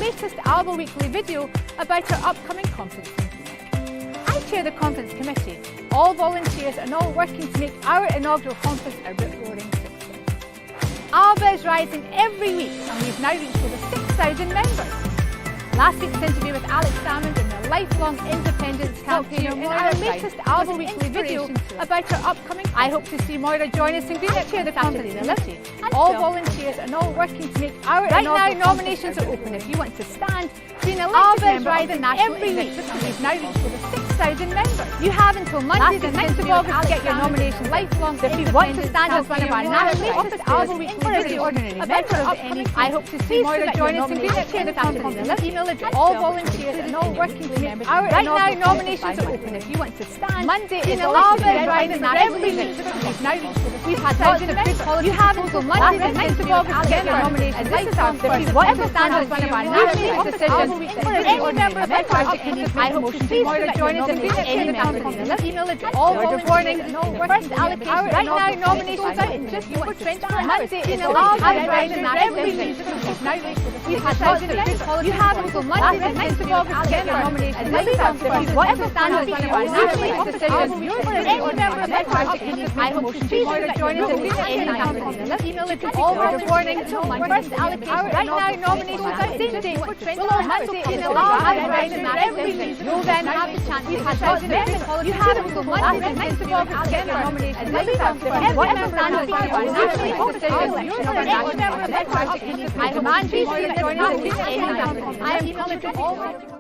latest Alba Weekly video about our upcoming conference in Greenock. I chair the conference committee, all volunteers and all working to make our inaugural conference a rip-roaring success. Alba is rising every week and we've now reached over 6,000 members. Last week's interview with Alex Salmond in the lifelong independence campaign in our latest Alba Weekly video about our upcoming. I hope to see Moira join us in Greenock chair the conference committee. All volunteers and all working to make our right now nominations are open if you want to stand. Being elected member of the national every week and we've now reached over 6,000 members. You have until Monday the 9th of August to get your nomination lifelong. If you want to stand as one of our national officers Alba Weekly video about our upcoming. I hope to see Moira join us in Greenock chair the conference. Email address. All volunteers and all working to make our right now nominations are open if you want to stand. Monday is Alba rising every week. We've had lots of good quality. You have until Monday the 9th of August to get your nomination lifelong. If you want to stand as one of our national officers for any member of our party, I hope to see Moira join us in Greenock chair the conference. Email address. All warning. First allocation right now nominations out in just over 24 hours. Monday is Alba rising every week. We've had lots of good quality. You have until Monday the 9th of August to get your nomination lifelong. If you want to stand as one of our national officers for any member of our party, I hope to see Moira join us in Greenock chair the conference. Email address. All warning. First allocation right now nominations out same day for 24 hours. In Alba rising every week. You'll then have the chance. We've had lots of good quality. You have until Monday the 9th of August to get your nomination lifelong. For any member of our national officers for any member of our party, I demand you to join us in Greenock chair the conference. I am email address.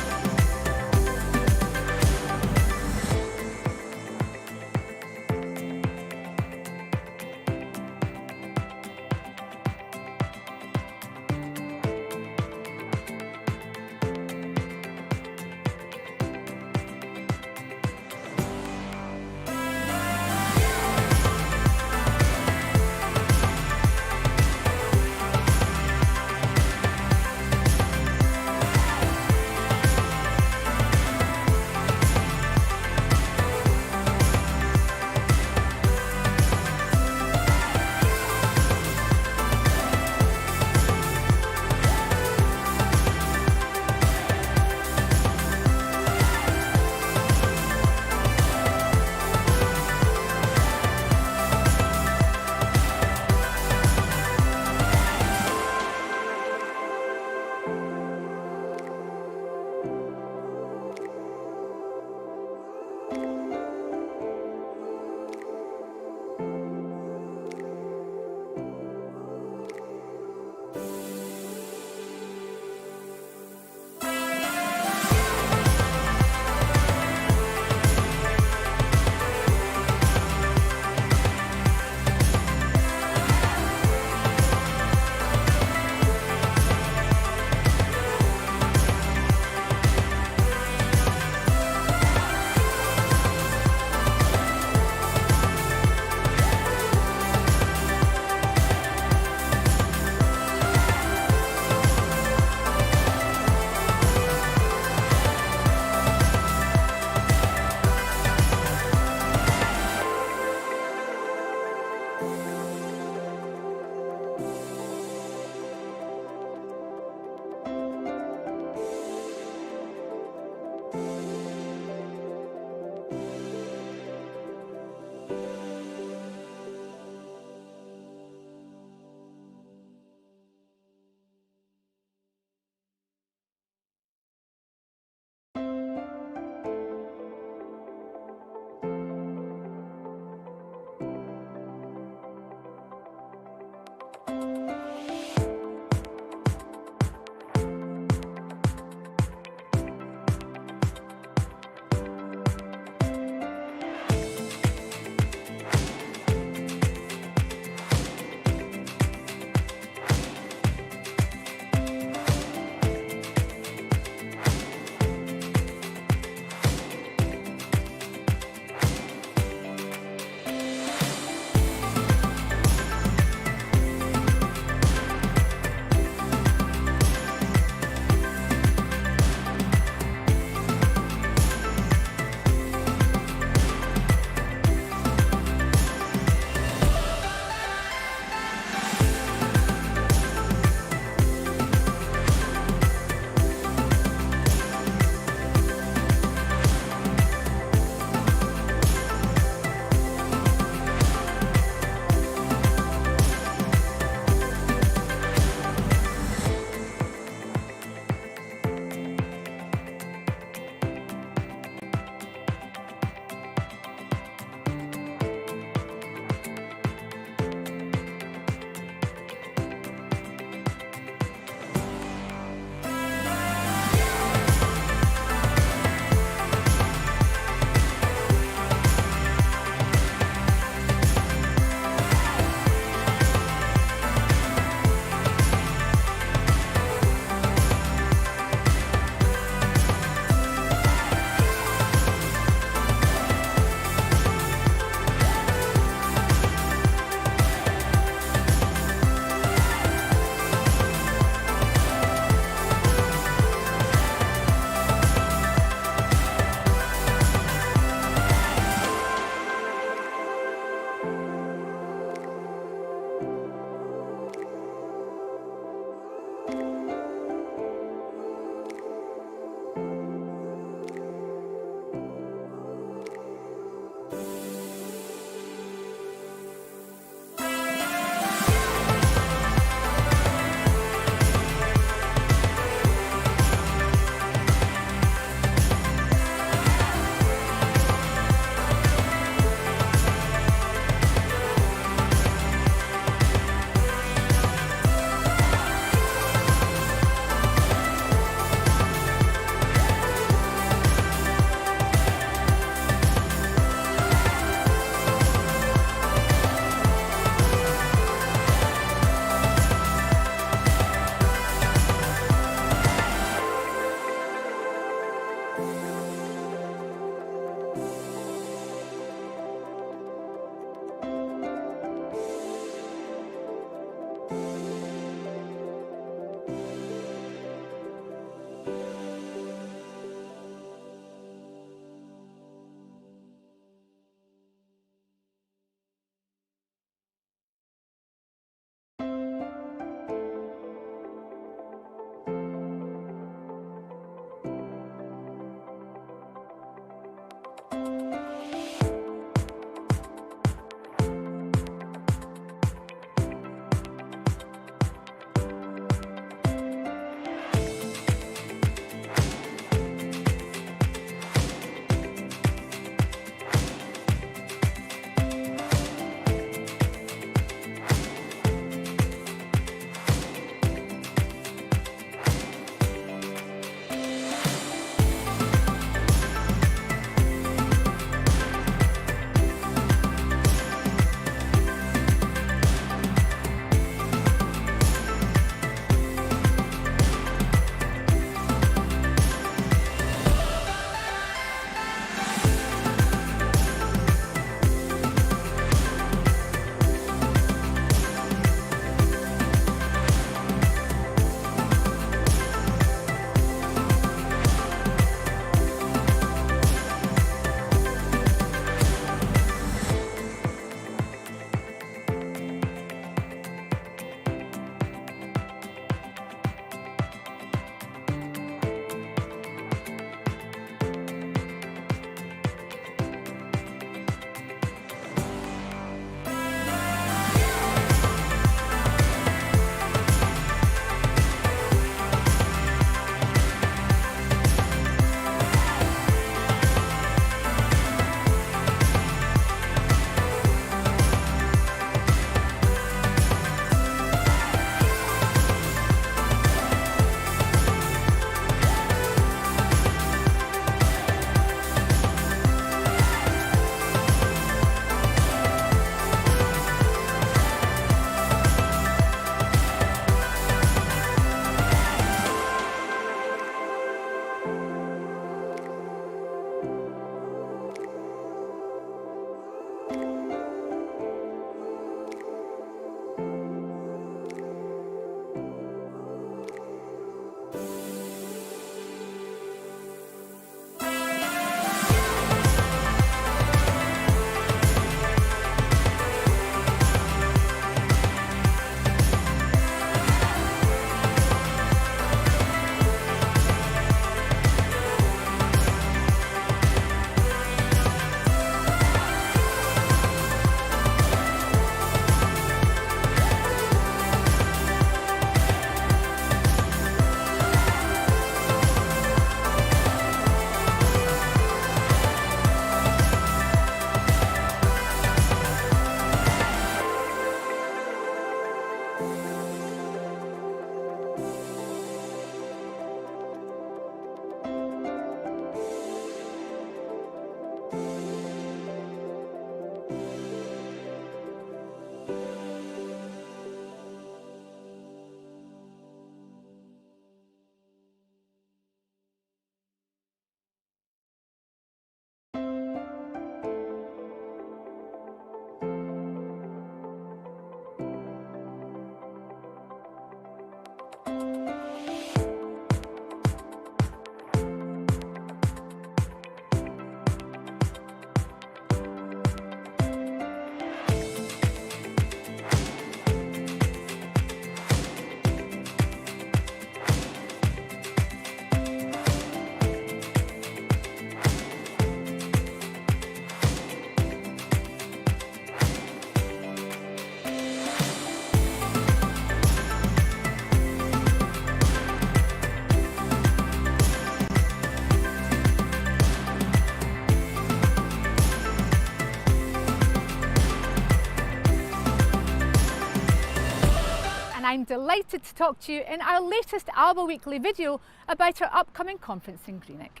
I'm delighted to talk to you in our latest Alba Weekly video about our upcoming conference in Greenock.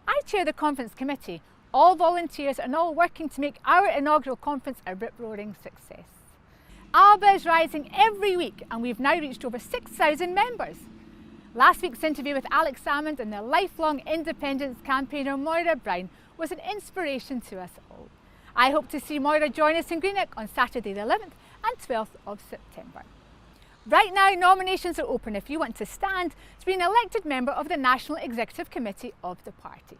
I chair the conference committee, all volunteers and all working to make our inaugural conference a rip-roaring success. Alba is rising every week and we've now reached over 6,000 members. Last week's interview with Alex Salmond and the lifelong independence campaigner Moira Brown was an inspiration to us all. I hope to see Moira join us in Greenock on Saturday the 11th and 12th of September. Right now, nominations are open if you want to stand to be an elected member of the National Executive Committee of the party.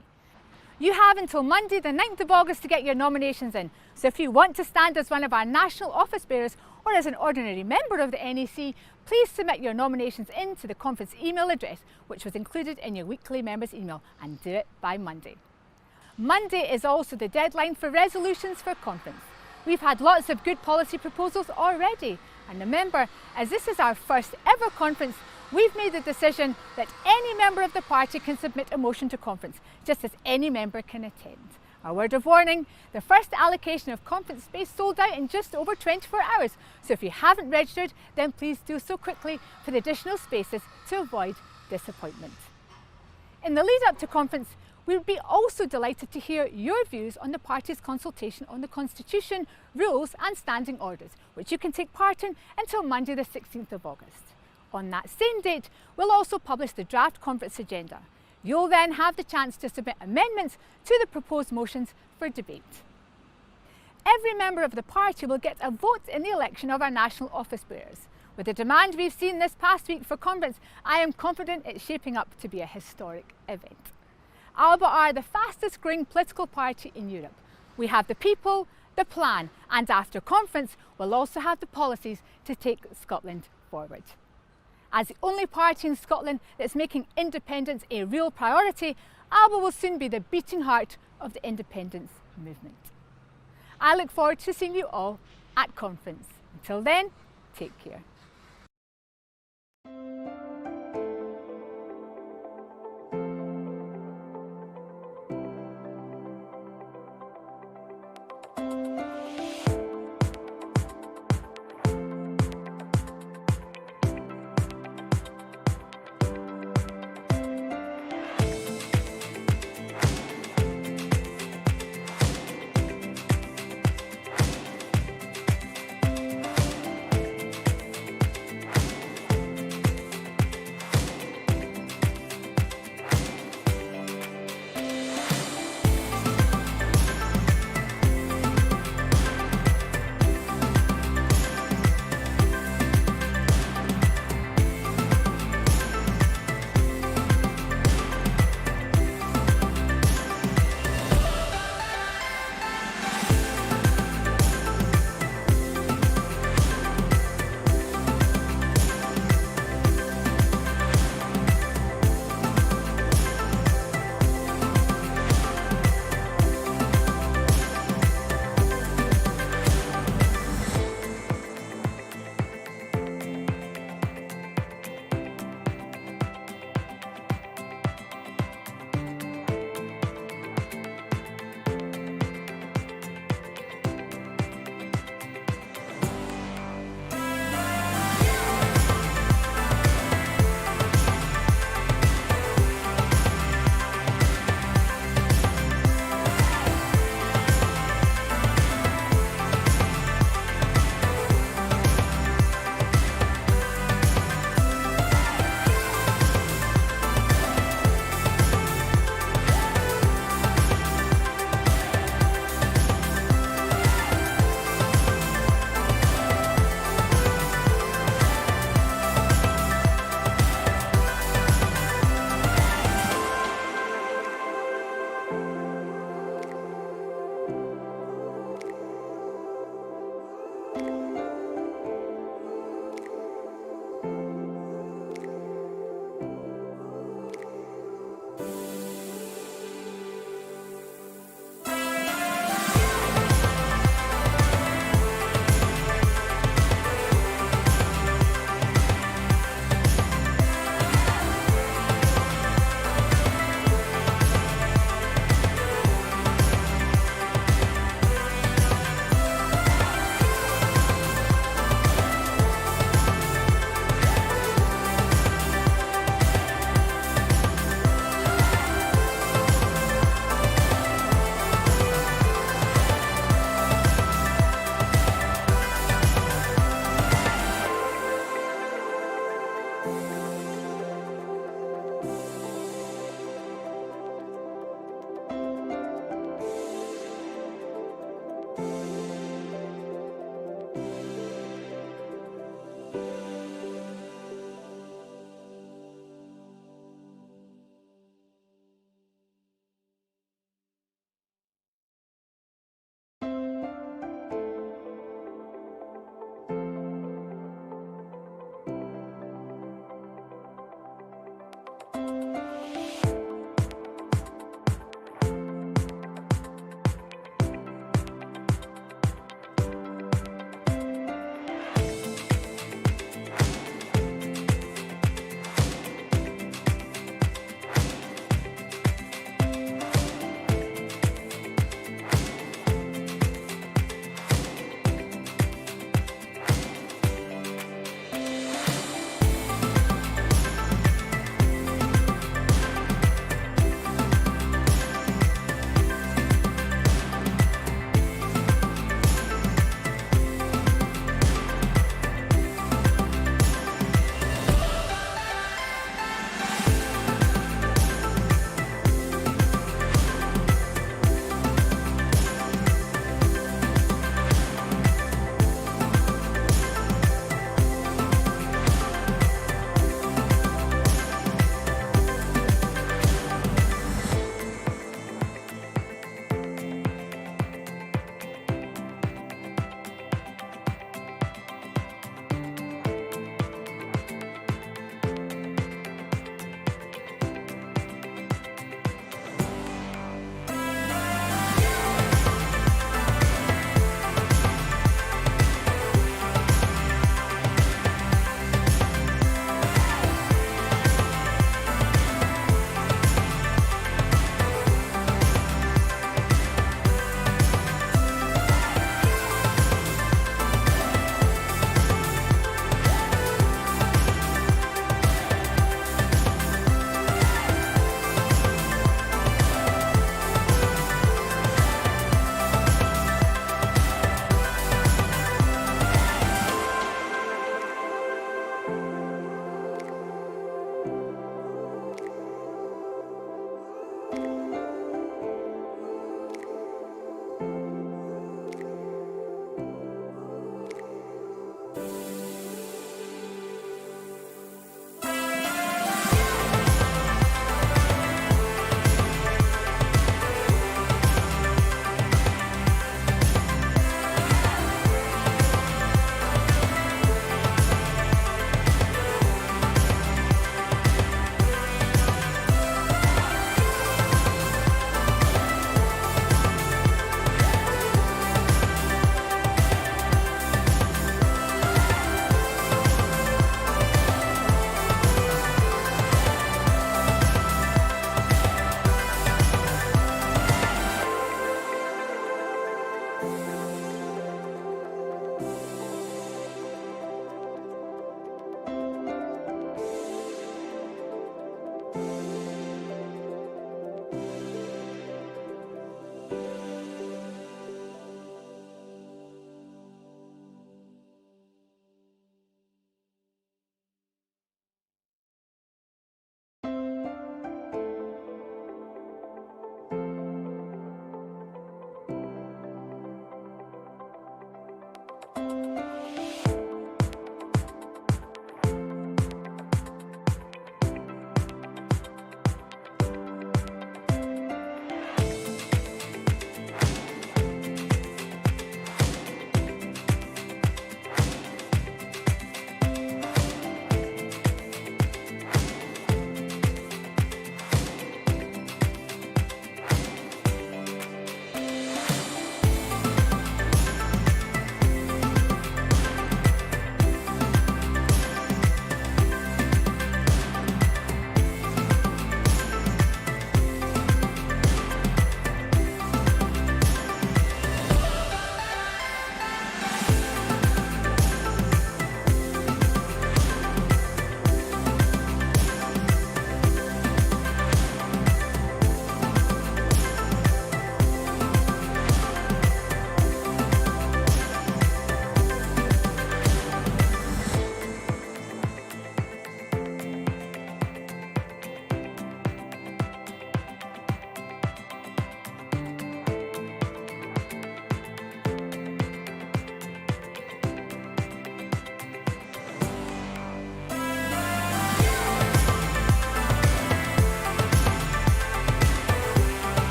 You have until Monday the 9th of August to get your nominations in, so if you want to stand as one of our national office bearers or as an ordinary member of the NEC, please submit your nominations in to the conference email address which was included in your weekly members email, and do it by Monday. Monday is also the deadline for resolutions for conference. We've had lots of good policy proposals already, and remember, as this is our first ever conference, we've made the decision that any member of the party can submit a motion to conference, just as any member can attend. A word of warning, the first allocation of conference space sold out in just over 24 hours, so if you haven't registered, then please do so quickly for the additional spaces to avoid disappointment. In the lead up to conference, we would be also delighted to hear your views on the party's consultation on the Constitution, rules and standing orders, which you can take part in until Monday the 16th of August. On that same date, we'll also publish the draft conference agenda. You'll then have the chance to submit amendments to the proposed motions for debate. Every member of the party will get a vote in the election of our national office bearers. With the demand we've seen this past week for conference, I am confident it's shaping up to be a historic event. Alba are the fastest growing political party in Europe. We have the people, the plan, and after conference, we'll also have the policies to take Scotland forward. As the only party in Scotland that's making independence a real priority, Alba will soon be the beating heart of the independence movement. I look forward to seeing you all at conference. Until then, take care.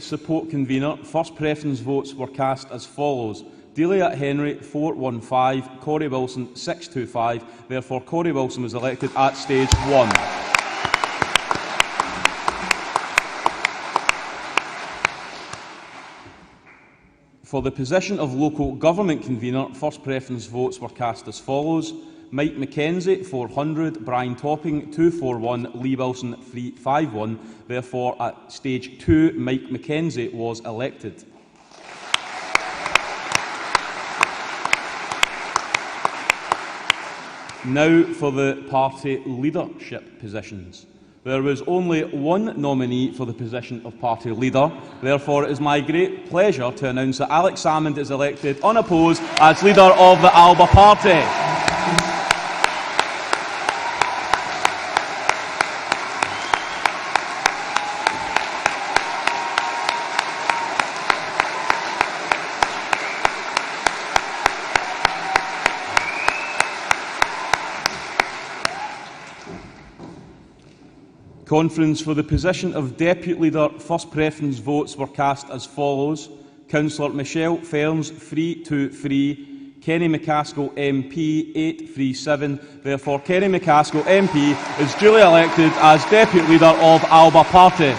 Support convener. First preference votes were cast as follows: Delia Henry 415, Corey Wilson 625. Therefore, Corey Wilson was elected at stage 1. For the position of local government convener, first preference votes were cast as follows: Mike McKenzie 400, Brian Topping 241, Lee Wilson 351. Therefore, at stage 2, Mike McKenzie was elected. Now for the party leadership positions. There was only one nominee for the position of party leader. Therefore, it is my great pleasure to announce that Alex Salmond is elected unopposed as leader of the Alba Party. Conference. For the position of Deputy Leader, first preference votes were cast as follows: Councillor Michelle Ferns 323, Kenny McCaskill MP 837. Therefore, Kenny McCaskill MP is duly elected as Deputy Leader of Alba Party.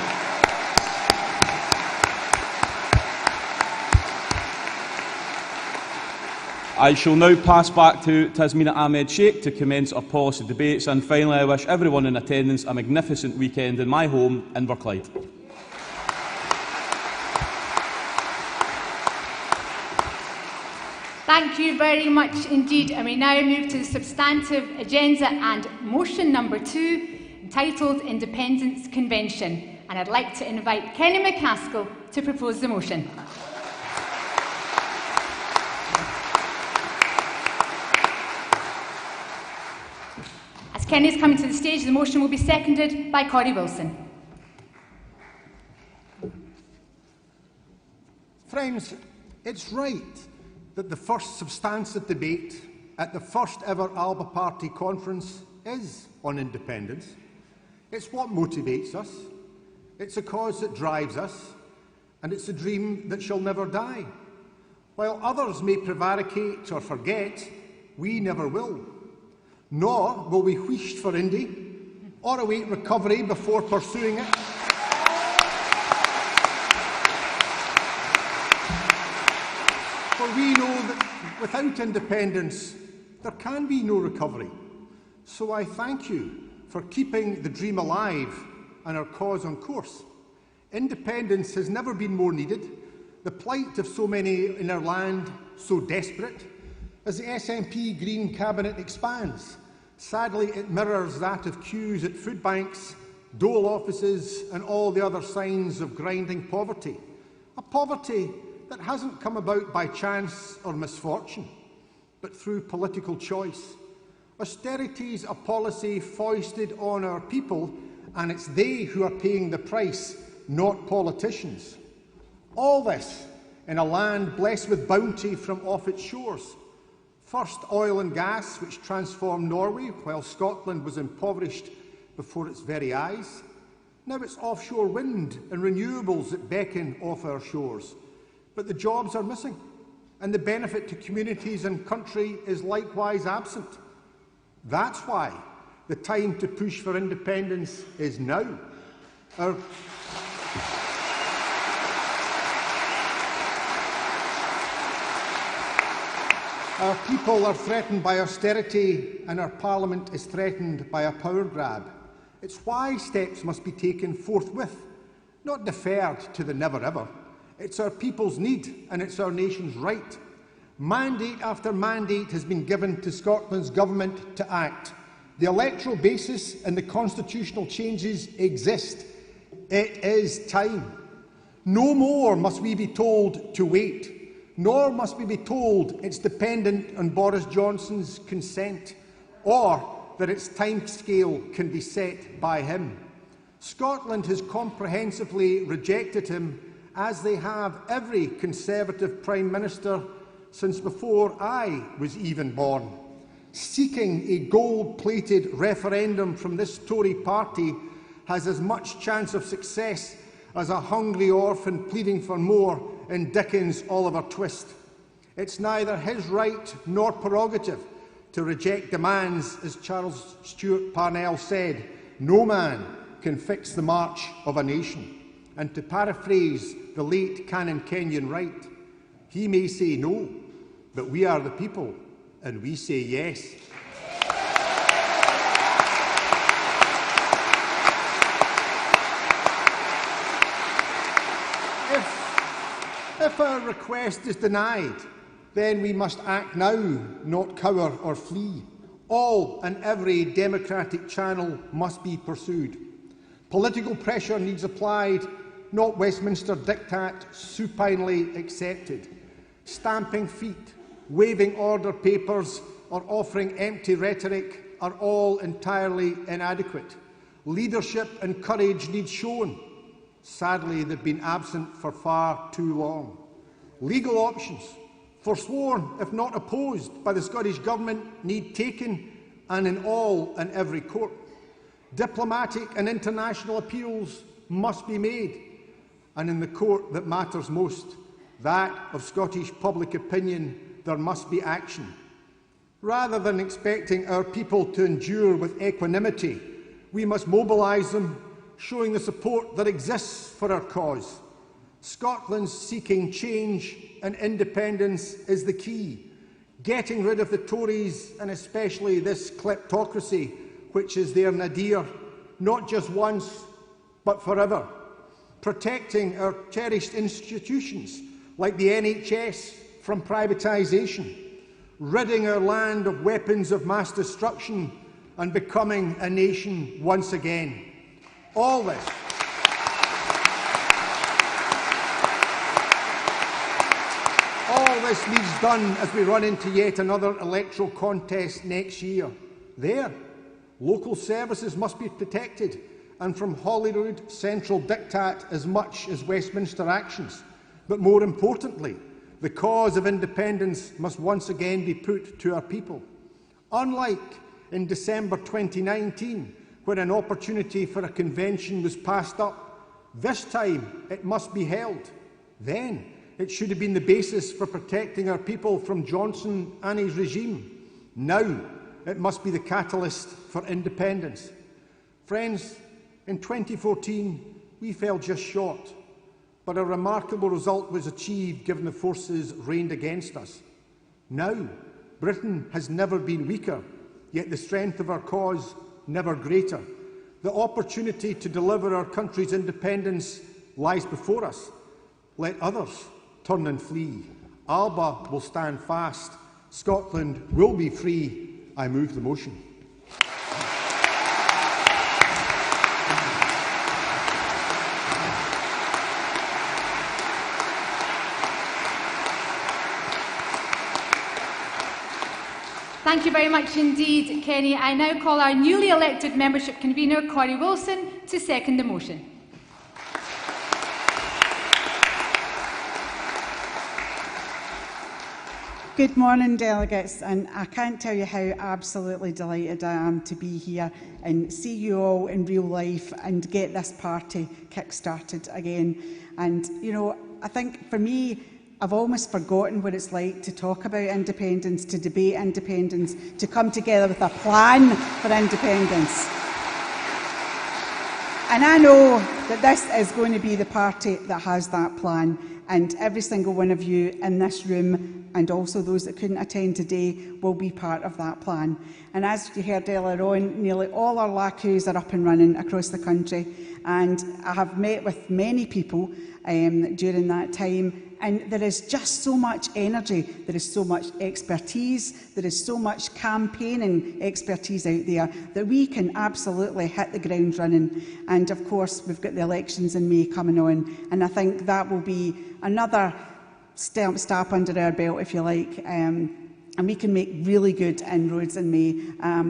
I shall now pass back to Tasmina Ahmed Sheikh to commence our policy debates, and finally I wish everyone in attendance a magnificent weekend in my home, Inverclyde. Thank you very much indeed. And we now move to the substantive agenda and motion number 2, entitled Independence Convention. And I'd like to invite Kenny McCaskill to propose the motion. Kenny is coming to the stage. The motion will be seconded by Corey Wilson. Friends, it's right that the first substantive debate at the first ever Alba Party Conference is on independence. It's what motivates us, it's a cause that drives us, and it's a dream that shall never die. While others may prevaricate or forget, we never will. Nor will we wheesh for Indy or await recovery before pursuing it. For we know that without independence, there can be no recovery. So I thank you for keeping the dream alive and our cause on course. Independence has never been more needed. The plight of so many in our land so desperate. As the SNP Green Cabinet expands, sadly it mirrors that of queues at food banks, dole offices and all the other signs of grinding poverty. A poverty that hasn't come about by chance or misfortune, but through political choice. Austerity is a policy foisted on our people, and it's they who are paying the price, not politicians. All this in a land blessed with bounty from off its shores. First oil and gas, which transformed Norway while Scotland was impoverished before its very eyes. Now it's offshore wind and renewables that beckon off our shores. But the jobs are missing, and the benefit to communities and country is likewise absent. That's why the time to push for independence is now. Our people are threatened by austerity, and our Parliament is threatened by a power grab. It's why steps must be taken forthwith, not deferred to the never-ever. It's our people's need, and it's our nation's right. Mandate after mandate has been given to Scotland's government to act. The electoral basis and the constitutional changes exist. It is time. No more must we be told to wait. Nor must we be told it's dependent on Boris Johnson's consent, or that its timescale can be set by him. Scotland has comprehensively rejected him, as they have every Conservative Prime Minister since before I was even born. Seeking a gold-plated referendum from this Tory party has as much chance of success as a hungry orphan pleading for more in Dickens' Oliver Twist. It's neither his right nor prerogative to reject demands, as Charles Stewart Parnell said, "No man can fix the march of a nation." And to paraphrase the late Canon Kenyon Wright, he may say no, but we are the people, and we say yes. If our request is denied, then we must act now, not cower or flee. All and every democratic channel must be pursued. Political pressure needs applied, not Westminster diktat supinely accepted. Stamping feet, waving order papers, or offering empty rhetoric are all entirely inadequate. Leadership and courage need shown. Sadly, they've been absent for far too long. Legal options, forsworn if not opposed by the Scottish Government, need taken, and in all and every court. Diplomatic and international appeals must be made, and in the court that matters most, that of Scottish public opinion, there must be action. Rather than expecting our people to endure with equanimity, we must mobilise them, showing the support that exists for our cause. Scotland's seeking change and independence is the key. Getting rid of the Tories, and especially this kleptocracy, which is their nadir, not just once, but forever. Protecting our cherished institutions, like the NHS, from privatisation. Ridding our land of weapons of mass destruction and becoming a nation once again. All this needs done as we run into yet another electoral contest next year. There, local services must be protected, and from Holyrood, central diktat as much as Westminster actions. But more importantly, the cause of independence must once again be put to our people. Unlike in December 2019, when an opportunity for a convention was passed up, this time it must be held. Then it should have been the basis for protecting our people from Johnson and his regime. Now it must be the catalyst for independence. Friends, in 2014 we fell just short, but a remarkable result was achieved given the forces raigned against us. Now Britain has never been weaker, yet the strength of our cause never greater. The opportunity to deliver our country's independence lies before us. Let others turn and flee. Alba will stand fast. Scotland will be free. I move the motion. Thank you very much indeed, Kenny. I now call our newly elected membership convener, Corey Wilson, to second the motion. Good morning, delegates, and I can't tell you how absolutely delighted I am to be here and see you all in real life and get this party kick-started again. And, you know, I think for me, I've almost forgotten what it's like to talk about independence, to debate independence, to come together with a plan for independence. And I know that this is going to be the party that has that plan, and every single one of you in this room, and also those that couldn't attend today, will be part of that plan. And as you heard earlier on, nearly all our LACUs are up and running across the country, and I have met with many people during that time, and there is just so much energy, there is so much expertise, there is so much campaigning expertise out there that we can absolutely hit the ground running. And of course, we've got the elections in May coming on, and I think that will be another stamp under our belt, if you like, and we can make really good inroads in May,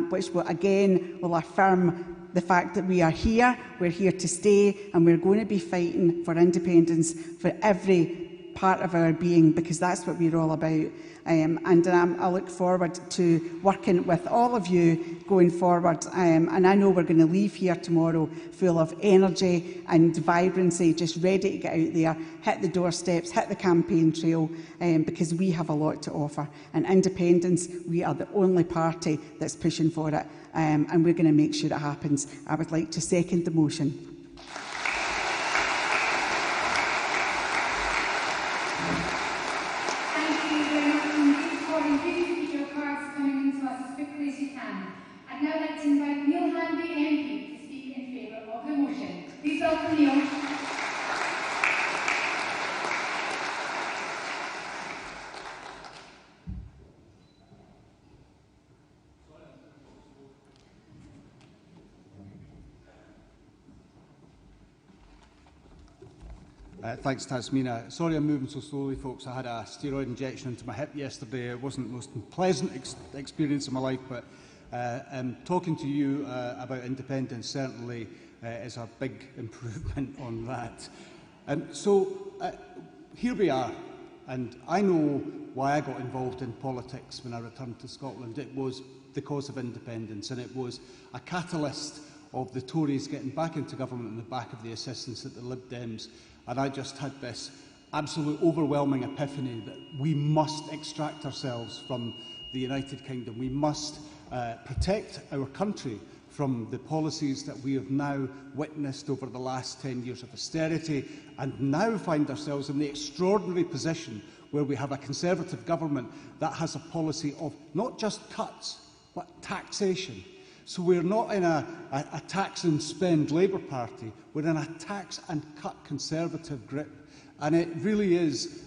which will again will affirm the fact that we are here, we're here to stay, and we're going to be fighting for independence for every part of our being, because that's what we're all about. I look forward to working with all of you going forward, and I know we're going to leave here tomorrow full of energy and vibrancy, just ready to get out there, hit the doorsteps, hit the campaign trail, because we have a lot to offer. And independence, we are the only party that's pushing for it, and we're going to make sure it happens. I would like to second the motion. I'd now like to invite Neil Hanby MP to speak in favour of the motion. Please welcome Neil. Thanks, Tasmina. Sorry I'm moving so slowly, folks. I had a steroid injection into my hip yesterday. It wasn't the most pleasant experience of my life, but talking to you about independence certainly is a big improvement on that. Here we are, and I know why I got involved in politics when I returned to Scotland. It was the cause of independence, and it was a catalyst of the Tories getting back into government on the back of the assistance at the Lib Dems. And I just had this absolute overwhelming epiphany that we must extract ourselves from the United Kingdom. We must protect our country from the policies that we have now witnessed over the last 10 years of austerity, and now find ourselves in the extraordinary position where we have a Conservative government that has a policy of not just cuts, but taxation. So we're not in a tax and spend Labour Party, we're in a tax and cut Conservative grip. And it really is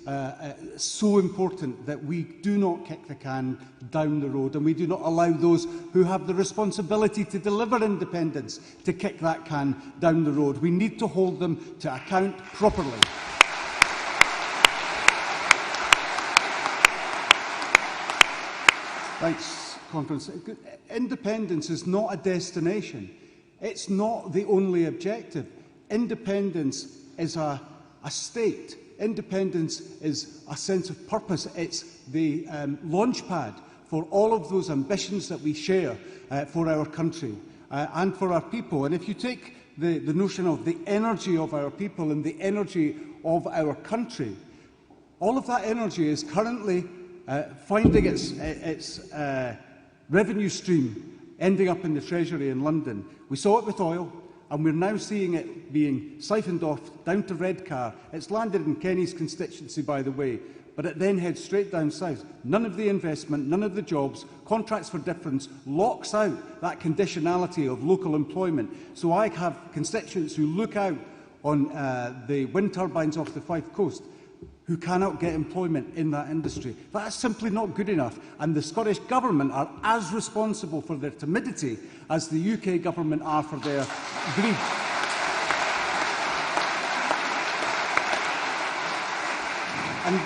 so important that we do not kick the can down the road, and we do not allow those who have the responsibility to deliver independence to kick that can down the road. We need to hold them to account properly. Thanks, Conference. Independence is not a destination. It's not the only objective. Independence is a state. Independence is a sense of purpose. It's the launchpad for all of those ambitions that we share for our country and for our people. And if you take the notion of the energy of our people and the energy of our country, all of that energy is currently finding its revenue stream ending up in the Treasury in London. We saw it with oil, and we're now seeing it being siphoned off down to Redcar. It's landed in Kenny's constituency, by the way, but it then heads straight down south. None of the investment, none of the jobs, contracts for difference locks out that conditionality of local employment. So I have constituents who look out on the wind turbines off the Fife Coast who cannot get employment in that industry. That's simply not good enough, and the Scottish Government are as responsible for their timidity as the UK Government are for their greed. And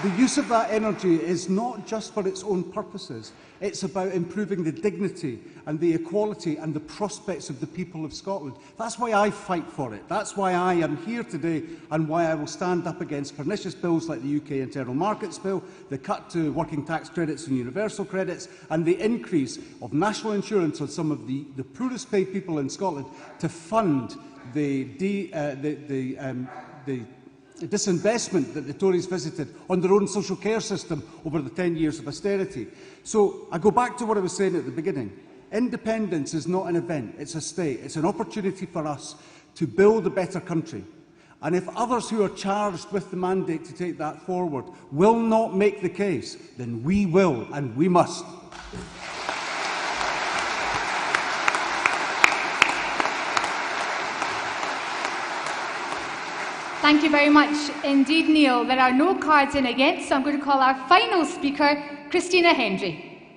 the use of that energy is not just for its own purposes. It's about improving the dignity and the equality and the prospects of the people of Scotland. That's why I fight for it. That's why I am here today, and why I will stand up against pernicious bills like the UK Internal Markets Bill, the cut to working tax credits and universal credits, and the increase of national insurance on some of the poorest paid people in Scotland to fund the disinvestment that the Tories visited on their own social care system over the 10 years of austerity. So I go back to what I was saying at the beginning. Independence is not an event, it's a state. It's an opportunity for us to build a better country. And if others who are charged with the mandate to take that forward will not make the case, then we will, and we must. Thank you very much indeed, Neil. There are no cards in against, so I'm going to call our final speaker, Christina Hendry,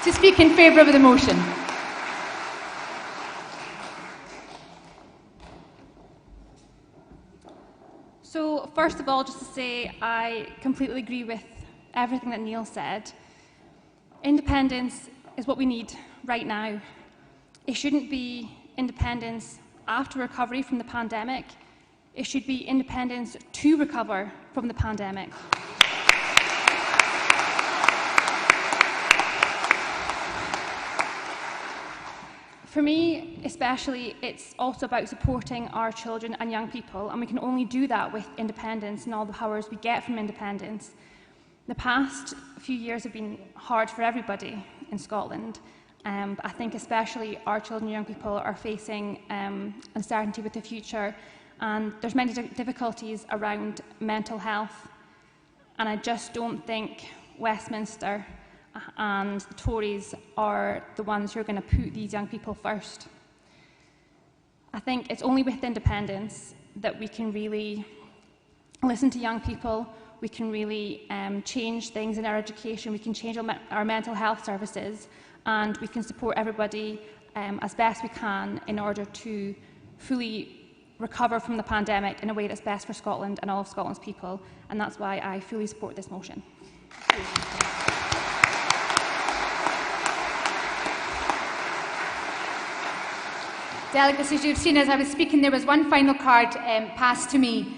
to speak in favour of the motion. So, first of all, just to say I completely agree with everything that Neil said. Independence is what we need right now. It shouldn't be independence after recovery from the pandemic. It should be independence to recover from the pandemic. For me, especially, it's also about supporting our children and young people, and we can only do that with independence and all the powers we get from independence. The past few years have been hard for everybody in Scotland, but I think especially our children and young people are facing uncertainty with the future, and there's many difficulties around mental health, and I just don't think Westminster and the Tories are the ones who are going to put these young people first. I think it's only with independence that we can really listen to young people, we can really change things in our education, we can change our mental health services, and we can support everybody as best we can in order to fully recover from the pandemic in a way that's best for Scotland and all of Scotland's people, and that's why I fully support this motion. Delegates, as you've seen, as I was speaking, there was one final card passed to me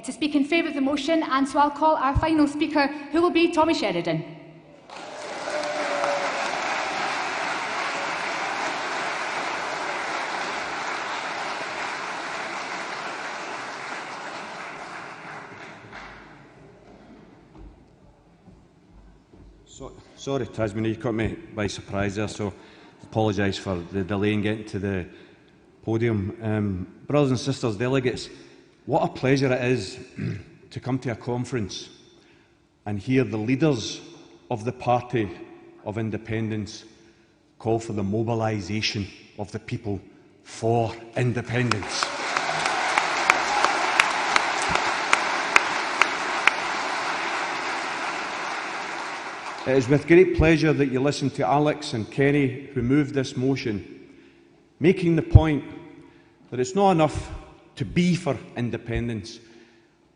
to speak in favour of the motion, and so I'll call our final speaker, who will be Tommy Sheridan. Sorry, Tasmania, you caught me by surprise there, so apologise for the delay in getting to the podium. Brothers and sisters, delegates, what a pleasure it is to come to a conference and hear the leaders of the Party of Independence call for the mobilisation of the people for independence. It is with great pleasure that you listen to Alex and Kenny, who moved this motion, making the point that it's not enough to be for independence.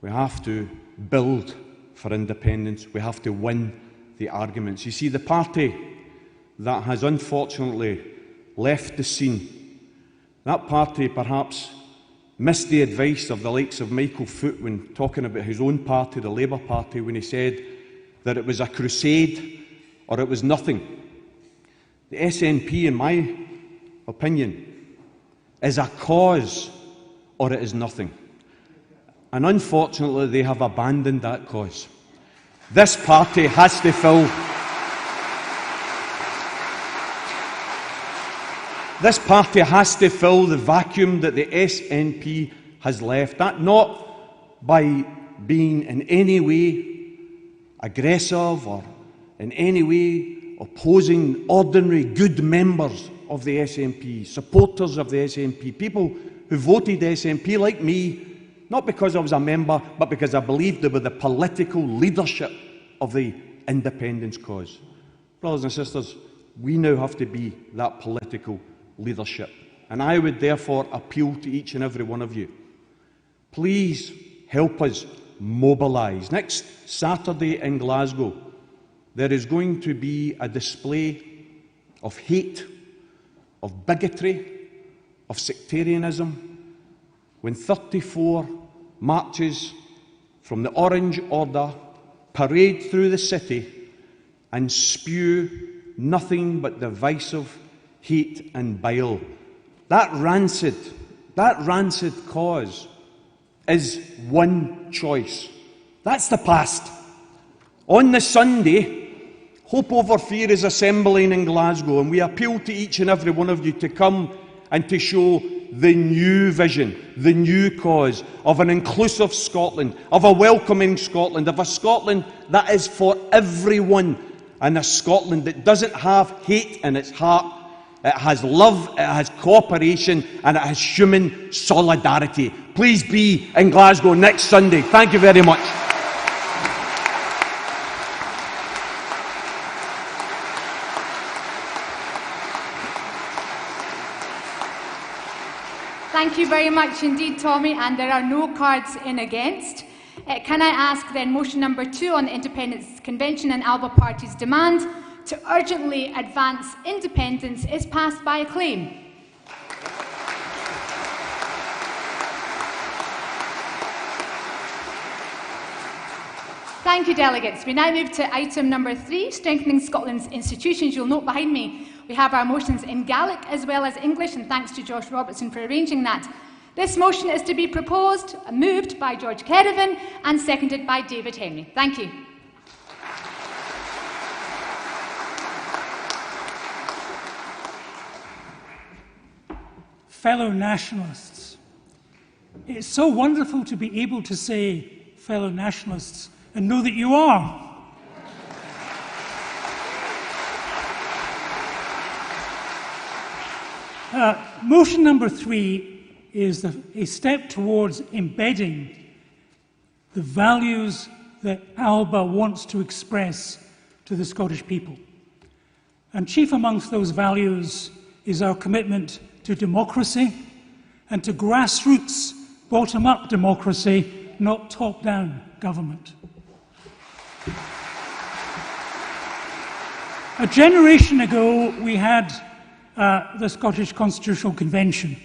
We have to build for independence. We have to win the arguments. You see, the party that has unfortunately left the scene, that party perhaps missed the advice of the likes of Michael Foot when talking about his own party, the Labour Party, when he said that it was a crusade or it was nothing. The SNP, in my opinion, is a cause or it is nothing. And unfortunately, they have abandoned that cause. This party has to fill the vacuum that the SNP has left. That not by being in any way aggressive or in any way opposing ordinary good members of the SNP, supporters of the SNP, people who voted SNP like me, not because I was a member, but because I believed they were the political leadership of the independence cause. Brothers and sisters, we now have to be that political leadership. And I would therefore appeal to each and every one of you. Please help us mobilise. Next Saturday in Glasgow, there is going to be a display of hate, of bigotry, of sectarianism, when 34 marches from the Orange Order parade through the city and spew nothing but divisive hate and bile. That rancid cause is one choice. That's the past. On the Sunday, Hope Over Fear is assembling in Glasgow, and we appeal to each and every one of you to come and to show the new vision, the new cause of an inclusive Scotland, of a welcoming Scotland, of a Scotland that is for everyone, and a Scotland that doesn't have hate in its heart. It has love, it has cooperation, and it has human solidarity. Please be in Glasgow next Sunday. Thank you very much. Thank you very much indeed, Tommy, and there are no cards in against. Can I ask then motion number 2 on the Independence Convention and Alba Party's demand? to urgently advance independence is passed by acclaim. Thank you, delegates. We now move to item number 3, strengthening Scotland's institutions. You'll note behind me we have our motions in Gaelic as well as English, and thanks to Josh Robertson for arranging that. This motion is to be moved by George Kerrivan and seconded by David Henry. Thank you. Fellow nationalists, it's so wonderful to be able to say fellow nationalists and know that you are. Motion number 3 is a step towards embedding the values that Alba wants to express to the Scottish people. And chief amongst those values is our commitment to democracy and to grassroots, bottom-up democracy, not top-down government. A generation ago, we had the Scottish Constitutional Convention.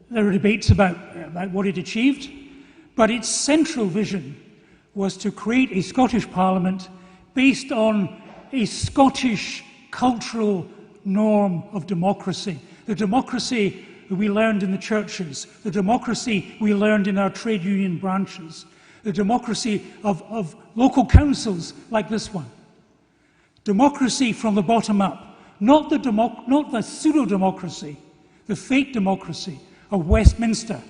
There were debates about what it achieved, but its central vision was to create a Scottish Parliament based on a Scottish cultural norm of democracy. The democracy that we learned in the churches, the democracy we learned in our trade union branches, the democracy of local councils like this one. Democracy from the bottom up, not the pseudo-democracy, the fake democracy of Westminster,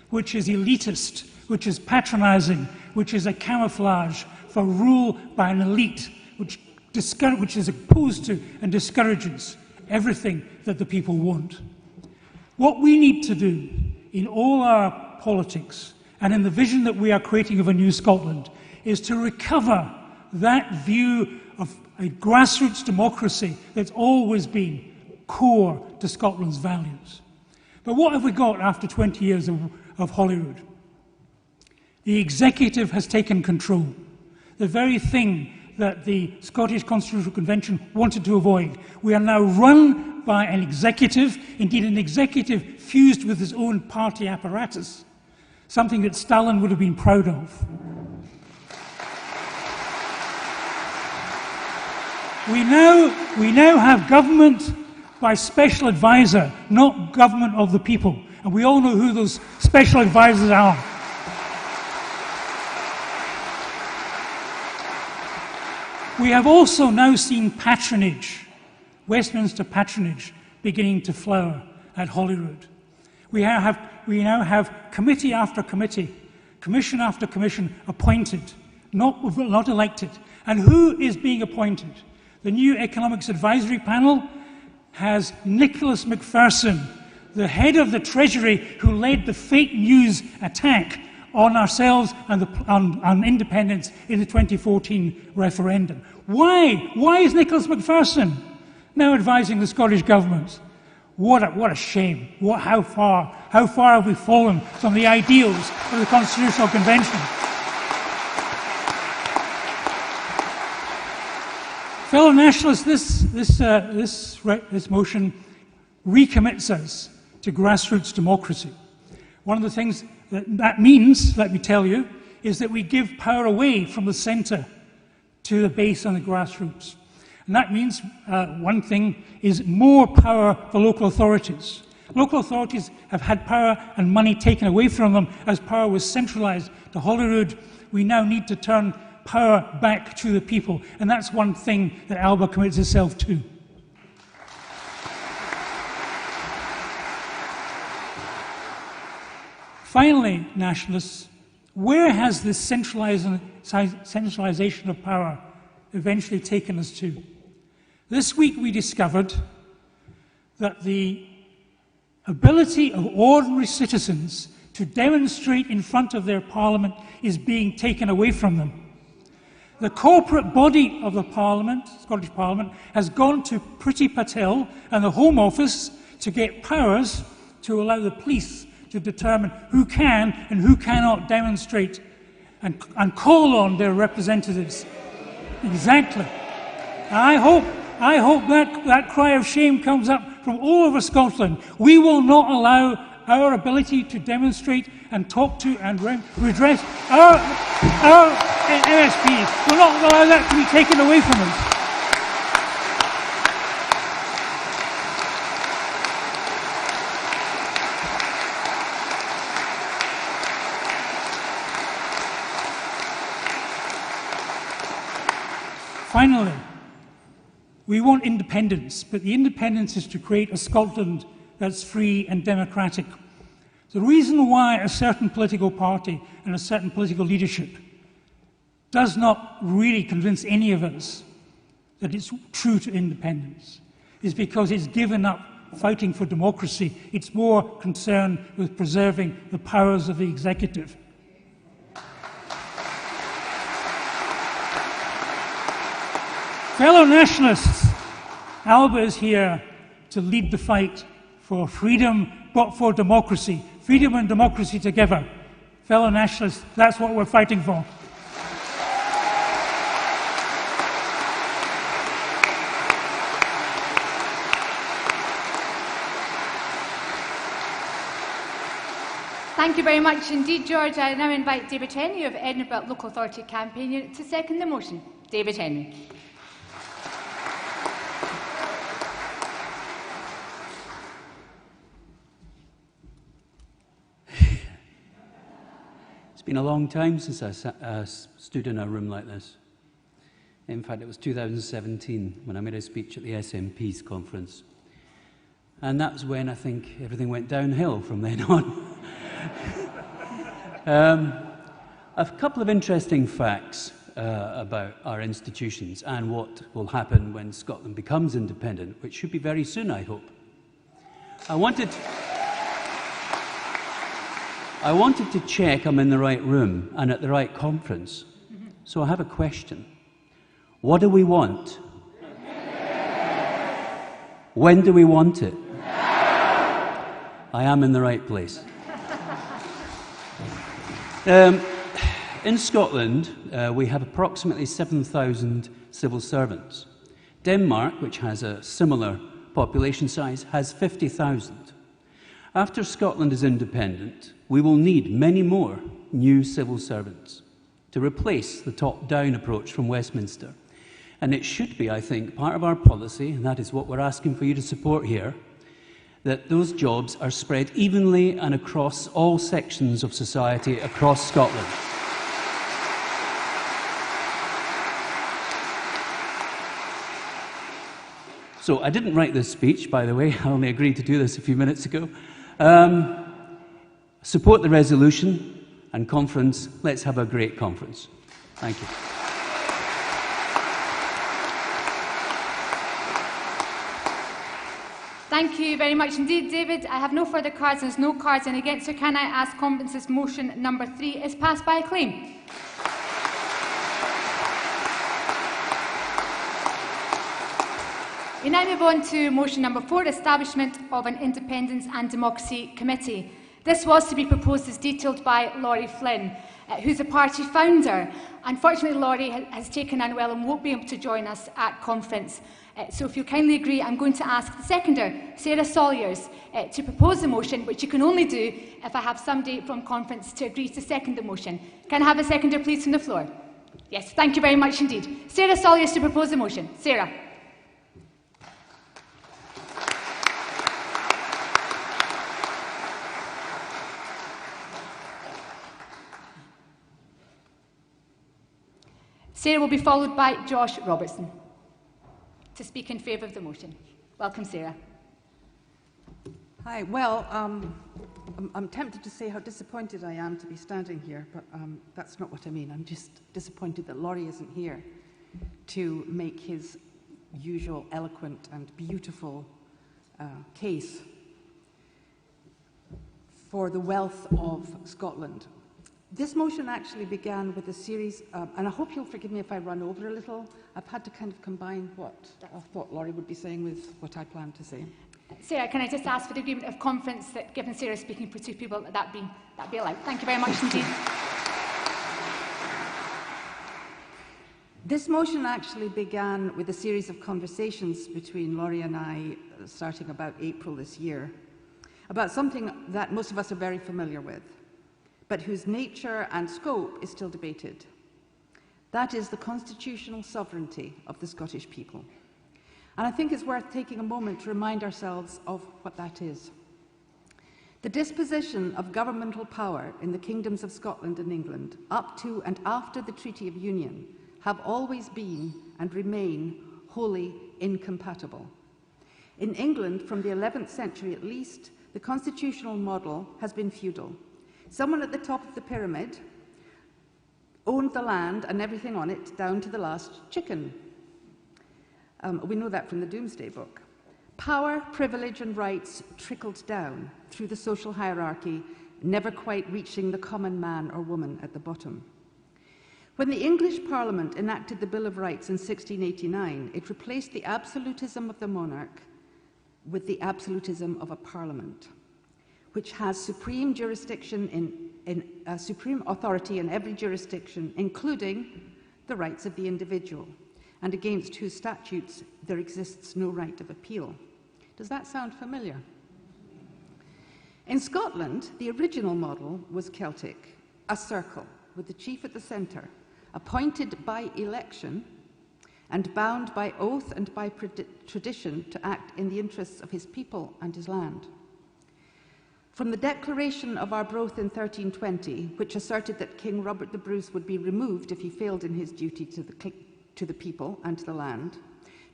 which is elitist, which is patronising, which is a camouflage for rule by an elite, which is opposed to and discourages everything that the people want. What we need to do in all our politics and in the vision that we are creating of a new Scotland is to recover that view of a grassroots democracy that's always been core to Scotland's values. But what have we got after 20 years of Holyrood? The executive has taken control. The very thing that the Scottish Constitutional Convention wanted to avoid. We are now run by an executive, indeed an executive fused with his own party apparatus, something that Stalin would have been proud of. We now have government by special advisor, not government of the people. And we all know who those special advisors are. We have also now seen patronage, Westminster patronage, beginning to flower at Holyrood. We now have committee after committee, commission after commission appointed, not elected. And who is being appointed? The new Economics Advisory Panel has Nicholas Macpherson, the head of the Treasury who led the fake news attack on ourselves and on independence in the 2014 referendum. Why? Why is Nicholas Macpherson now advising the Scottish Government? What a shame. How far have we fallen from the ideals of the Constitutional Convention? Fellow nationalists, this motion recommits us to grassroots democracy. One of the things that means, let me tell you, is that we give power away from the centre to the base and the grassroots. And that means one thing is more power for local authorities. Local authorities have had power and money taken away from them as power was centralised to Holyrood. We now need to turn power back to the people. And that's one thing that Alba commits itself to. Finally, nationalists, where has this centralisation of power eventually taken us to? This week we discovered that the ability of ordinary citizens to demonstrate in front of their parliament is being taken away from them. The corporate body of the Parliament, Scottish Parliament, has gone to Priti Patel and the Home Office to get powers to allow the police to determine who can and who cannot demonstrate and call on their representatives. Exactly. I hope that cry of shame comes up from all over Scotland. We will not allow our ability to demonstrate and talk to and redress our MSPs. We'll not allow that to be taken away from us. Finally, we want independence, but the independence is to create a Scotland that's free and democratic. The reason why a certain political party and a certain political leadership does not really convince any of us that it's true to independence is because it's given up fighting for democracy. It's more concerned with preserving the powers of the executive. Fellow nationalists, Alba is here to lead the fight for freedom, but for democracy. Freedom and democracy together. Fellow nationalists, that's what we're fighting for. Thank you very much indeed, George. I now invite David Henry of Edinburgh Local Authority Campaign Unit to second the motion. David Henry. It's been a long time since I stood in a room like this. In fact, it was 2017 when I made a speech at the SNP's conference. And that was when I think everything went downhill from then on. A couple of interesting facts about our institutions and what will happen when Scotland becomes independent, which should be very soon, I hope. I wanted to check I'm in the right room and at the right conference. So I have a question. What do we want? When do we want it? I am in the right place. In Scotland, we have approximately 7,000 civil servants. Denmark, which has a similar population size, has 50,000. After Scotland is independent, we will need many more new civil servants to replace the top-down approach from Westminster. And it should be, I think, part of our policy, and that is what we're asking for you to support here, that those jobs are spread evenly and across all sections of society across Scotland. So I didn't write this speech, by the way. I only agreed to do this a few minutes ago. Support the resolution and conference. Let's have a great conference. Thank you. Thank you very much indeed, David. I have no further cards and there's no cards in against, so can I ask conference's motion number 3 is passed by acclaim? We now move on to motion number 4, establishment of an Independence and Democracy Committee. This was to be proposed as detailed by Laurie Flynn, who's a party founder. Unfortunately, Laurie has taken unwell and won't be able to join us at conference. So if you kindly agree, I'm going to ask the seconder, Sarah Sawyers, to propose the motion, which you can only do if I have somebody from conference to agree to second the motion. Can I have a seconder, please, from the floor? Yes, thank you very much indeed. Sarah Sawyers to propose the motion. Sarah. Sarah will be followed by Josh Robertson to speak in favour of the motion. Welcome, Sarah. Hi. Well, I'm tempted to say how disappointed I am to be standing here, but that's not what I mean. I'm just disappointed that Laurie isn't here to make his usual eloquent and beautiful case for the wealth of Scotland. This motion actually began with a series, and I hope you'll forgive me if I run over a little. I've had to kind of combine what I thought Laurie would be saying with what I planned to say. Sarah, can I just ask for the agreement of conference that, given Sarah speaking for 2 people, that'd be allowed? Thank you very much indeed. This motion actually began with a series of conversations between Laurie and I, starting about April this year, about something that most of us are very familiar with, but whose nature and scope is still debated. That is the constitutional sovereignty of the Scottish people. And I think it's worth taking a moment to remind ourselves of what that is. The disposition of governmental power in the kingdoms of Scotland and England up to and after the Treaty of Union have always been and remain wholly incompatible. In England, from the 11th century at least, the constitutional model has been feudal. Someone at the top of the pyramid owned the land and everything on it, down to the last chicken. We know that from the Doomsday Book. Power, privilege and rights trickled down through the social hierarchy, never quite reaching the common man or woman at the bottom. When the English Parliament enacted the Bill of Rights in 1689, it replaced the absolutism of the monarch with the absolutism of a parliament, which has supreme jurisdiction supreme authority in every jurisdiction, including the rights of the individual, and against whose statutes there exists no right of appeal. Does that sound familiar? In Scotland, the original model was Celtic, a circle with the chief at the centre, appointed by election and bound by oath and by tradition to act in the interests of his people and his land. From the Declaration of Arbroath in 1320, which asserted that King Robert the Bruce would be removed if he failed in his duty to the people and to the land,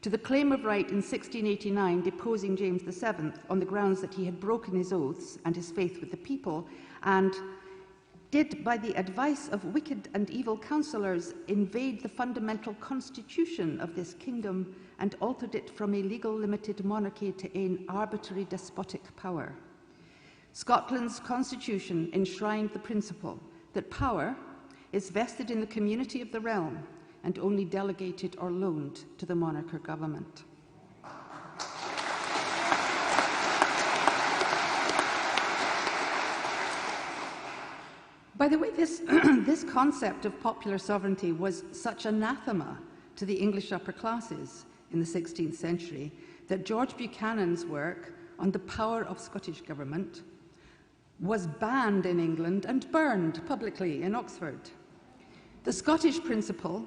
to the claim of right in 1689 deposing James VII on the grounds that he had broken his oaths and his faith with the people, and did, by the advice of wicked and evil counsellors, invade the fundamental constitution of this kingdom and altered it from a legal limited monarchy to an arbitrary despotic power. Scotland's constitution enshrined the principle that power is vested in the community of the realm and only delegated or loaned to the monarch or government. By the way, this concept of popular sovereignty was such anathema to the English upper classes in the 16th century that George Buchanan's work on the power of Scottish government was banned in England and burned publicly in Oxford. The Scottish principle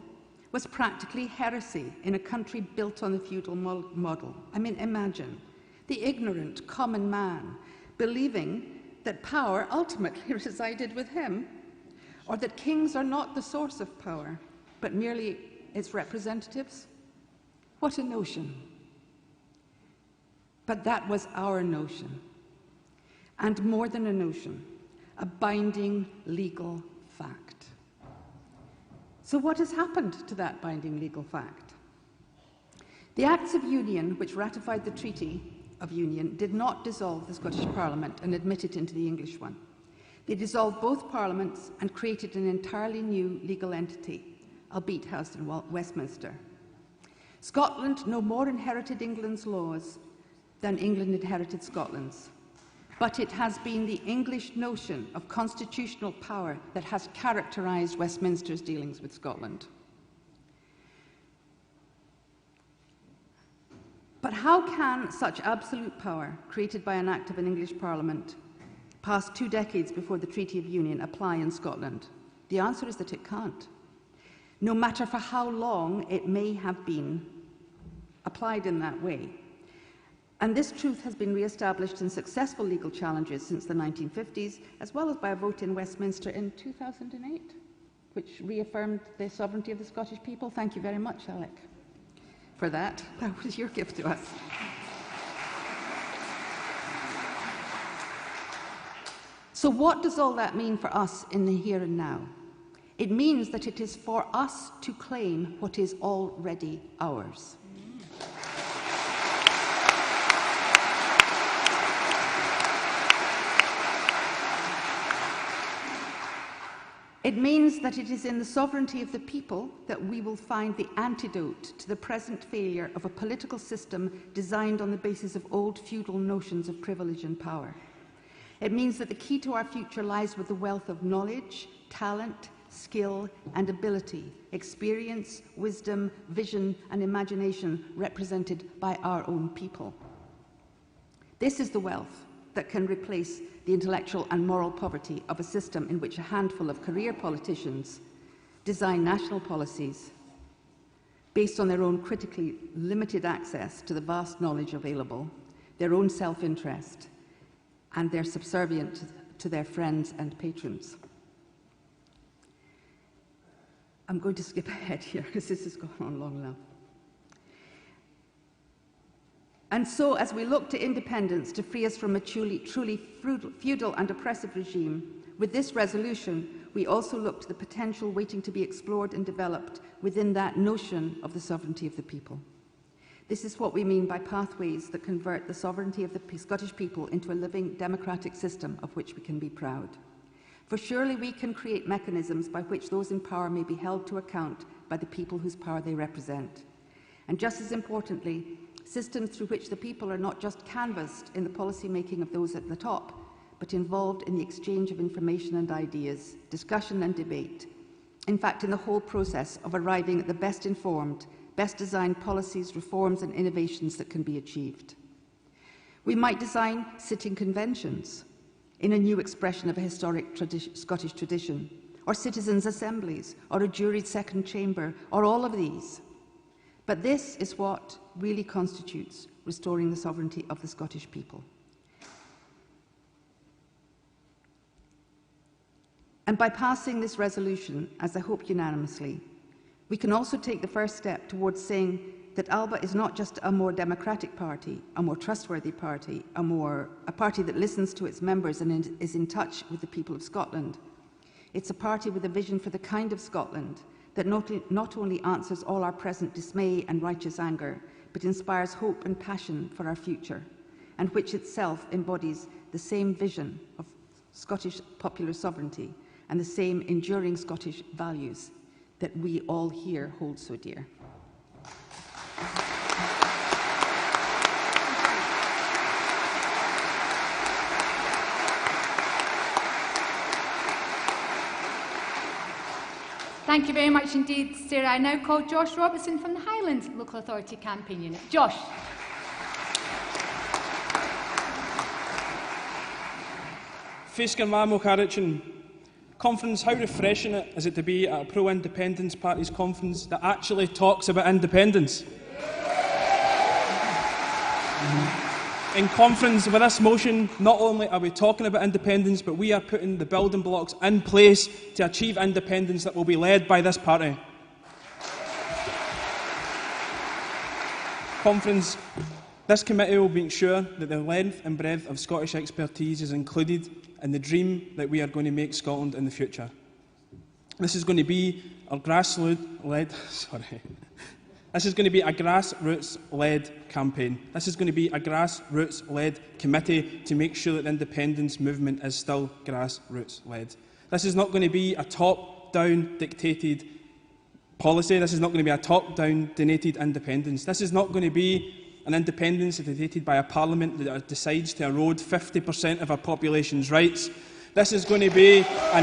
was practically heresy in a country built on the feudal model. I mean, imagine the ignorant common man believing that power ultimately resided with him, or that kings are not the source of power, but merely its representatives. What a notion. But that was our notion. And more than a notion, a binding legal fact. So what has happened to that binding legal fact? The Acts of Union, which ratified the Treaty of Union, did not dissolve the Scottish Parliament and admit it into the English one. They dissolved both parliaments and created an entirely new legal entity, albeit housed in Westminster. Scotland no more inherited England's laws than England inherited Scotland's. But it has been the English notion of constitutional power that has characterised Westminster's dealings with Scotland. But how can such absolute power, created by an act of an English Parliament, past 2 decades before the Treaty of Union, apply in Scotland? The answer is that it can't, no matter for how long it may have been applied in that way. And this truth has been re-established in successful legal challenges since the 1950s, as well as by a vote in Westminster in 2008, which reaffirmed the sovereignty of the Scottish people. Thank you very much, Alec, for that. That was your gift to us. So what does all that mean for us in the here and now? It means that it is for us to claim what is already ours. It means that it is in the sovereignty of the people that we will find the antidote to the present failure of a political system designed on the basis of old feudal notions of privilege and power. It means that the key to our future lies with the wealth of knowledge, talent, skill and ability, experience, wisdom, vision and imagination represented by our own people. This is the wealth that can replace the intellectual and moral poverty of a system in which a handful of career politicians design national policies based on their own critically limited access to the vast knowledge available, their own self-interest, and they're subservient to their friends and patrons. I'm going to skip ahead here because this has gone on long enough. And so, as we look to independence to free us from a truly feudal and oppressive regime, with this resolution, we also look to the potential waiting to be explored and developed within that notion of the sovereignty of the people. This is what we mean by pathways that convert the sovereignty of the Scottish people into a living democratic system of which we can be proud. For surely we can create mechanisms by which those in power may be held to account by the people whose power they represent. And just as importantly, systems through which the people are not just canvassed in the policy making of those at the top, but involved in the exchange of information and ideas, discussion and debate. In fact, in the whole process of arriving at the best informed, best designed policies, reforms and innovations that can be achieved. We might design sitting conventions in a new expression of a historic Scottish tradition, or citizens' assemblies, or a juried second chamber, or all of these. But this is what really constitutes restoring the sovereignty of the Scottish people. And by passing this resolution, as I hope unanimously, we can also take the first step towards saying that Alba is not just a more democratic party, a more trustworthy party, a party that listens to its members and is in touch with the people of Scotland. It's a party with a vision for the kind of Scotland that not only answers all our present dismay and righteous anger, but inspires hope and passion for our future, and which itself embodies the same vision of Scottish popular sovereignty and the same enduring Scottish values that we all here hold so dear. Thank you very much indeed, Sarah. I now call Josh Robertson from the Highlands Local Authority Campaign Unit. Josh. Féisceann Mamo Carichin. Conference, how refreshing is it to be at a pro-independence party's conference that actually talks about independence? In conference with this motion, not only are we talking about independence, but we are putting the building blocks in place to achieve independence that will be led by this party. Conference, this committee will make sure that the length and breadth of Scottish expertise is included in the dream that we are going to make Scotland in the future. This is going to be a grassroots-led campaign. This is going to be a grassroots-led committee to make sure that the independence movement is still grassroots-led. This is not going to be a top-down dictated policy. This is not going to be a top-down donated independence. This is not going to be an independence dictated by a parliament that decides to erode 50% of our population's rights. This is going to be a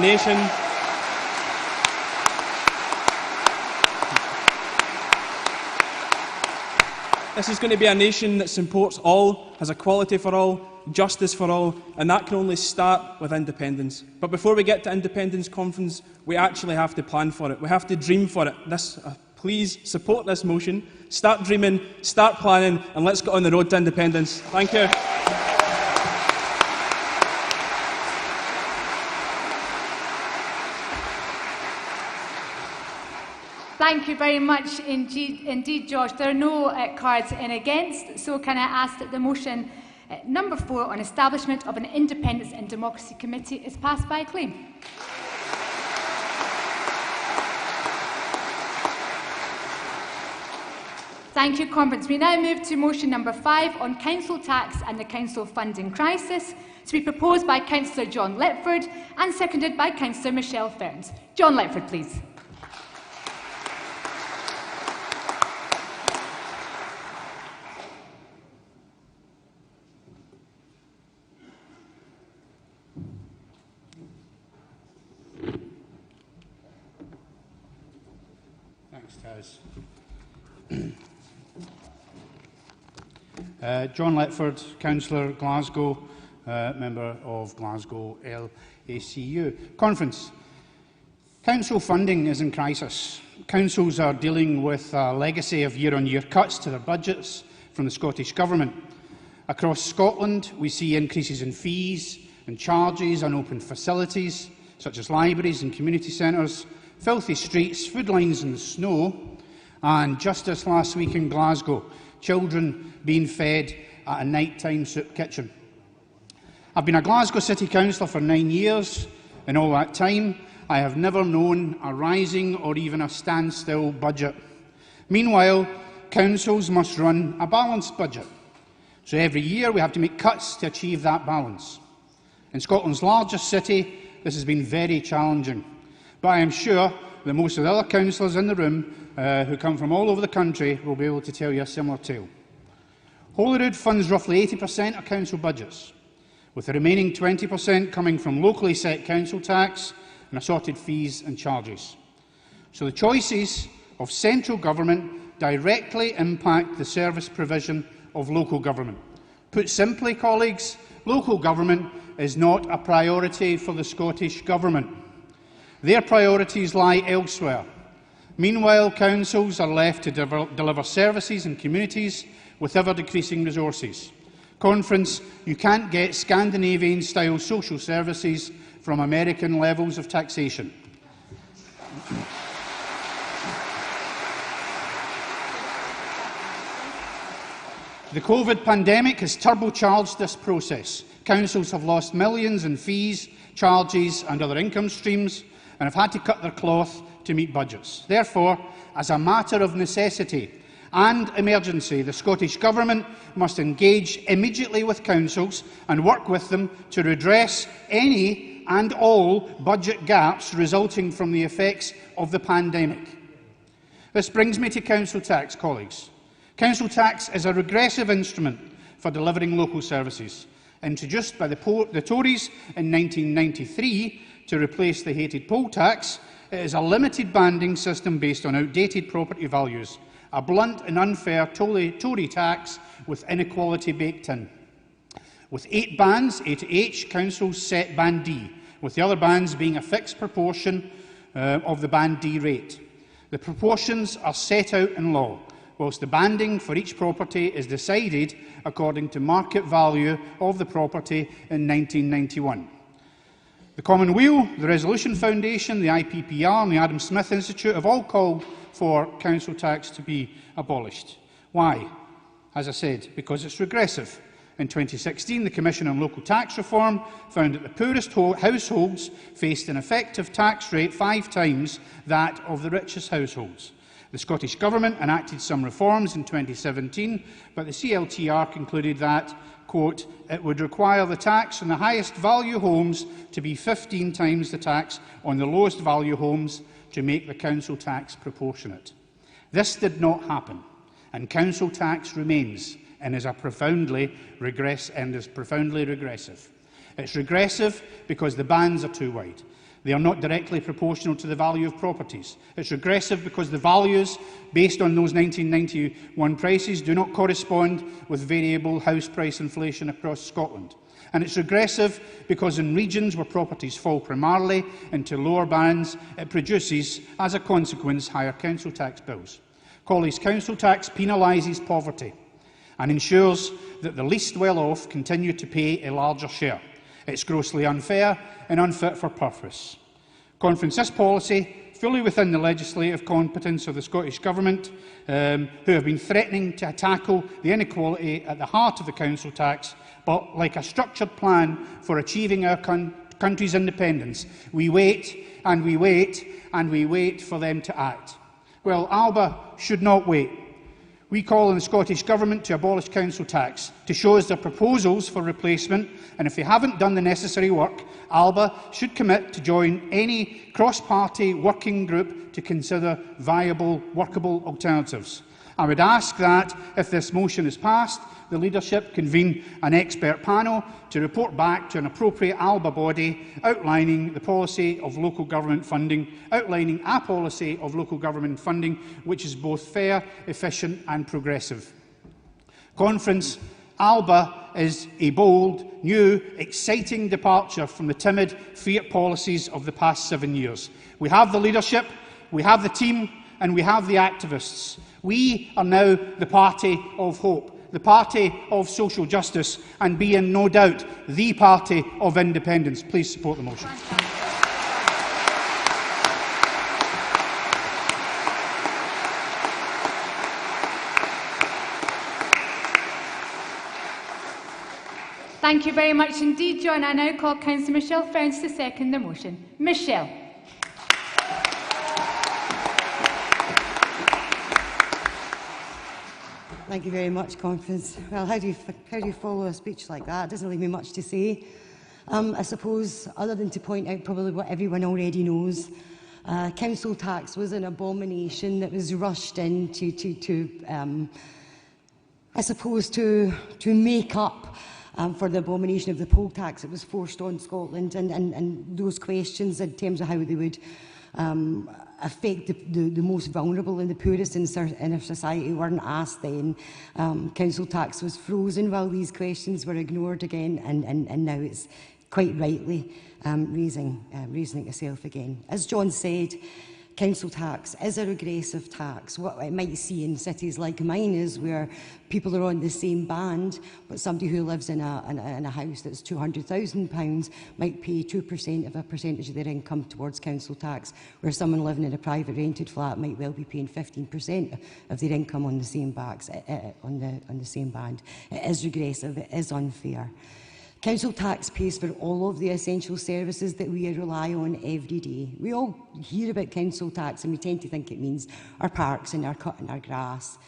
nation that supports all, has equality for all, justice for all, and that can only start with independence. But before we get to Independence Conference, we actually have to plan for it. We have to dream for it. Please support this motion. Start dreaming, start planning, and let's get on the road to independence. Thank you. Thank you very much indeed, Josh. There are no cards in against, so can I ask that the motion number 4 on establishment of an Independence and Democracy Committee is passed by acclaim. Thank you, Conference. We now move to motion number 5 on council tax and the council funding crisis, to be proposed by Councillor John Letford and seconded by Councillor Michelle Ferns. John Letford, please. Services. John Letford, Councillor, Glasgow, member of Glasgow LACU. Conference. Council funding is in crisis. Councils are dealing with a legacy of year-on-year cuts to their budgets from the Scottish Government. Across Scotland, we see increases in fees and charges on open facilities, such as libraries and community centres, filthy streets, food lines in the snow, and just this last week in Glasgow, children being fed at a nighttime soup kitchen. I've been a Glasgow City Councillor for 9 years. In all that time, I have never known a rising or even a standstill budget. Meanwhile, councils must run a balanced budget. So every year we have to make cuts to achieve that balance. In Scotland's largest city, this has been very challenging. But I am sure that most of the other councillors in the room who come from all over the country will be able to tell you a similar tale. Holyrood funds roughly 80% of council budgets, with the remaining 20% coming from locally set council tax and assorted fees and charges. So the choices of central government directly impact the service provision of local government. Put simply, colleagues, local government is not a priority for the Scottish Government. Their priorities lie elsewhere. Meanwhile, councils are left to deliver services in communities with ever-decreasing resources. Conference, you can't get Scandinavian-style social services from American levels of taxation. The COVID pandemic has turbocharged this process. Councils have lost millions in fees, charges and other income streams and have had to cut their cloth to meet budgets. Therefore, as a matter of necessity and emergency, the Scottish Government must engage immediately with councils and work with them to redress any and all budget gaps resulting from the effects of the pandemic. This brings me to council tax, colleagues. Council tax is a regressive instrument for delivering local services, introduced by the Tories in 1993 to replace the hated poll tax. It is a limited banding system based on outdated property values, a blunt and unfair Tory tax with inequality baked in. With 8 bands, A to H, councils set band D, with the other bands being a fixed proportion of the band D rate. The proportions are set out in law, whilst the banding for each property is decided according to market value of the property in 1991. The Commonweal, the Resolution Foundation, the IPPR and the Adam Smith Institute have all called for council tax to be abolished. Why? As I said, because it's regressive. In 2016, the Commission on Local Tax Reform found that the poorest households faced an effective tax rate 5 times that of the richest households. The Scottish Government enacted some reforms in 2017, but the CLTR concluded that, quote, it would require the tax on the highest value homes to be 15 times the tax on the lowest value homes to make the council tax proportionate. This did not happen, and council tax remains and is profoundly regressive. It's regressive because the bands are too wide. They are not directly proportional to the value of properties. It's regressive because the values based on those 1991 prices do not correspond with variable house price inflation across Scotland. And it's regressive because in regions where properties fall primarily into lower bands, it produces, as a consequence, higher council tax bills. Colleagues, council tax penalises poverty and ensures that the least well-off continue to pay a larger share. It's grossly unfair and unfit for purpose. Conference, this policy, fully within the legislative competence of the Scottish Government, who have been threatening to tackle the inequality at the heart of the council tax, but like a structured plan for achieving our country's independence, we wait and we wait and we wait for them to act. Well, Alba should not wait. We call on the Scottish Government to abolish council tax, to show us their proposals for replacement, and if they haven't done the necessary work, Alba should commit to join any cross-party working group to consider viable, workable alternatives. I would ask that, if this motion is passed, the leadership convene an expert panel to report back to an appropriate Alba body outlining a policy of local government funding which is both fair, efficient and progressive. Conference, Alba is a bold, new, exciting departure from the timid Fiat policies of the past 7 years. We have the leadership, we have the team, and we have the activists. We are now the party of hope, the party of social justice, and being no doubt the party of independence. Please support the motion. Thank you very much indeed, John. I now call Councillor Michelle Founds to second the motion. Michelle. Thank you very much, Conference. Well, how do you follow a speech like that? It doesn't leave me much to say. I suppose, other than to point out probably what everyone already knows, council tax was an abomination that was rushed in I suppose, to make up for the abomination of the poll tax that was forced on Scotland, and those questions in terms of how they would affect the most vulnerable and the poorest in our society weren't asked then. Council tax was frozen while these questions were ignored again, and now it's quite rightly raising itself again. As John said, council tax is a regressive tax. What I might see in cities like mine is where people are on the same band, but somebody who lives in a house that's £200,000 might pay 2% of a percentage of their income towards council tax, where someone living in a private rented flat might well be paying 15% of their income on the same on the same band. It is regressive. It is unfair. Council tax pays for all of the essential services that we rely on every day. We all hear about council tax and we tend to think it means our parks and our cutting our grass.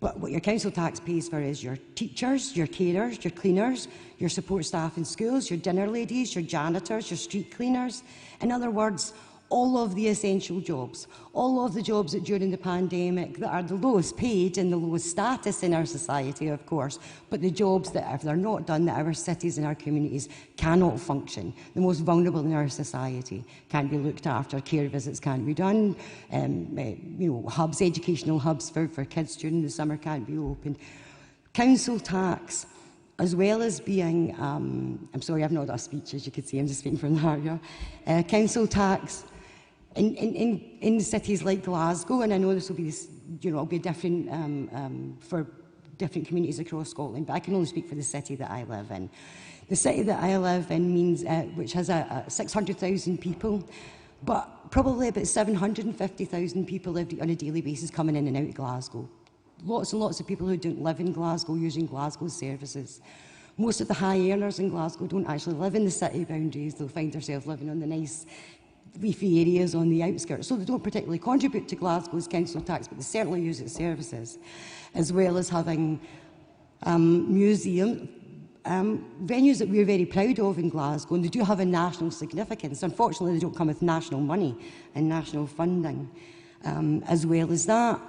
But what your council tax pays for is your teachers, your carers, your cleaners, your support staff in schools, your dinner ladies, your janitors, your street cleaners. In other words, all of the essential jobs, all of the jobs that during the pandemic that are the lowest paid and the lowest status in our society, of course, but the jobs that, if they're not done, that our cities and our communities cannot function. The most vulnerable in our society can't be looked after, care visits can't be done, hubs, educational hubs for kids during the summer can't be opened. Council tax, as well as being, I'm sorry, I've not got a speech, as you can see, I'm just speaking from the heart here. Council tax in cities like Glasgow, and I know this will be, it'll be different for different communities across Scotland, but I can only speak for the city that I live in. The city that I live in means, which has 600,000 people, but probably about 750,000 people on a daily basis coming in and out of Glasgow. Lots and lots of people who don't live in Glasgow using Glasgow's services. Most of the high earners in Glasgow don't actually live in the city boundaries. They'll find themselves living on the nice leafy areas on the outskirts. So they don't particularly contribute to Glasgow's council tax, but they certainly use its services, as well as having museum venues that we're very proud of in Glasgow, and they do have a national significance. Unfortunately, they don't come with national money and national funding. As well as that,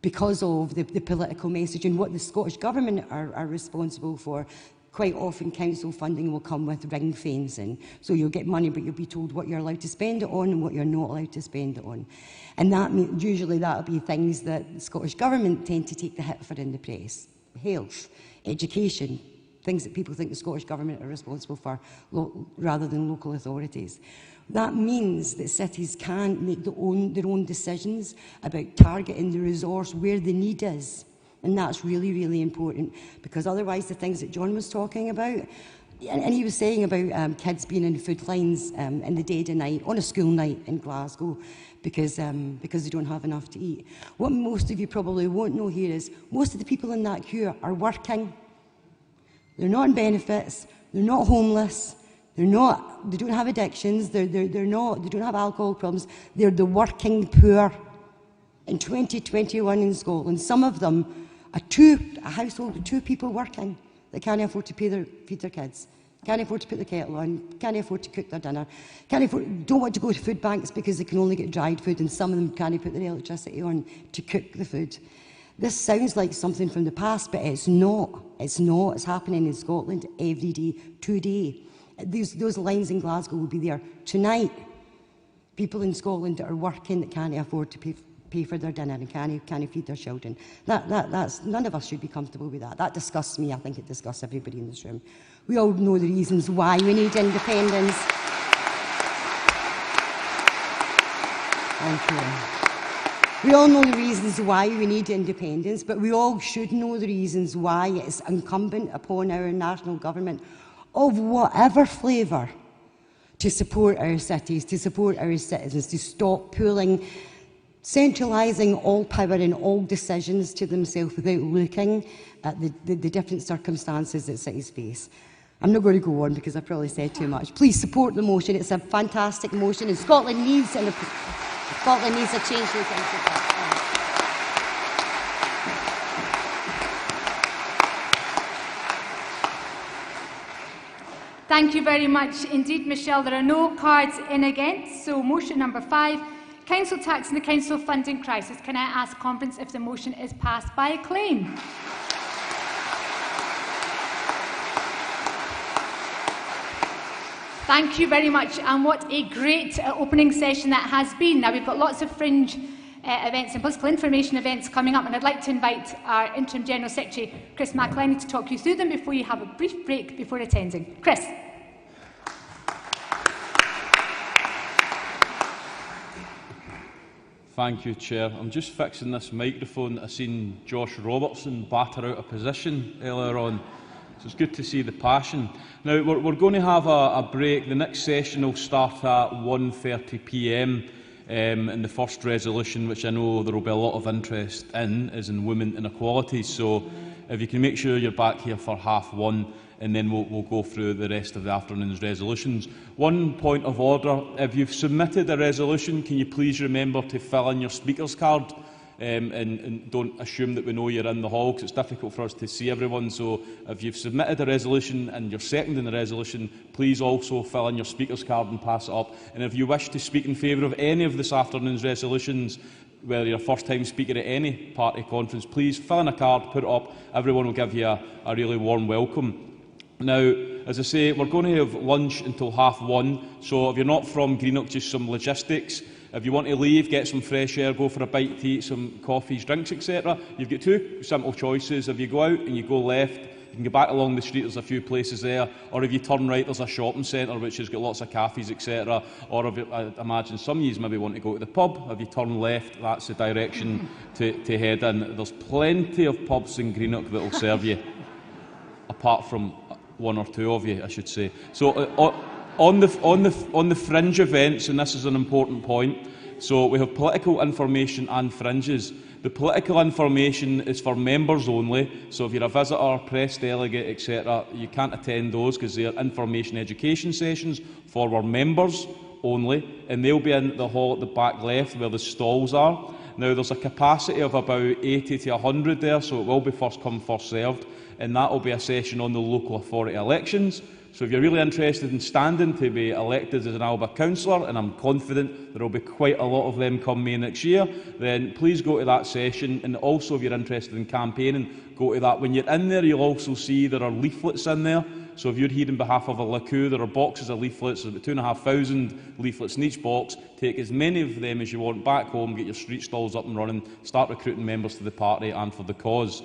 because of the political message and what the Scottish Government are responsible for, quite often council funding will come with ring fencing. So you'll get money, but you'll be told what you're allowed to spend it on and what you're not allowed to spend it on. And that usually that'll be things that the Scottish Government tend to take the hit for in the press. Health, education, things that people think the Scottish Government are responsible for rather than local authorities. That means that cities can't make their own decisions about targeting the resource where the need is. And that's really, really important, because otherwise the things that John was talking about, and he was saying about kids being in food lines in the dead of night, on a school night in Glasgow, because they don't have enough to eat. What most of you probably won't know here is most of the people in that queue are working. They're not on benefits, they're not homeless, they don't have addictions, they don't have alcohol problems, they're the working poor. In 2021 in Scotland, some of them, a household with 2 people working, that can't afford to feed their kids, can't afford to put the kettle on, can't afford to cook their dinner, don't want to go to food banks because they can only get dried food, and some of them can't put their electricity on to cook the food. This sounds like something from the past, but it's not. It's not. It's happening in Scotland every day, today. Those lines in Glasgow will be there tonight. People in Scotland that are working, that can't afford to pay for their dinner and can't feed their children. That's, none of us should be comfortable with that. That disgusts me. I think it disgusts everybody in this room. We all know the reasons why we need independence. Thank you. We all know the reasons why we need independence, but we all should know the reasons why it's incumbent upon our national government of whatever flavour to support our cities, to support our citizens, to stop pooling, centralising all power and all decisions to themselves without looking at the different circumstances that cities face. I'm not going to go on because I've probably said too much. Please support the motion. It's a fantastic motion, and Scotland needs a change. Thank you very much indeed, Michelle. There are no cards in against, so motion number 5, council tax and the council funding crisis. Can I ask conference if the motion is passed by acclaim? Thank you very much, and what a great opening session that has been. Now, we've got lots of fringe events and political information events coming up, and I'd like to invite our Interim General Secretary, Chris McElhinney, to talk you through them before you have a brief break before attending. Chris. Thank you, Chair. I'm just fixing this microphone. I've seen Josh Robertson batter out a position earlier on. So it's good to see the passion. Now, we're going to have a break. The next session will start at 1:30 p.m. And the first resolution, which I know there will be a lot of interest in, is in women inequalities. So if you can make sure you're back here for 1:30, and then we'll go through the rest of the afternoon's resolutions. One point of order: if you've submitted a resolution, can you please remember to fill in your speaker's card? And don't assume that we know you're in the hall, because it's difficult for us to see everyone. So if you've submitted a resolution and you're seconding the resolution, please also fill in your speaker's card and pass it up. And if you wish to speak in favour of any of this afternoon's resolutions, whether you're a first-time speaker at any party conference, please fill in a card, put it up. Everyone will give you a really warm welcome. Now, as I say, we're going to have lunch until 1:30, so if you're not from Greenock, just some logistics. If you want to leave, get some fresh air, go for a bite to eat, some coffees, drinks, etc., you've got two simple choices. If you go out and you go left, you can go back along the street, there's a few places there, or if you turn right, there's a shopping centre which has got lots of cafes, etc., or if I imagine some of you maybe want to go to the pub. If you turn left, that's the direction to head in. There's plenty of pubs in Greenock that will serve you, apart from one or two of you, I should say. So on the fringe events, and this is an important point, so we have political information and fringes. The political information is for members only, so if you're a visitor, press delegate, etc., you can't attend those because they are information education sessions for our members only, and they'll be in the hall at the back left where the stalls are. Now, there's a capacity of about 80 to 100 there, so it will be first come, first served, and that will be a session on the local authority elections. So if you're really interested in standing to be elected as an Alba councillor, and I'm confident there will be quite a lot of them come May next year, then please go to that session. And also, if you're interested in campaigning, go to that. When you're in there, you'll also see there are leaflets in there. So if you're here on behalf of a LACU, there are boxes of leaflets, there's about 2,500 leaflets in each box. Take as many of them as you want back home, get your street stalls up and running, start recruiting members to the party and for the cause.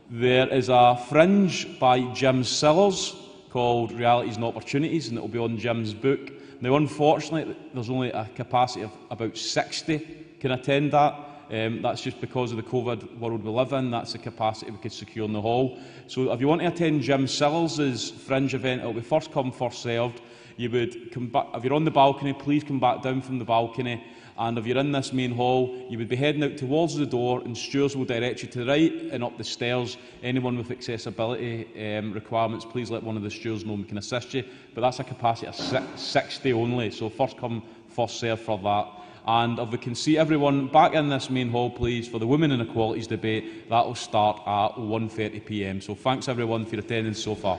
There is a fringe by Jim Sillars called Realities and Opportunities, and it will be on Jim's book. Now, unfortunately, there's only a capacity of about 60 can attend that. That's just because of the COVID world we live in. That's the capacity we could secure in the hall. So if you want to attend Jim Sillars' fringe event, it will be first come, first served. You would come back, if you're on the balcony, please come back down from the balcony. And if you're in this main hall, you would be heading out towards the door, and stewards will direct you to the right and up the stairs. Anyone with accessibility requirements, please let one of the stewards know and we can assist you. But that's a capacity of 60 only, so first come, first served for that. And if we can see everyone back in this main hall, please, for the Women Inequalities debate, that will start at 1:30 p.m. So thanks everyone for your attendance so far.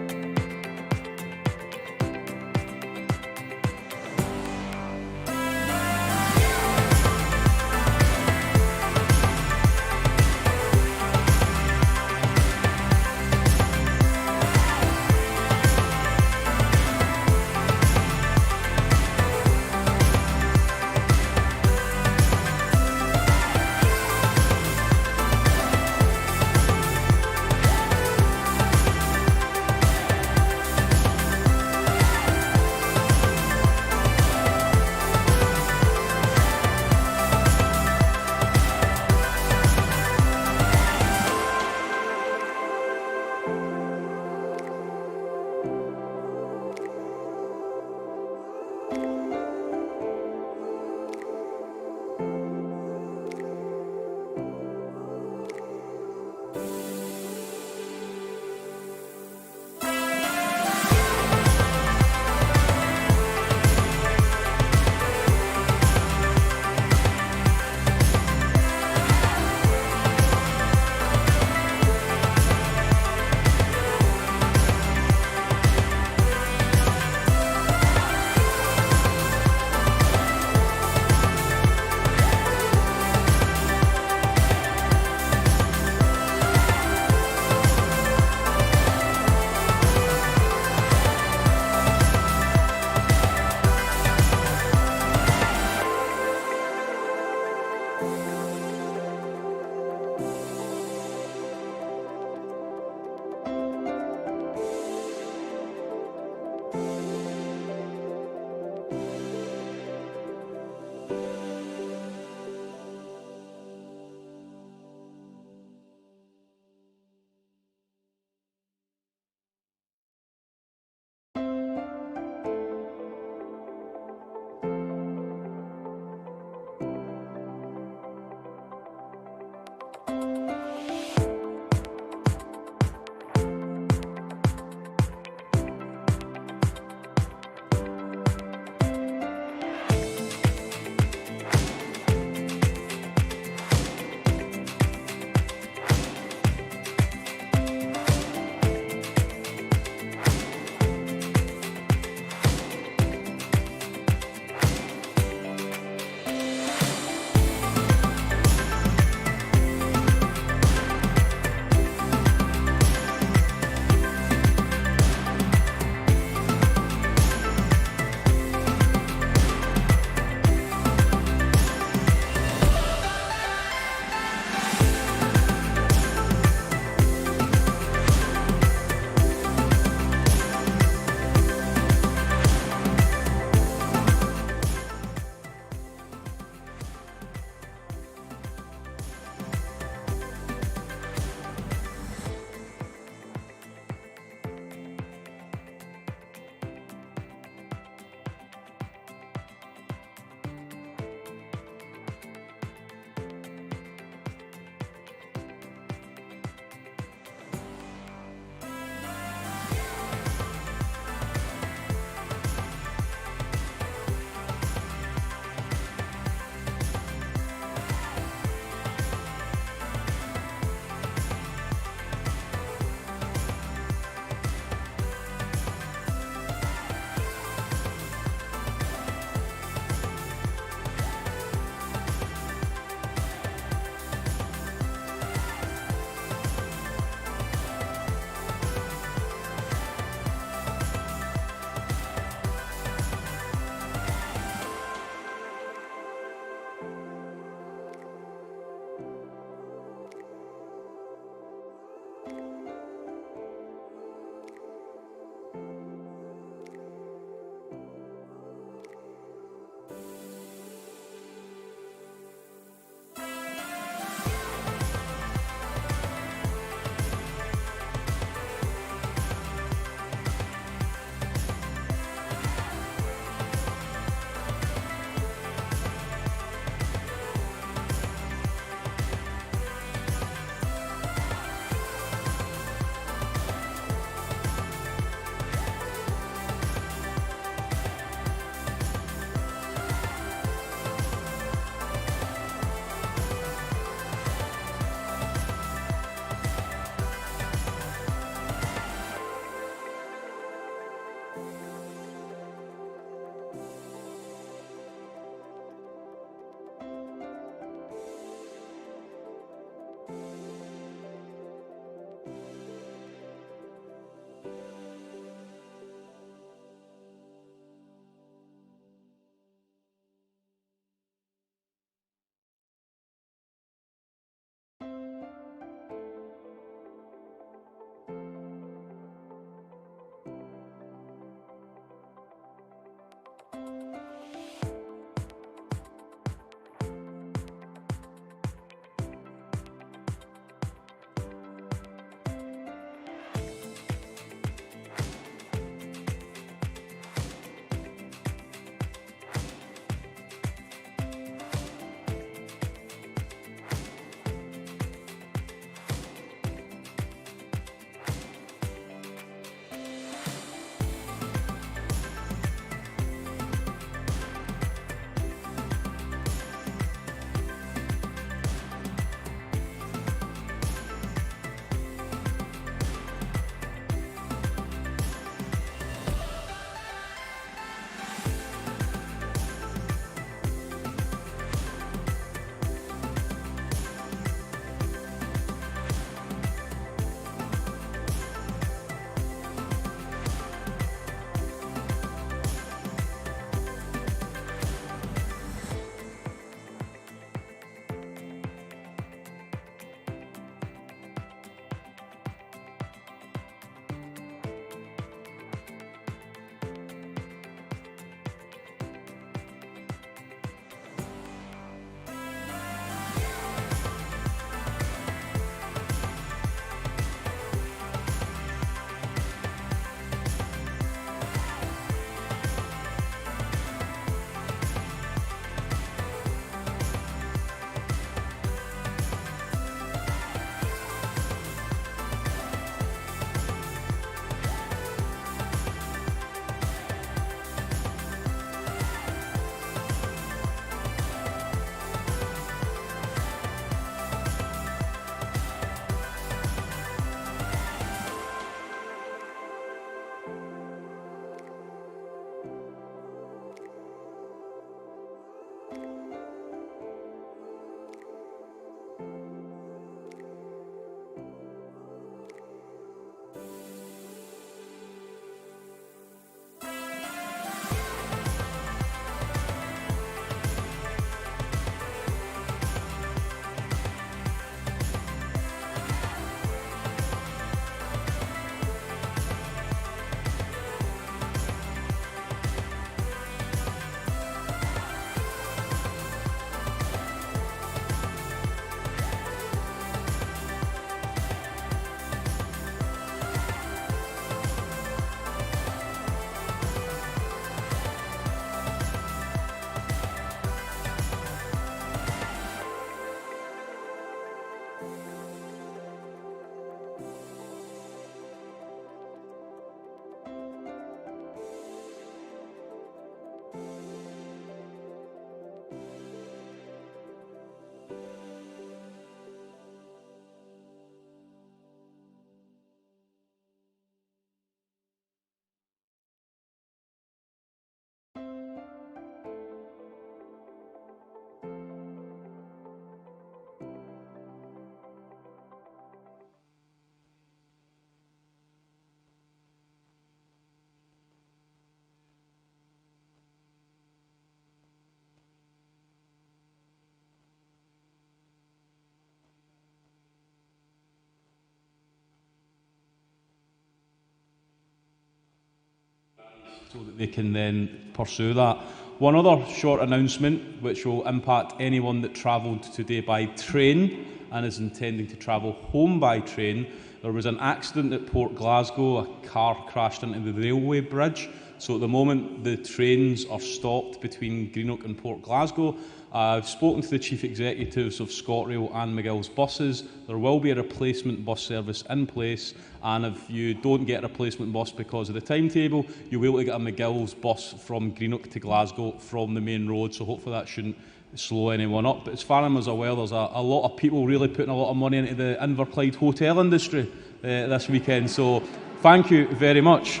so that they can then pursue that. One other short announcement, which will impact anyone that travelled today by train and is intending to travel home by train. There was an accident at Port Glasgow. A car crashed into the railway bridge. So at the moment, the trains are stopped between Greenock and Port Glasgow. I've spoken to the Chief Executives of ScotRail and McGill's buses. There will be a replacement bus service in place, and if you don't get a replacement bus because of the timetable, you'll be able to get a McGill's bus from Greenock to Glasgow from the main road, so hopefully that shouldn't slow anyone up. But as far as I'm aware, there's a lot of people really putting a lot of money into the Inverclyde hotel industry this weekend, so thank you very much.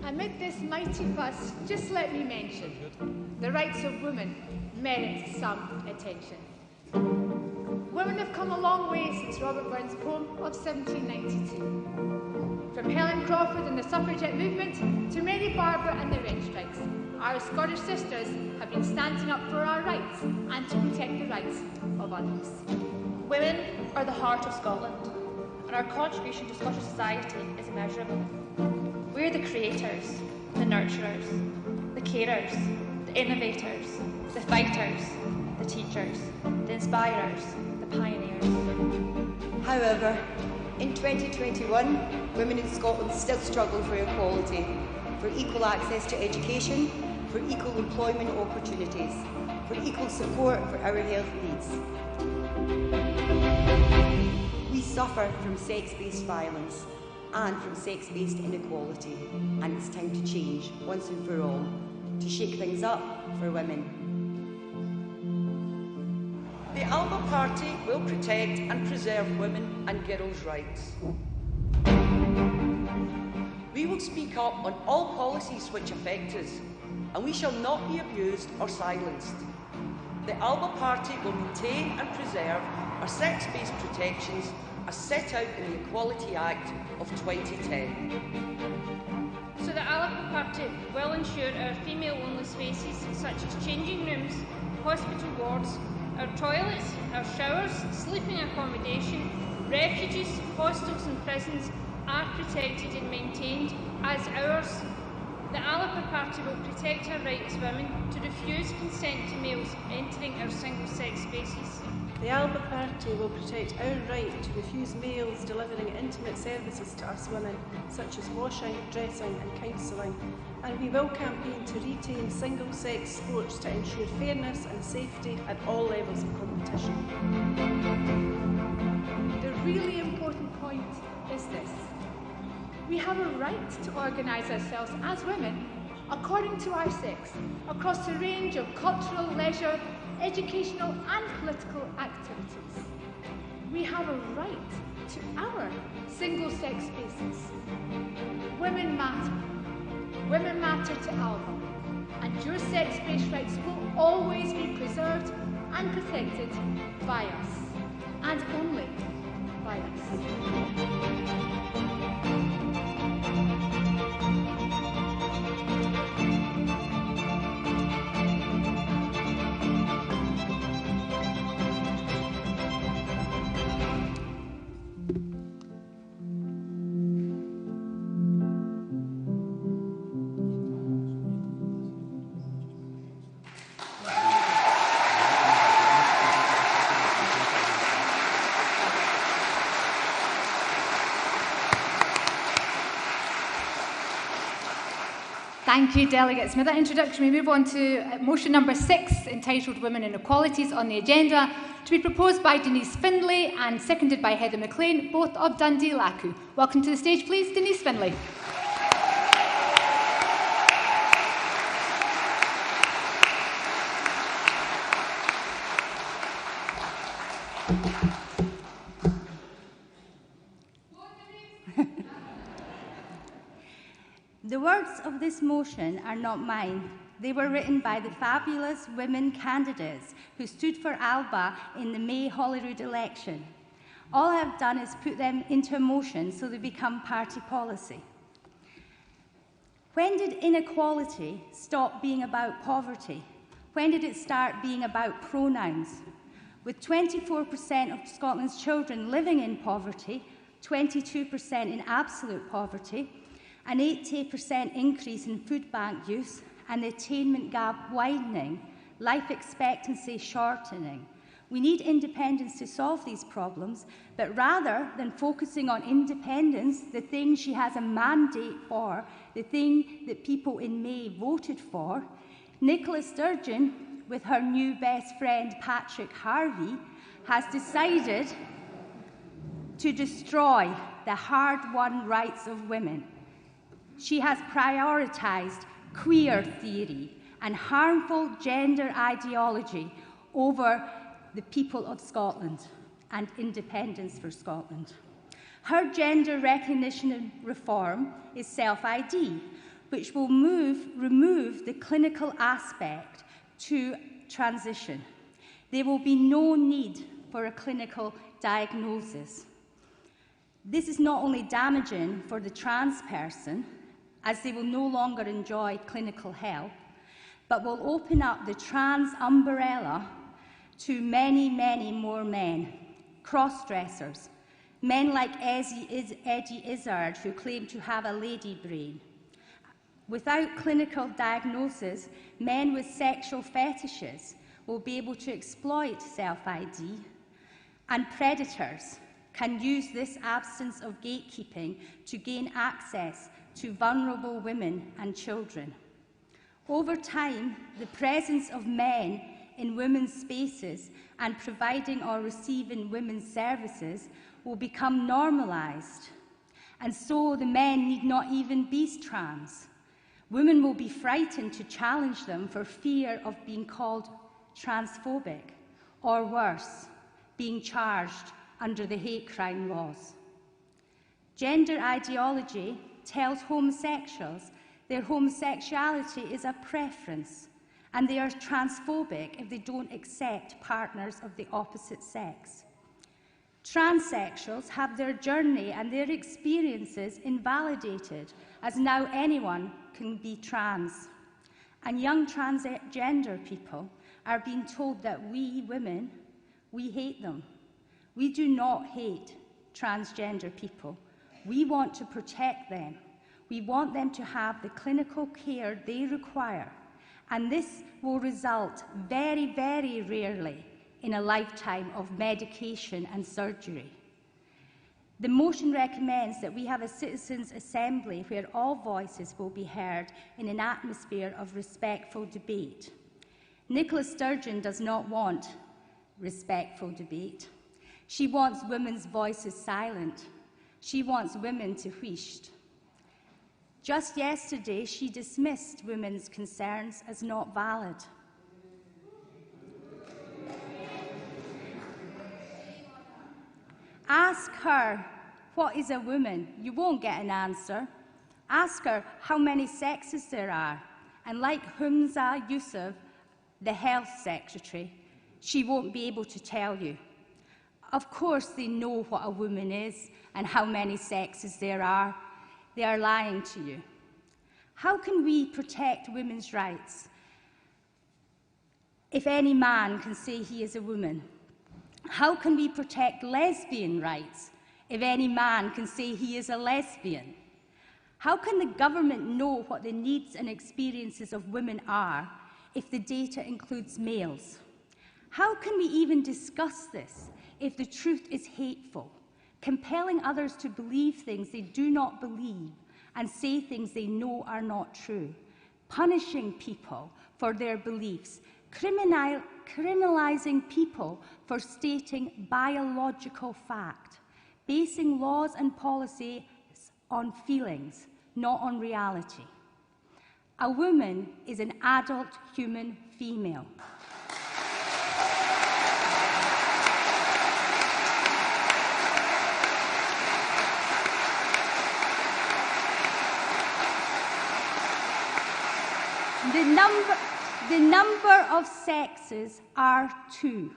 Amid this mighty fuss, just let me mention, the rights of women merit some attention. Women have come a long way since Robert Burns' poem of 1792. From Helen Crawford and the suffragette movement to Mary Barber and the rent strikes, our Scottish sisters have been standing up for our rights and to protect the rights of others. Women are the heart of Scotland, and our contribution to Scottish society is immeasurable. We're the creators, the nurturers, the carers, the innovators, the fighters, the teachers, the inspirers, the pioneers. However, in 2021, women in Scotland still struggle for equality, for equal access to education, for equal employment opportunities, for equal support for our health needs. We suffer from sex-based violence and from sex-based inequality, and it's time to change once and for all, to shake things up for women. The Alba Party will protect and preserve women and girls' rights. We will speak up on all policies which affect us, and we shall not be abused or silenced. The Alba Party will maintain and preserve our sex-based protections as set out in the Equality Act of 2010. So the Alba Party will ensure our female-only spaces, such as changing rooms, hospital wards, our toilets, our showers, sleeping accommodation, refuges, hostels and prisons are protected and maintained as ours. The Alba Party will protect our right as women to refuse consent to males entering our single-sex spaces. The Alba Party will protect our right to refuse males delivering intimate services to us women, such as washing, dressing and counselling, and we will campaign to retain single-sex sports to ensure fairness and safety at all levels of competition. The really important point is this. We have a right to organise ourselves as women according to our sex, across a range of cultural, leisure, educational and political activities. We have a right to our single-sex spaces. Women matter. Women matter to Alba. And your sex-based rights will always be preserved and protected by us. And only by us. Thank you, delegates. With that introduction, we move on to motion number 6, entitled Women and Equalities, on the agenda, to be proposed by Denise Findlay and seconded by Heather McLean, both of Dundee Lacu. Welcome to the stage, please, Denise Findlay. The words of this motion are not mine. They were written by the fabulous women candidates who stood for Alba in the May Holyrood election. All I have done is put them into a motion so they become party policy. When did inequality stop being about poverty? When did it start being about pronouns? with 24% of Scotland's children living in poverty, 22% in absolute poverty, an 80% increase in food bank use, and the attainment gap widening, life expectancy shortening. We need independence to solve these problems, but rather than focusing on independence, the thing she has a mandate for, the thing that people in May voted for, Nicola Sturgeon, with her new best friend Patrick Harvey, has decided to destroy the hard-won rights of women. She has prioritised queer theory and harmful gender ideology over the people of Scotland and independence for Scotland. Her gender recognition reform is self-ID, which will remove the clinical aspect to transition. There will be no need for a clinical diagnosis. This is not only damaging for the trans person, as they will no longer enjoy clinical help, but will open up the trans umbrella to many, many more men, cross-dressers, men like Eddie Izzard, who claim to have a lady brain. Without clinical diagnosis, men with sexual fetishes will be able to exploit self-ID, and predators can use this absence of gatekeeping to gain access to vulnerable women and children. Over time, the presence of men in women's spaces and providing or receiving women's services will become normalised, and so the men need not even be trans. Women will be frightened to challenge them for fear of being called transphobic, or worse, being charged under the hate crime laws. Gender ideology tells homosexuals their homosexuality is a preference, and they are transphobic if they don't accept partners of the opposite sex. Transsexuals have their journey and their experiences invalidated, as now anyone can be trans. And young transgender people are being told that we, women, we hate them. We do not hate transgender people. We want to protect them. We want them to have the clinical care they require. And this will result very, very rarely in a lifetime of medication and surgery. The motion recommends that we have a citizens' assembly where all voices will be heard in an atmosphere of respectful debate. Nicola Sturgeon does not want respectful debate. She wants women's voices silent. She wants women to wheesht. Just yesterday, she dismissed women's concerns as not valid. Ask her, what is a woman? You won't get an answer. Ask her how many sexes there are. And like Humza Yousaf, the health secretary, she won't be able to tell you. Of course they know what a woman is and how many sexes there are. They are lying to you. How can we protect women's rights if any man can say he is a woman? How can we protect lesbian rights if any man can say he is a lesbian? How can the government know what the needs and experiences of women are if the data includes males? How can we even discuss this if the truth is hateful, compelling others to believe things they do not believe and say things they know are not true, punishing people for their beliefs, criminalising people for stating biological fact, basing laws and policies on feelings, not on reality? A woman is an adult human female. The number of sexes are 2.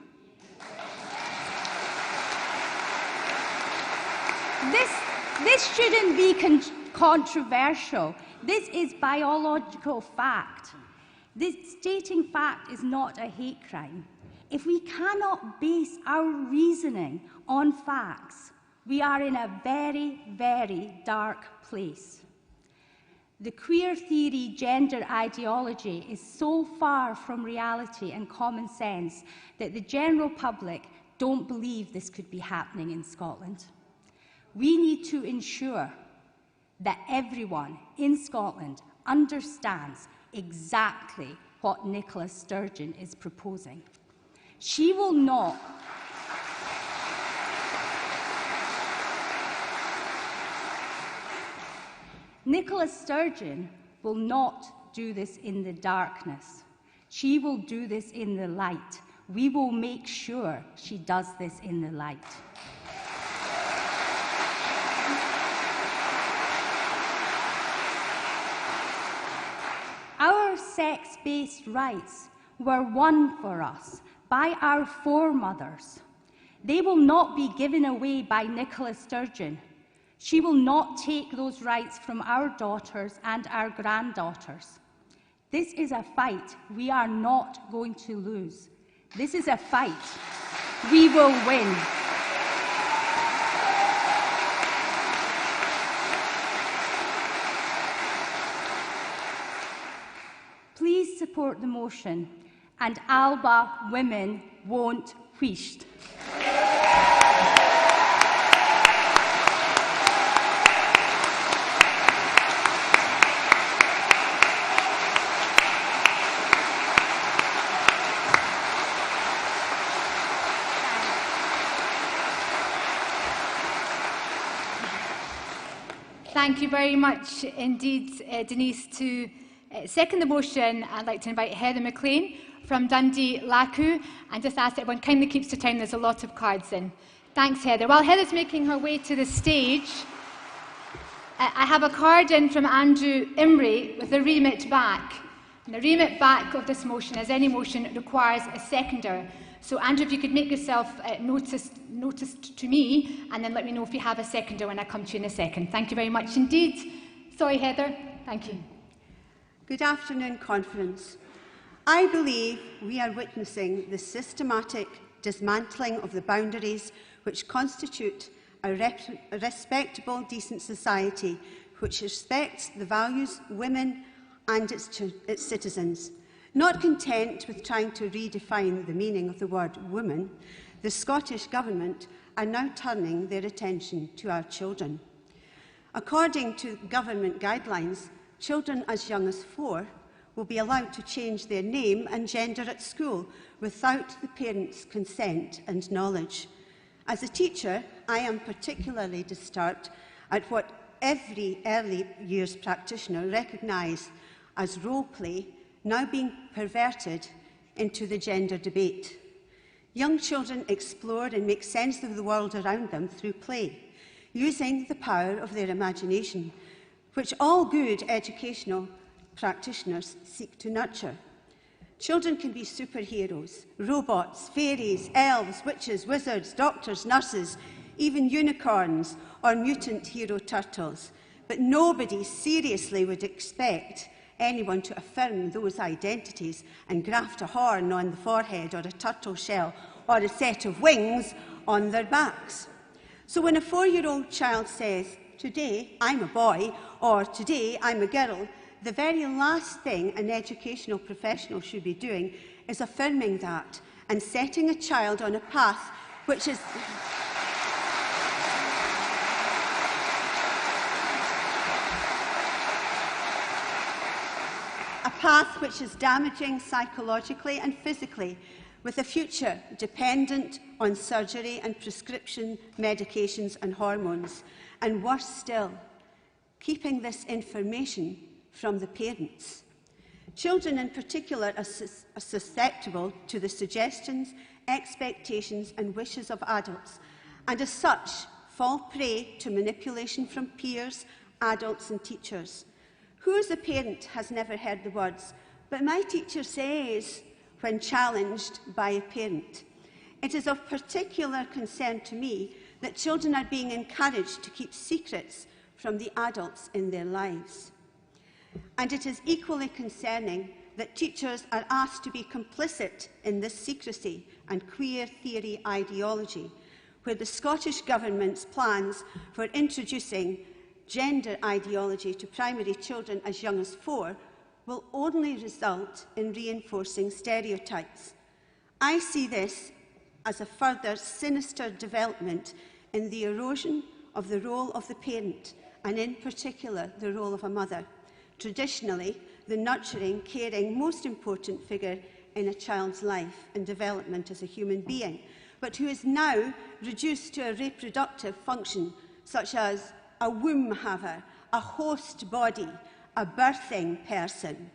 This shouldn't be controversial. This is biological fact. This stating fact is not a hate crime. if we cannot base our reasoning on facts, we are in a very, very dark place. The queer theory gender ideology is so far from reality and common sense that the general public don't believe this could be happening in Scotland. We need to ensure that everyone in Scotland understands exactly what Nicola Sturgeon is proposing. She will not Nicola Sturgeon will not do this in the darkness. She will do this in the light. We will make sure she does this in the light. Our sex-based rights were won for us by our foremothers. They will not be given away by Nicola Sturgeon. She will not take those rights from our daughters and our granddaughters. This is a fight we are not going to lose. This is a fight we will win. Please support the motion, and Alba women won't wheesht. Thank you very much indeed, Denise. To second the motion, I'd like to invite Heather McLean from Dundee Lacu, and just ask that everyone kindly keeps to time. There's a lot of cards in. Thanks, Heather. While Heather's making her way to the stage, I have a card in from Andrew Imrie with the remit back. And the remit back of this motion, as any motion, requires a seconder. So, Andrew, if you could make yourself noticed to me, and then let me know if you have a seconder when I come to you in a second. Thank you very much indeed. Sorry, Heather. Thank you. Good afternoon, Conference. I believe we are witnessing the systematic dismantling of the boundaries which constitute a respectable, decent society which respects the values, women and its citizens. Not content with trying to redefine the meaning of the word woman, the Scottish Government are now turning their attention to our children. According to government guidelines, children as young as 4 will be allowed to change their name and gender at school without the parents' consent and knowledge. As a teacher, I am particularly disturbed at what every early years practitioner recognised as role play now being perverted into the gender debate. Young children explore and make sense of the world around them through play, using the power of their imagination, which all good educational practitioners seek to nurture. Children can be superheroes, robots, fairies, elves, witches, wizards, doctors, nurses, even unicorns or mutant hero turtles. But nobody seriously would expect anyone to affirm those identities and graft a horn on the forehead or a turtle shell or a set of wings on their backs. So when a 4-year-old child says, "Today I'm a boy," or "Today I'm a girl," the very last thing an educational professional should be doing is affirming that and setting a child on a path which is damaging psychologically and physically, with a future dependent on surgery and prescription medications and hormones, and worse still, keeping this information from the parents. Children in particular are susceptible to the suggestions, expectations and wishes of adults, and as such fall prey to manipulation from peers, adults and teachers. Who as a parent has never heard the words, "But my teacher says," when challenged by a parent? It is of particular concern to me that children are being encouraged to keep secrets from the adults in their lives. And it is equally concerning that teachers are asked to be complicit in this secrecy and queer theory ideology, where the Scottish Government's plans for introducing gender ideology to primary children as young as 4 will only result in reinforcing stereotypes. I see this as a further sinister development in the erosion of the role of the parent, and in particular the role of a mother, traditionally the nurturing, caring, most important figure in a child's life and development as a human being, but who is now reduced to a reproductive function such as a womb haver, a host body, a birthing person.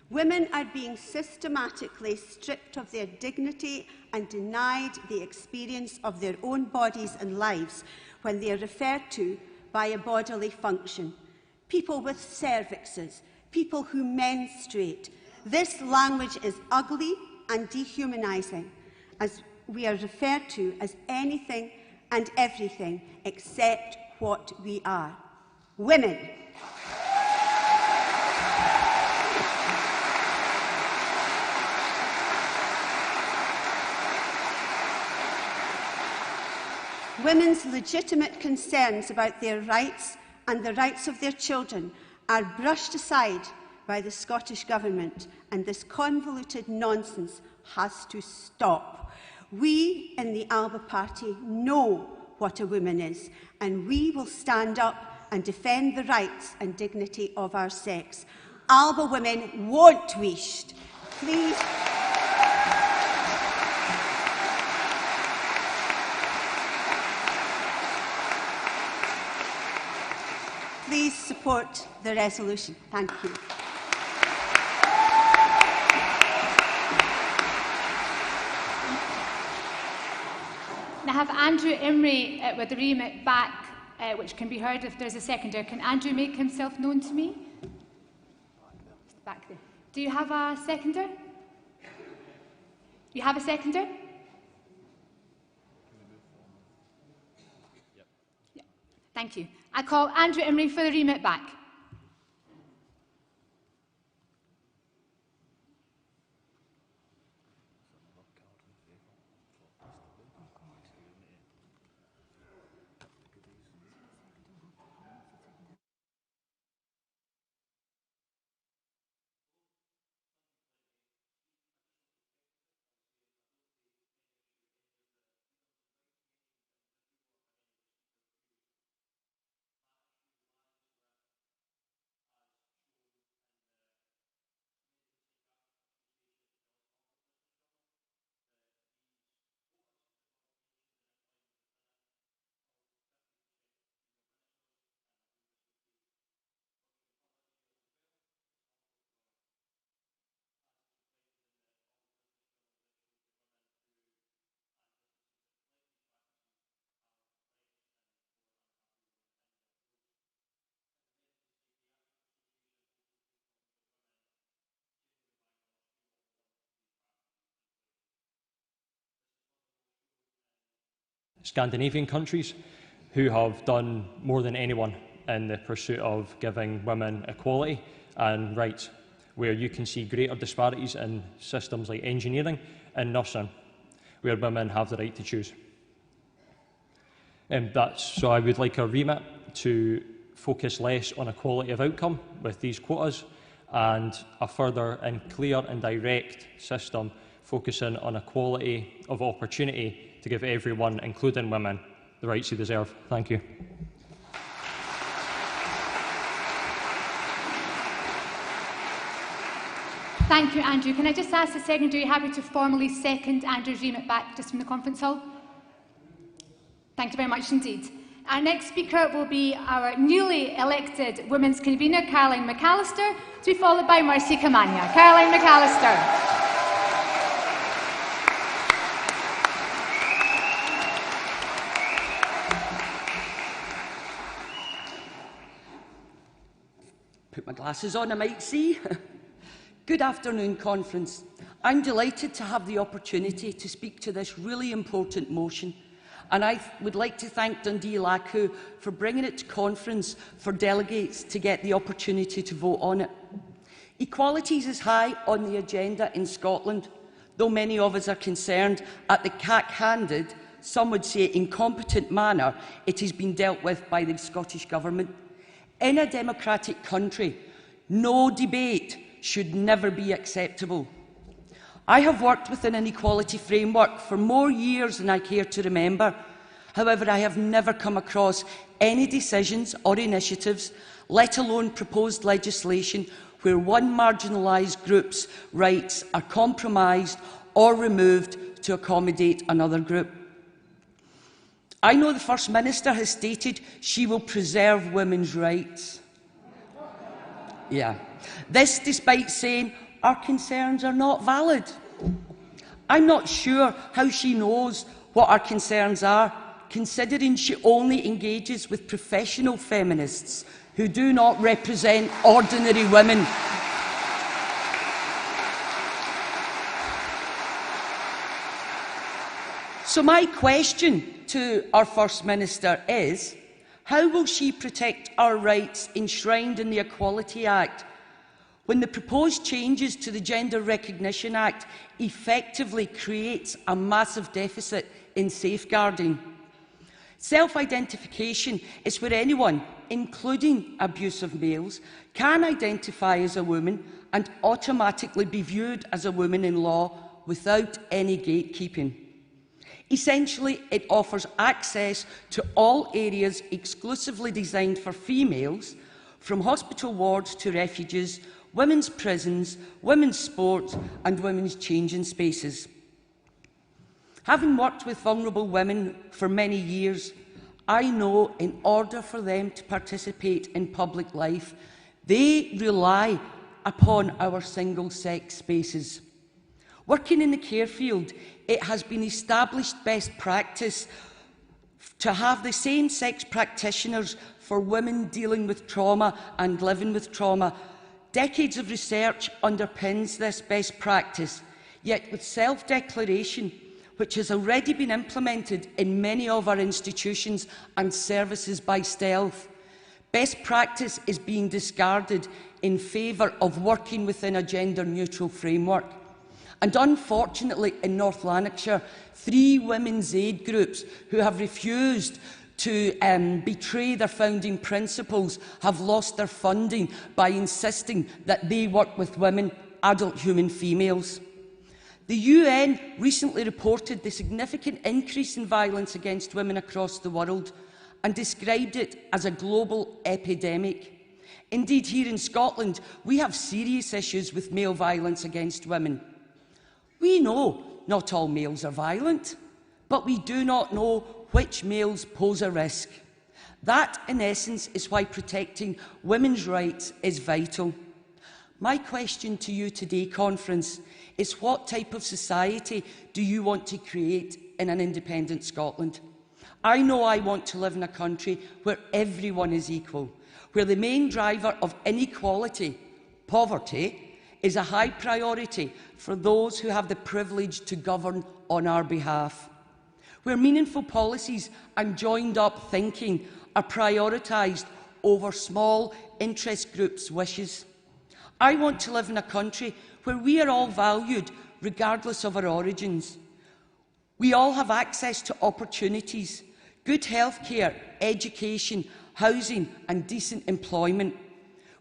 Women are being systematically stripped of their dignity and denied the experience of their own bodies and lives when they are referred to by a bodily function. People with cervixes, people who menstruate. This language is ugly and dehumanising, as we are referred to as anything and everything except what we are: women. Women's legitimate concerns about their rights and the rights of their children are brushed aside by the Scottish Government, and this convoluted nonsense has to stop. We in the Alba Party know what a woman is, and we will stand up and defend the rights and dignity of our sex. Alba women won't wished. Please. Please support the resolution. Thank you. I have Andrew Imrie with the remit back, which can be heard if there's a seconder. Can Andrew make himself known to me? Back there. Do you have a seconder? You have a seconder? Yeah. Thank you. I call Andrew Imrie for the remit back. Scandinavian countries who have done more than anyone in the pursuit of giving women equality and rights, where you can see greater disparities in systems like engineering and nursing, where women have the right to choose. So I would like our remit to focus less on equality of outcome with these quotas, and a further and clear and direct system focusing on equality of opportunity to give everyone, including women, the rights they deserve. Thank you. Thank you, Andrew. Can I just ask the secretary, are you happy to formally second Andrew's remit back just from the conference hall? Thank you very much indeed. Our next speaker will be our newly elected Women's Convener, Caroline McAllister, to be followed by Mercy Kamania. Caroline McAllister. Put my glasses on, I might see. Good afternoon, conference. I'm delighted to have the opportunity to speak to this really important motion, and I would like to thank Dundee Lacu for bringing it to conference for delegates to get the opportunity to vote on it. Equalities is high on the agenda in Scotland, though many of us are concerned at the cack-handed, some would say incompetent manner it has been dealt with by the Scottish Government. In a democratic country, no debate should never be acceptable. I have worked within an equality framework for more years than I care to remember. However, I have never come across any decisions or initiatives, let alone proposed legislation, where one marginalised group's rights are compromised or removed to accommodate another group. I know the First Minister has stated she will preserve women's rights. Yeah. This despite saying our concerns are not valid. I'm not sure how she knows what our concerns are, considering she only engages with professional feminists who do not represent ordinary women. So my question to our First Minister is, how will she protect our rights enshrined in the Equality Act when the proposed changes to the Gender Recognition Act effectively creates a massive deficit in safeguarding? Self-identification is where anyone, including abusive males, can identify as a woman and automatically be viewed as a woman in law without any gatekeeping. Essentially, it offers access to all areas exclusively designed for females, from hospital wards to refuges, women's prisons, women's sports and women's changing spaces. Having worked with vulnerable women for many years, I know in order for them to participate in public life, they rely upon our single-sex spaces. Working in the care field, it has been established best practice to have the same-sex practitioners for women dealing with trauma and living with trauma. Decades of research underpins this best practice, yet with self-declaration, which has already been implemented in many of our institutions and services by stealth, best practice is being discarded in favour of working within a gender-neutral framework. And unfortunately, in North Lanarkshire, 3 women's aid groups who have refused to betray their founding principles have lost their funding by insisting that they work with women, adult human females. The UN recently reported the significant increase in violence against women across the world and described it as a global epidemic. Indeed, here in Scotland, we have serious issues with male violence against women. We know not all males are violent, but we do not know which males pose a risk. That, in essence, is why protecting women's rights is vital. My question to you today, Conference, is what type of society do you want to create in an independent Scotland? I know I want to live in a country where everyone is equal, where the main driver of inequality, poverty, is a high priority for those who have the privilege to govern on our behalf, where meaningful policies and joined-up thinking are prioritised over small interest groups' wishes. I want to live in a country where we are all valued regardless of our origins. We all have access to opportunities, good healthcare, education, housing and decent employment,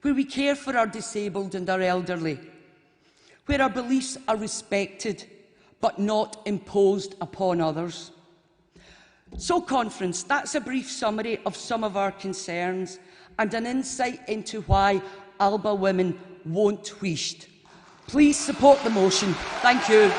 where we care for our disabled and our elderly, where our beliefs are respected but not imposed upon others. So, Conference, that's a brief summary of some of our concerns and an insight into why Alba women won't wheesht. Please support the motion. Thank you.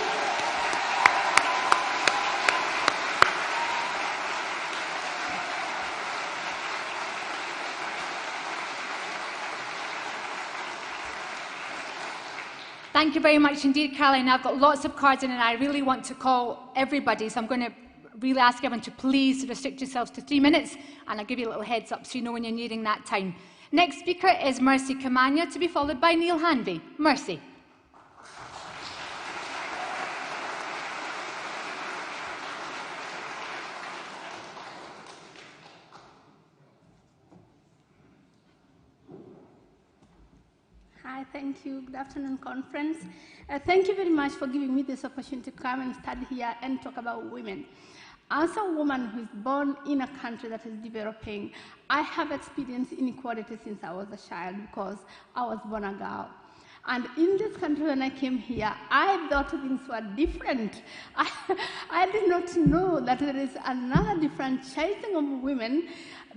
Thank you very much indeed, Caroline. I've got lots of cards in and I really want to call everybody, so I'm going to really ask everyone to please restrict yourselves to 3 minutes, and I'll give you a little heads up so you know when you're nearing that time. Next speaker is Mercy Kamanya, to be followed by Neil Hanvey. Mercy. Hi, Thank you. Good afternoon, conference. Thank you very much for giving me this opportunity to come and stand here and talk about women. As a woman who is born in a country that is developing, I have experienced inequality since I was a child because I was born a girl. And in this country, when I came here, I thought things were different. I did not know that there is another differentiating of women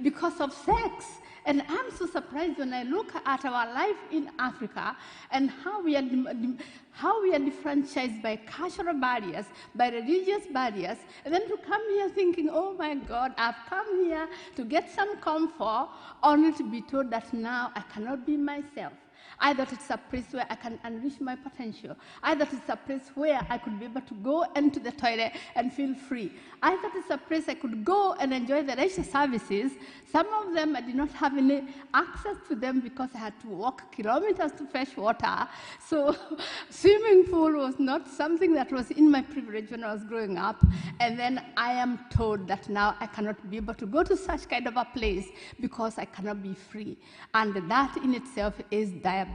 because of sex. And I'm so surprised when I look at our life in Africa and how we are differentiated by cultural barriers, by religious barriers, and then to come here thinking, oh my God, I've come here to get some comfort, only to be told that now I cannot be myself. I thought it's a place where I can unleash my potential. I thought it's a place where I could be able to go into the toilet and feel free. I thought it's a place I could go and enjoy the leisure services. Some of them I did not have any access to them because I had to walk kilometers to fetch water. So swimming pool was not something that was in my privilege when I was growing up. And then I am told that now I cannot be able to go to such kind of a place because I cannot be free. And that in itself is diabolical.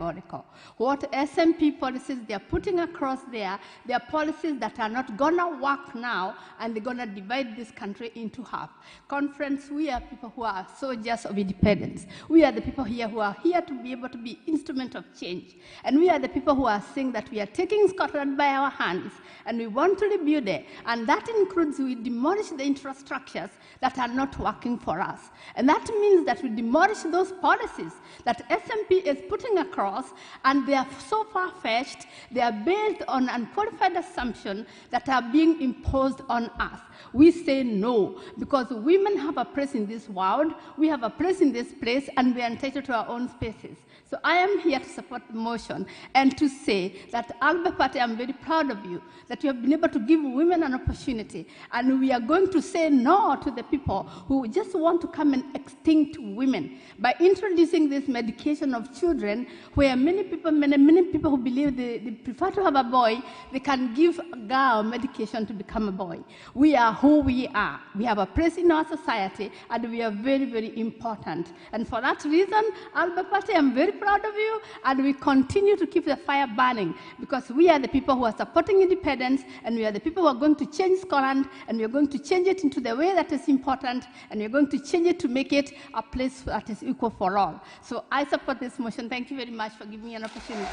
What SMP policies they are putting across there, they are policies that are not going to work now, and they're going to divide this country into half. Conference, we are people who are soldiers of independence. We are the people here who are here to be able to be instrument of change. And we are the people who are saying that we are taking Scotland by our hands, and we want to rebuild it. And that includes we demolish the infrastructures that are not working for us. And that means that we demolish those policies that SMP is putting across, and they are so far-fetched, they are based on unqualified assumptions that are being imposed on us. We say no, because women have a place in this world, we have a place in this place, and we are entitled to our own spaces. So I am here to support the motion and to say that Alba Party, I'm very proud of you, that you have been able to give women an opportunity, and we are going to say no to the people who just want to come and extinct women by introducing this medication of children, where many people who believe they prefer to have a boy, they can give a girl medication to become a boy. We are who we are. We have a place in our society, and we are very, very important. And for that reason, Alba Party, I'm very proud of you, and we continue to keep the fire burning, because we are the people who are supporting independence, and we are the people who are going to change Scotland, and we are going to change it into the way that is important, and we are going to change it to make it a place that is equal for all. So I support this motion. Thank you very much for giving me an opportunity.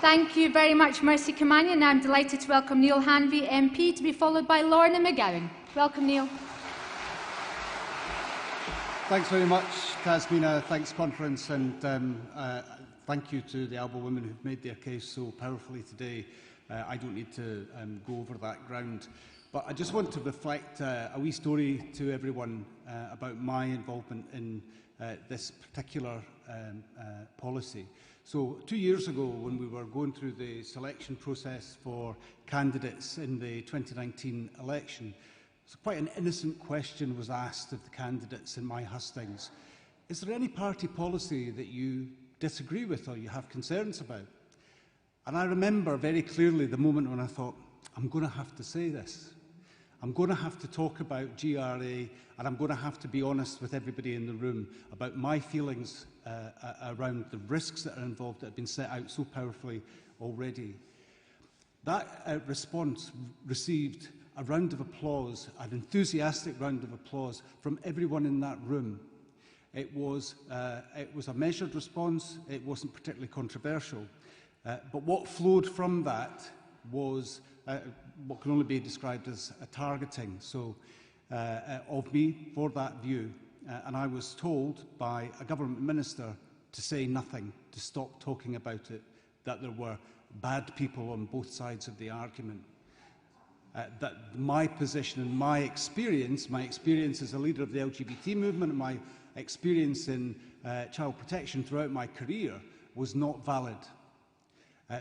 Thank you very much, Mercy Kamania. Now I'm delighted to welcome Neil Hanvey, MP, to be followed by Lorna McGowan. Welcome, Neil. Thanks very much, Tasmina. Thanks, conference, and thank you to the Alba women who've made their case so powerfully today. I don't need to go over that ground, but I just want to reflect a wee story to everyone about my involvement in this particular policy. So 2 years ago, when we were going through the selection process for candidates in the 2019 election, so quite an innocent question was asked of the candidates in my hustings. Is there any party policy that you disagree with or you have concerns about? And I remember very clearly the moment when I thought, I'm going to have to say this. I'm going to have to talk about GRA, and I'm going to have to be honest with everybody in the room about my feelings around the risks that are involved that have been set out so powerfully already. That response received a round of applause, an enthusiastic round of applause from everyone in that room. It was a measured response. It wasn't particularly controversial. But what flowed from that was what can only be described as a targeting of me for that view. And I was told by a government minister to say nothing, to stop talking about it, that there were bad people on both sides of the argument. That my position and my experience as a leader of the LGBT movement and my experience in child protection throughout my career was not valid.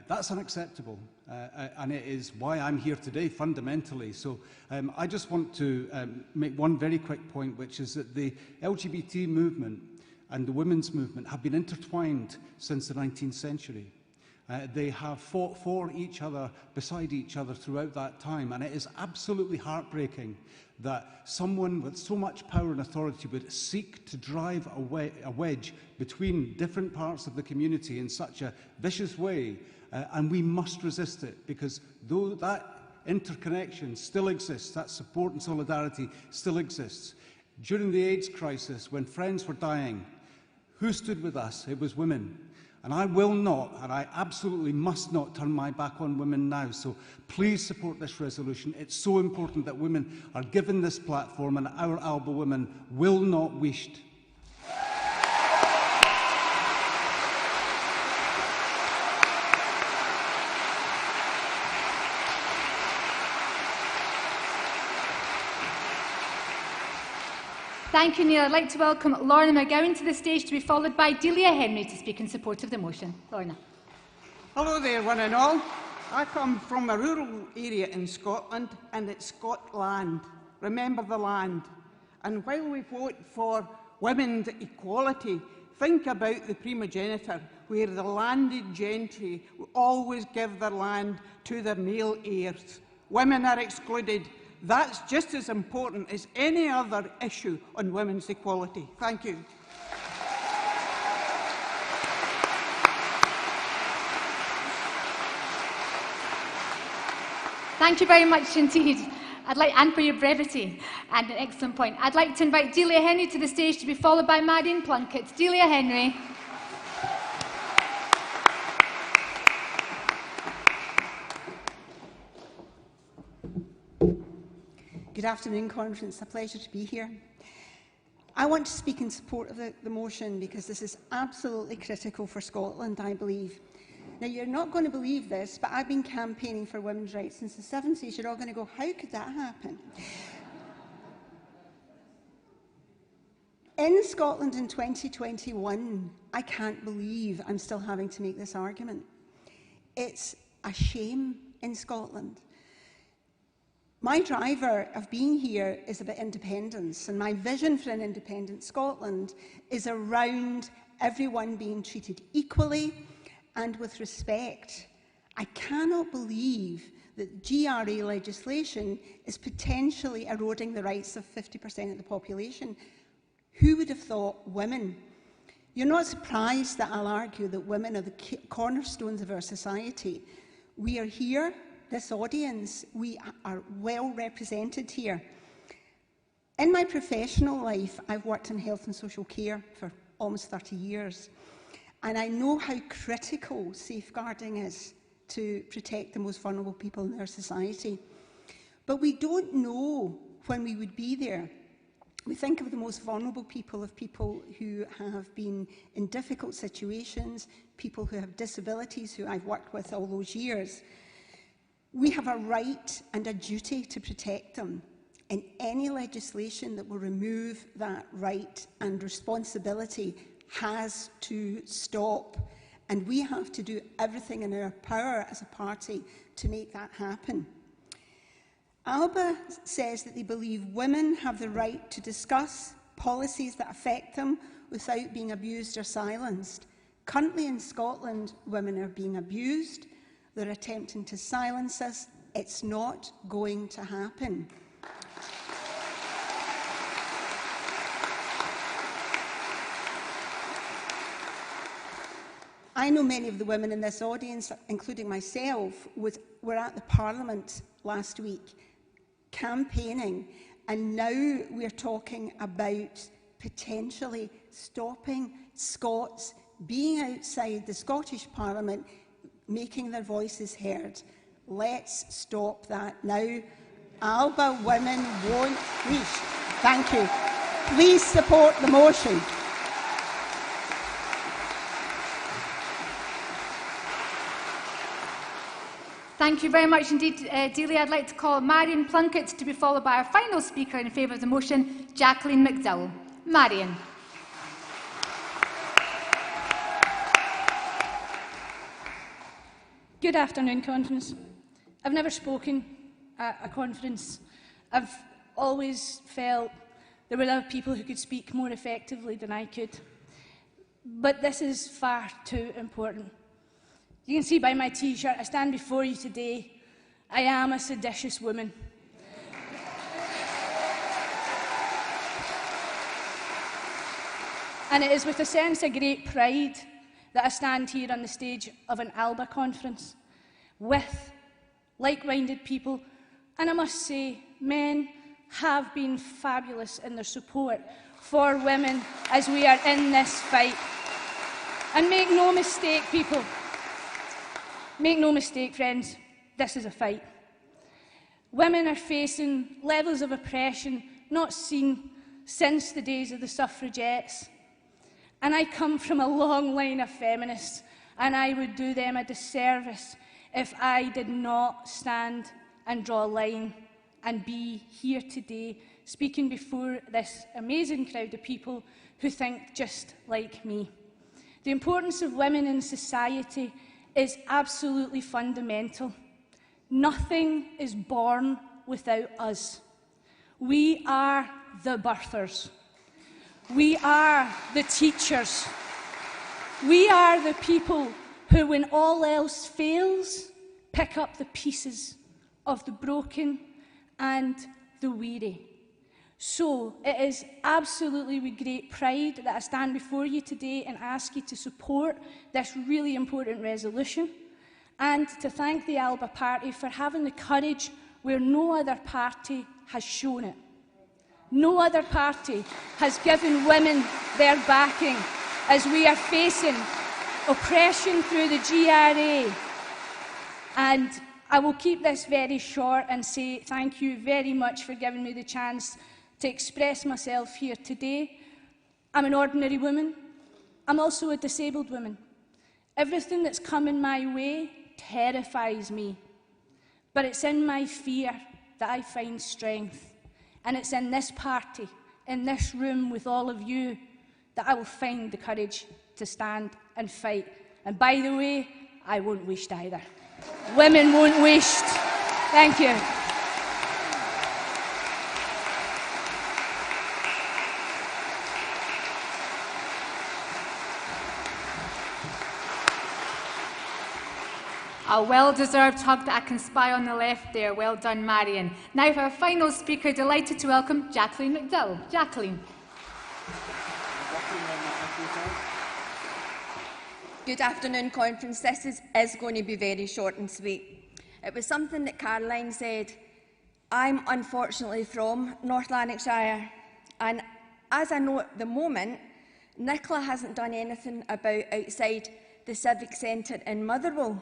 That's unacceptable, and it is why I'm here today, fundamentally. So I just want to make one very quick point, which is that the LGBT movement and the women's movement have been intertwined since the 19th century. They have fought for each other, beside each other throughout that time, and it is absolutely heartbreaking that someone with so much power and authority would seek to drive a wedge between different parts of the community in such a vicious way, and we must resist it, because though that interconnection still exists, that support and solidarity still exists. During the AIDS crisis, when friends were dying, who stood with us? It was women. And I will not, and I absolutely must not turn my back on women now. So please support this resolution. It's so important that women are given this platform, and our Alba women will not wish. Thank you, Neil. I'd like to welcome Lorna McGowan to the stage, to be followed by Delia Henry to speak in support of the motion. Lorna. Hello there, one and all. I come from a rural area in Scotland, and it's Scotland. Remember the land. And while we vote for women's equality, think about the primogeniture, where the landed gentry always give their land to their male heirs. Women are excluded. That's just as important as any other issue on women's equality. Thank you. Thank you very much indeed. And for your brevity, and an excellent point. I'd like to invite Delia Henry to the stage, to be followed by Marion Plunkett. Delia Henry. Good afternoon, Conference. A pleasure to be here. I want to speak in support of the motion because this is absolutely critical for Scotland, I believe. Now, you're not going to believe this, but I've been campaigning for women's rights since the 70s. You're all going to go, how could that happen? In Scotland in 2021, I can't believe I'm still having to make this argument. It's a shame in Scotland. My driver of being here is about independence, and my vision for an independent Scotland is around everyone being treated equally and with respect. I cannot believe that GRA legislation is potentially eroding the rights of 50% of the population. Who would have thought women? You're not surprised that I'll argue that women are the cornerstones of our society. We are here. This audience, we are well represented here. In my professional life, I've worked in health and social care for almost 30 years, and I know how critical safeguarding is to protect the most vulnerable people in our society. But we don't know when we would be there. We think of the most vulnerable people of people who have been in difficult situations, people who have disabilities, who I've worked with all those years. We have a right and a duty to protect them, and any legislation that will remove that right and responsibility has to stop, and we have to do everything in our power as a party to make that happen. Alba says that they believe women have the right to discuss policies that affect them without being abused or silenced. Currently in Scotland, women are being abused. They're attempting to silence us. It's not going to happen. I know many of the women in this audience, including myself, were at the Parliament last week campaigning, and now we're talking about potentially stopping Scots being outside the Scottish Parliament, making their voices heard. Let's stop that now. Alba women won't wish. Thank you. Please support the motion. Thank you very much indeed, Delia. I'd like to call Marion Plunkett to be followed by our final speaker in favour of the motion, Jacqueline McDowell. Marion. Good afternoon, Conference. I've never spoken at a conference. I've always felt there were other people who could speak more effectively than I could. But this is far too important. You can see by my T-shirt, I stand before you today. I am a seditious woman. And it is with a sense of great pride that I stand here on the stage of an Alba conference with like-minded people. And I must say, men have been fabulous in their support for women as we are in this fight. And make no mistake, people, make no mistake, friends, this is a fight. Women are facing levels of oppression not seen since the days of the suffragettes. And I come from a long line of feminists, and I would do them a disservice if I did not stand and draw a line and be here today speaking before this amazing crowd of people who think just like me. The importance of women in society is absolutely fundamental. Nothing is born without us. We are the birthers. We are the teachers. We are the people who, when all else fails, pick up the pieces of the broken and the weary. So it is absolutely with great pride that I stand before you today and ask you to support this really important resolution, and to thank the Alba Party for having the courage where no other party has shown it. No other party has given women their backing as we are facing oppression through the GRA. And I will keep this very short and say thank you very much for giving me the chance to express myself here today. I'm an ordinary woman. I'm also a disabled woman. Everything that's coming my way terrifies me. But it's in my fear that I find strength. And it's in this party, in this room with all of you, that I will find the courage to stand and fight. And by the way, I won't waste either. Women won't waste. Thank you. A well-deserved hug that I can spy on the left there. Well done, Marion. Now for our final speaker, delighted to welcome Jacqueline McDowell. Jacqueline. Good afternoon, conference. This is going to be very short and sweet. It was something that Caroline said. I'm unfortunately from North Lanarkshire, and as I know at the moment, Nicola hasn't done anything about outside the Civic Centre in Motherwell.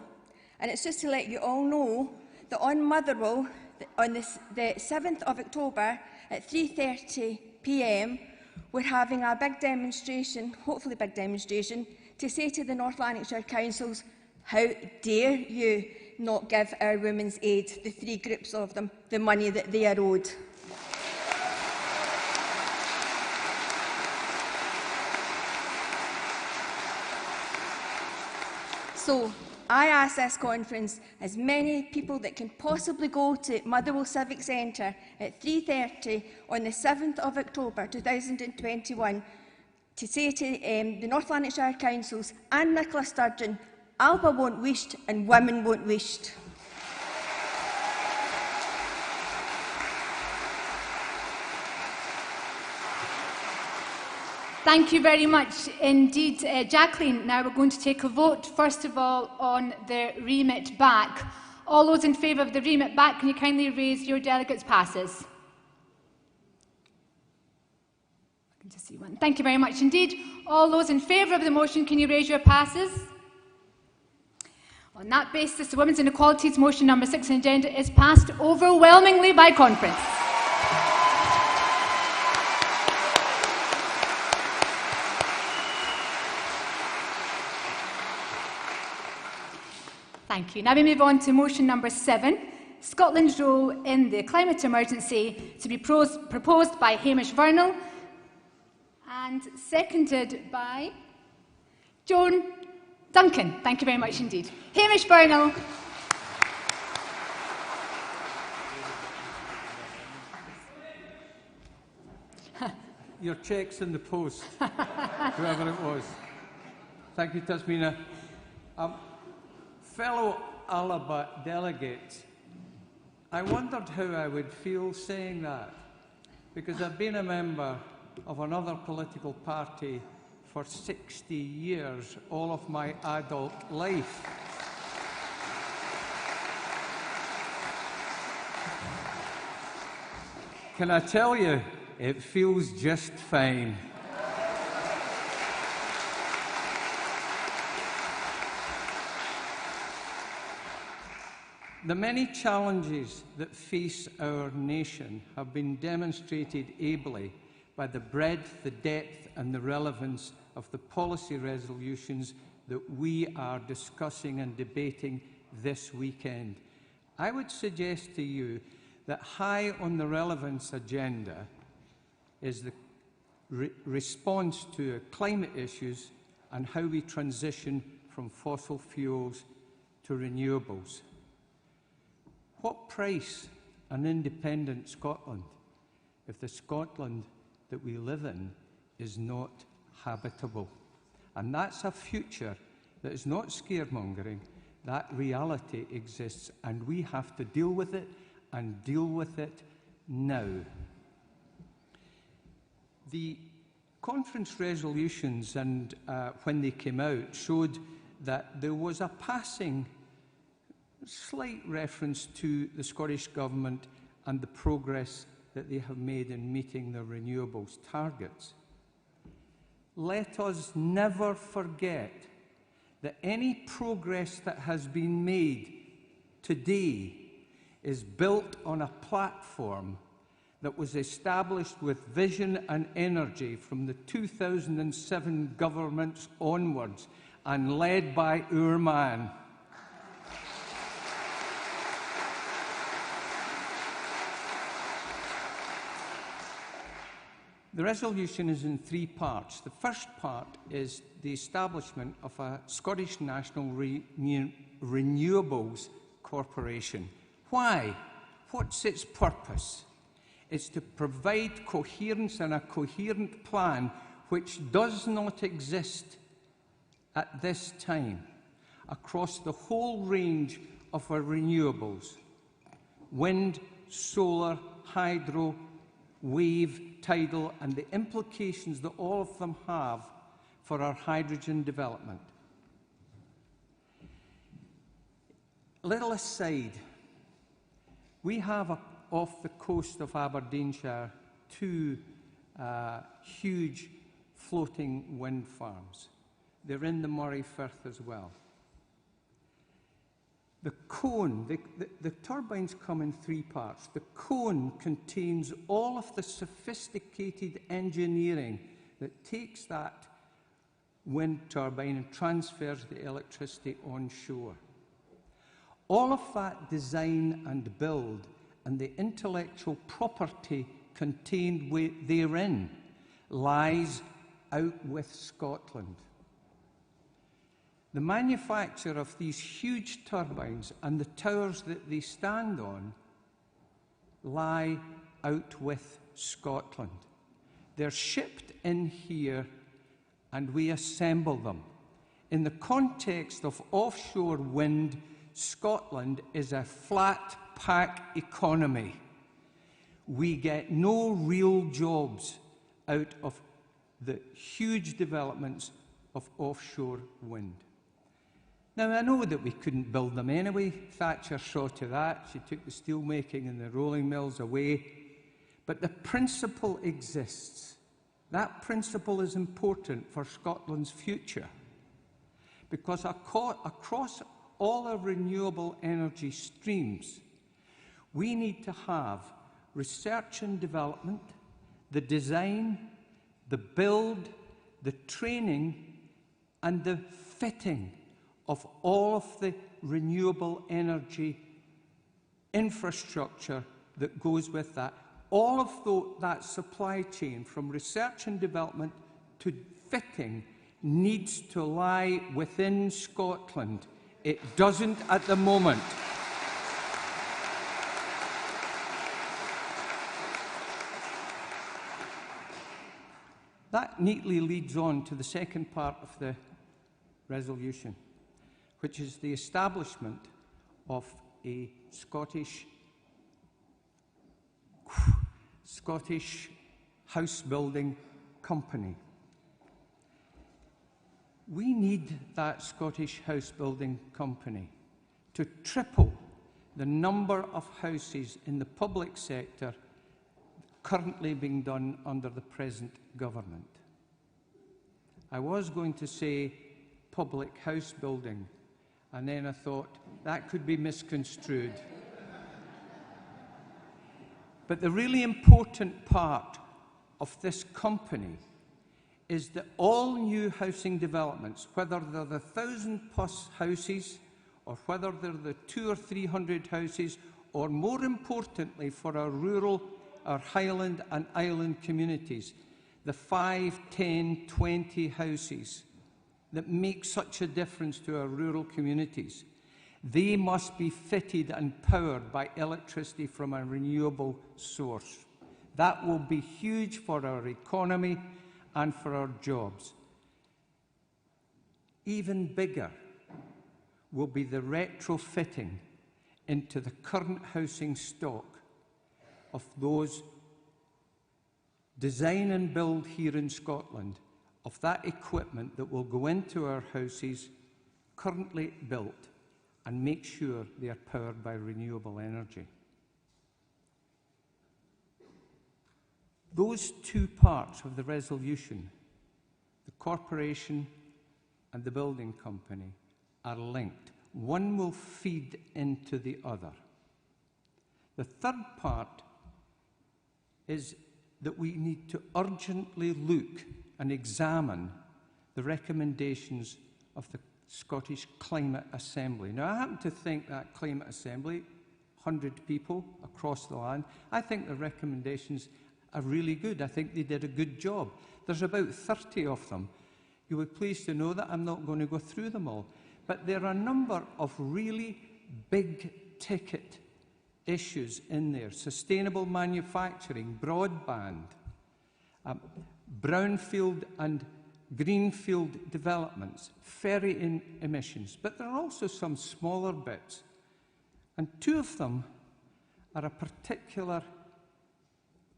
And it's just to let you all know that on Motherwell, on the 7th of October at 3:30 p.m, we're having a big demonstration, hopefully big demonstration, to say to the North Lanarkshire councils, how dare you not give our Women's Aid, the 3 groups of them, the money that they are owed. So, I ask this conference, as many people that can possibly go to Motherwell Civic Centre at 3:30 on the 7th of October 2021 to say to the North Lanarkshire councils and Nicola Sturgeon, Alba won't waste and women won't waste. Thank you very much indeed, Jacqueline. Now we're going to take a vote, first of all, on the remit back. All those in favour of the remit back, can you kindly raise your delegates' passes? I can just see one. Thank you very much indeed. All those in favour of the motion, can you raise your passes? On that basis, the Women's Inequalities motion number 6 on the agenda is passed overwhelmingly by conference. Thank you. Now we move on to motion number 7, Scotland's role in the climate emergency, to be proposed by Hamish Vernal and seconded by Joan Duncan. Thank you very much indeed. Hamish Vernal. Your cheque's in the post, whoever it was. Thank you, Tasmina. Fellow Alba delegates, I wondered how I would feel saying that, because I've been a member of another political party for 60 years, all of my adult life. Can I tell you, it feels just fine. The many challenges that face our nation have been demonstrated ably by the breadth, the depth and the relevance of the policy resolutions that we are discussing and debating this weekend. I would suggest to you that high on the relevance agenda is the response to climate issues and how we transition from fossil fuels to renewables. What price an independent Scotland if the Scotland that we live in is not habitable? And that's a future that is not scaremongering. That reality exists, and we have to deal with it, and deal with it now. The conference resolutions, and when they came out, showed that there was a passing slight reference to the Scottish Government and the progress that they have made in meeting their renewables targets. Let us never forget that any progress that has been made today is built on a platform that was established with vision and energy from the 2007 governments onwards and led by our man. The resolution is in three parts. The first part is the establishment of a Scottish National Renewables Corporation. Why? What's its purpose? It's to provide coherence and a coherent plan which does not exist at this time across the whole range of our renewables: wind, solar, hydro, wave, tidal, and the implications that all of them have for our hydrogen development. Little aside, we have off the coast of Aberdeenshire two huge floating wind farms. They're in the Moray Firth as well. The cone, the turbines come in three parts. The cone contains all of the sophisticated engineering that takes that wind turbine and transfers the electricity onshore. All of that design and build and the intellectual property contained therein lies out with Scotland. The manufacture of these huge turbines and the towers that they stand on lie out with Scotland. They're shipped in here and we assemble them. In the context of offshore wind, Scotland is a flat pack economy. We get no real jobs out of the huge developments of offshore wind. Now, I know that we couldn't build them anyway. Thatcher saw to that. She took the steel making and the rolling mills away. But the principle exists. That principle is important for Scotland's future, because across all our renewable energy streams, we need to have research and development, the design, the build, the training, and the fitting of all of the renewable energy infrastructure that goes with that. All of that supply chain, from research and development to fitting, needs to lie within Scotland. It doesn't at the moment. That neatly leads on to the second part of the resolution. which is the establishment of a Scottish house building company. We need that Scottish house building company to triple the number of houses in the public sector currently being done under the present government. I was going to say public house building, and then I thought that could be misconstrued. But the really important part of this company is that all new housing developments, whether they're the 1,000+ houses, or whether they're the 200 or 300 houses, or more importantly for our rural, our Highland and Island communities, the 5, 10, 20 houses that make such a difference to our rural communities, they must be fitted and powered by electricity from a renewable source. That will be huge for our economy and for our jobs. Even bigger will be the retrofitting into the current housing stock of those design and build here in Scotland, of that equipment that will go into our houses currently built and make sure they are powered by renewable energy. Those two parts of the resolution, the corporation and the building company, are linked. One will feed into the other. The third part is that we need to urgently look and examine the recommendations of the Scottish Climate Assembly. Now, I happen to think that Climate Assembly, 100 people across the land, I think the recommendations are really good. I think they did a good job. There's about 30 of them. You will be pleased to know that I'm not going to go through them all. But there are a number of really big-ticket issues in there. Sustainable manufacturing, broadband, brownfield and greenfield developments, ferry emissions. But there are also some smaller bits. And two of them are a particular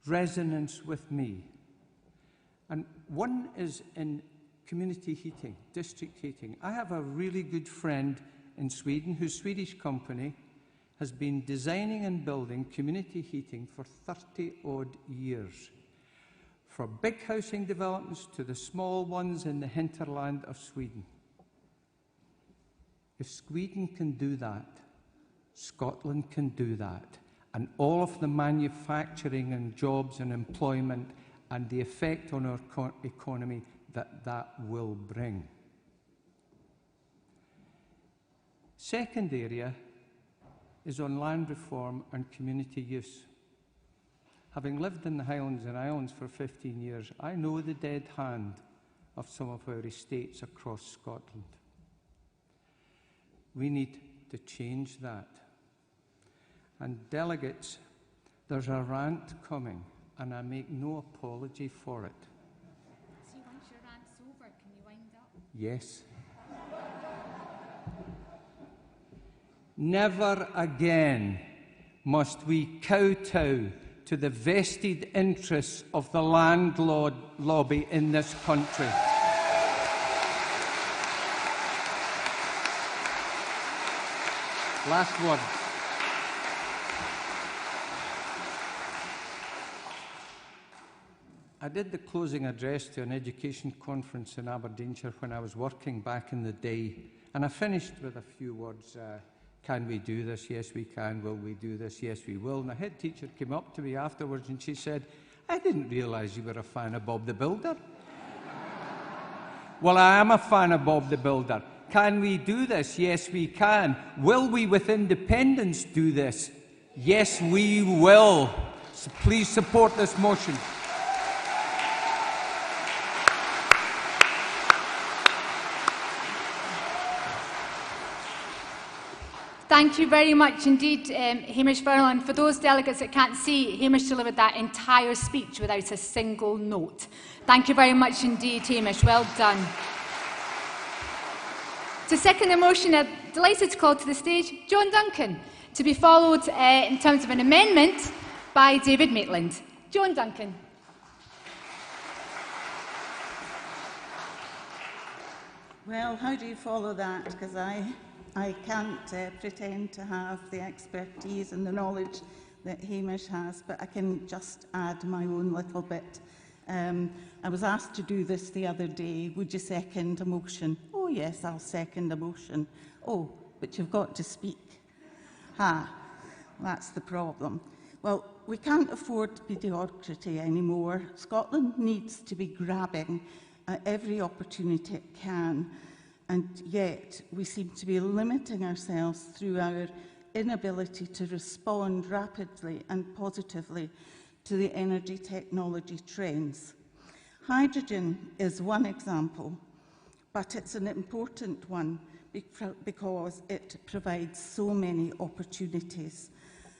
resonance with me. And one is in community heating, district heating. I have a really good friend in Sweden whose Swedish company has been designing and building community heating for 30-odd years, for big housing developments to the small ones in the hinterland of Sweden. If Sweden can do that, Scotland can do that. And all of the manufacturing and jobs and employment and the effect on our economy that will bring. Second area is on land reform and community use. Having lived in the Highlands and Islands for 15 years, I know the dead hand of some of our estates across Scotland. We need to change that. And delegates, there's a rant coming, and I make no apology for it. See, once your rant's over, can you wind up? Yes. Never again must we kowtow to the vested interests of the landlord lobby in this country. Last word. I did the closing address to an education conference in Aberdeenshire when I was working back in the day, and I finished with a few words. Can we do this? Yes, we can. Will we do this? Yes, we will. And the head teacher came up to me afterwards and she said, I didn't realise you were a fan of Bob the Builder. Well, I am a fan of Bob the Builder. Can we do this? Yes, we can. Will we, with independence, do this? Yes, we will. So please support this motion. Thank you very much indeed, Hamish Furlong. For those delegates that can't see, Hamish delivered that entire speech without a single note. Thank you very much indeed, Hamish. Well done. To second the motion, I'm delighted to call to the stage John Duncan, to be followed in terms of an amendment by David Maitland. John Duncan. Well, how do you follow that? Because I can't pretend to have the expertise and the knowledge that Hamish has, but I can just add my own little bit. I was asked to do this the other day. Would you second a motion? Oh, yes, I'll second a motion. Oh, but you've got to speak. That's the problem. Well, we can't afford mediocrity anymore. Scotland needs to be grabbing at every opportunity it can, and yet we seem to be limiting ourselves through our inability to respond rapidly and positively to the energy technology trends. Hydrogen is one example, but it's an important one because it provides so many opportunities.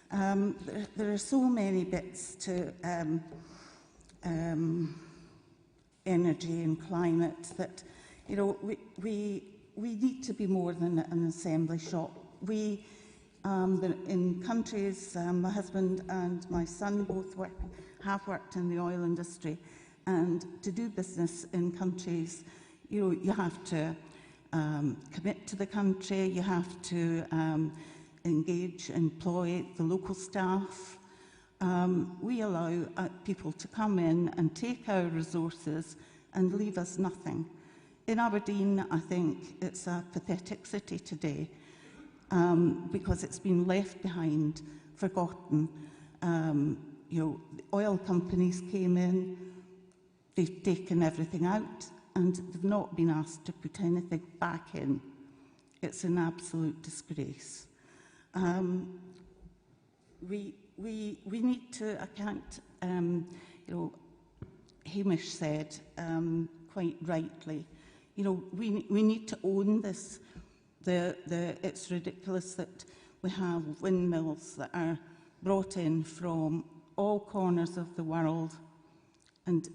There are so many bits to energy and climate that, you know, we need to be more than an assembly shop. We, in countries, my husband and my son both have worked in the oil industry, and to do business in countries, you have to commit to the country, you have to engage, employ the local staff. We allow people to come in and take our resources and leave us nothing. In Aberdeen, I think it's a pathetic city today because it's been left behind, forgotten. The oil companies came in, they've taken everything out, and they've not been asked to put anything back in. It's an absolute disgrace. We need to account, Hamish said quite rightly, we need to own this. It's ridiculous that we have windmills that are brought in from all corners of the world and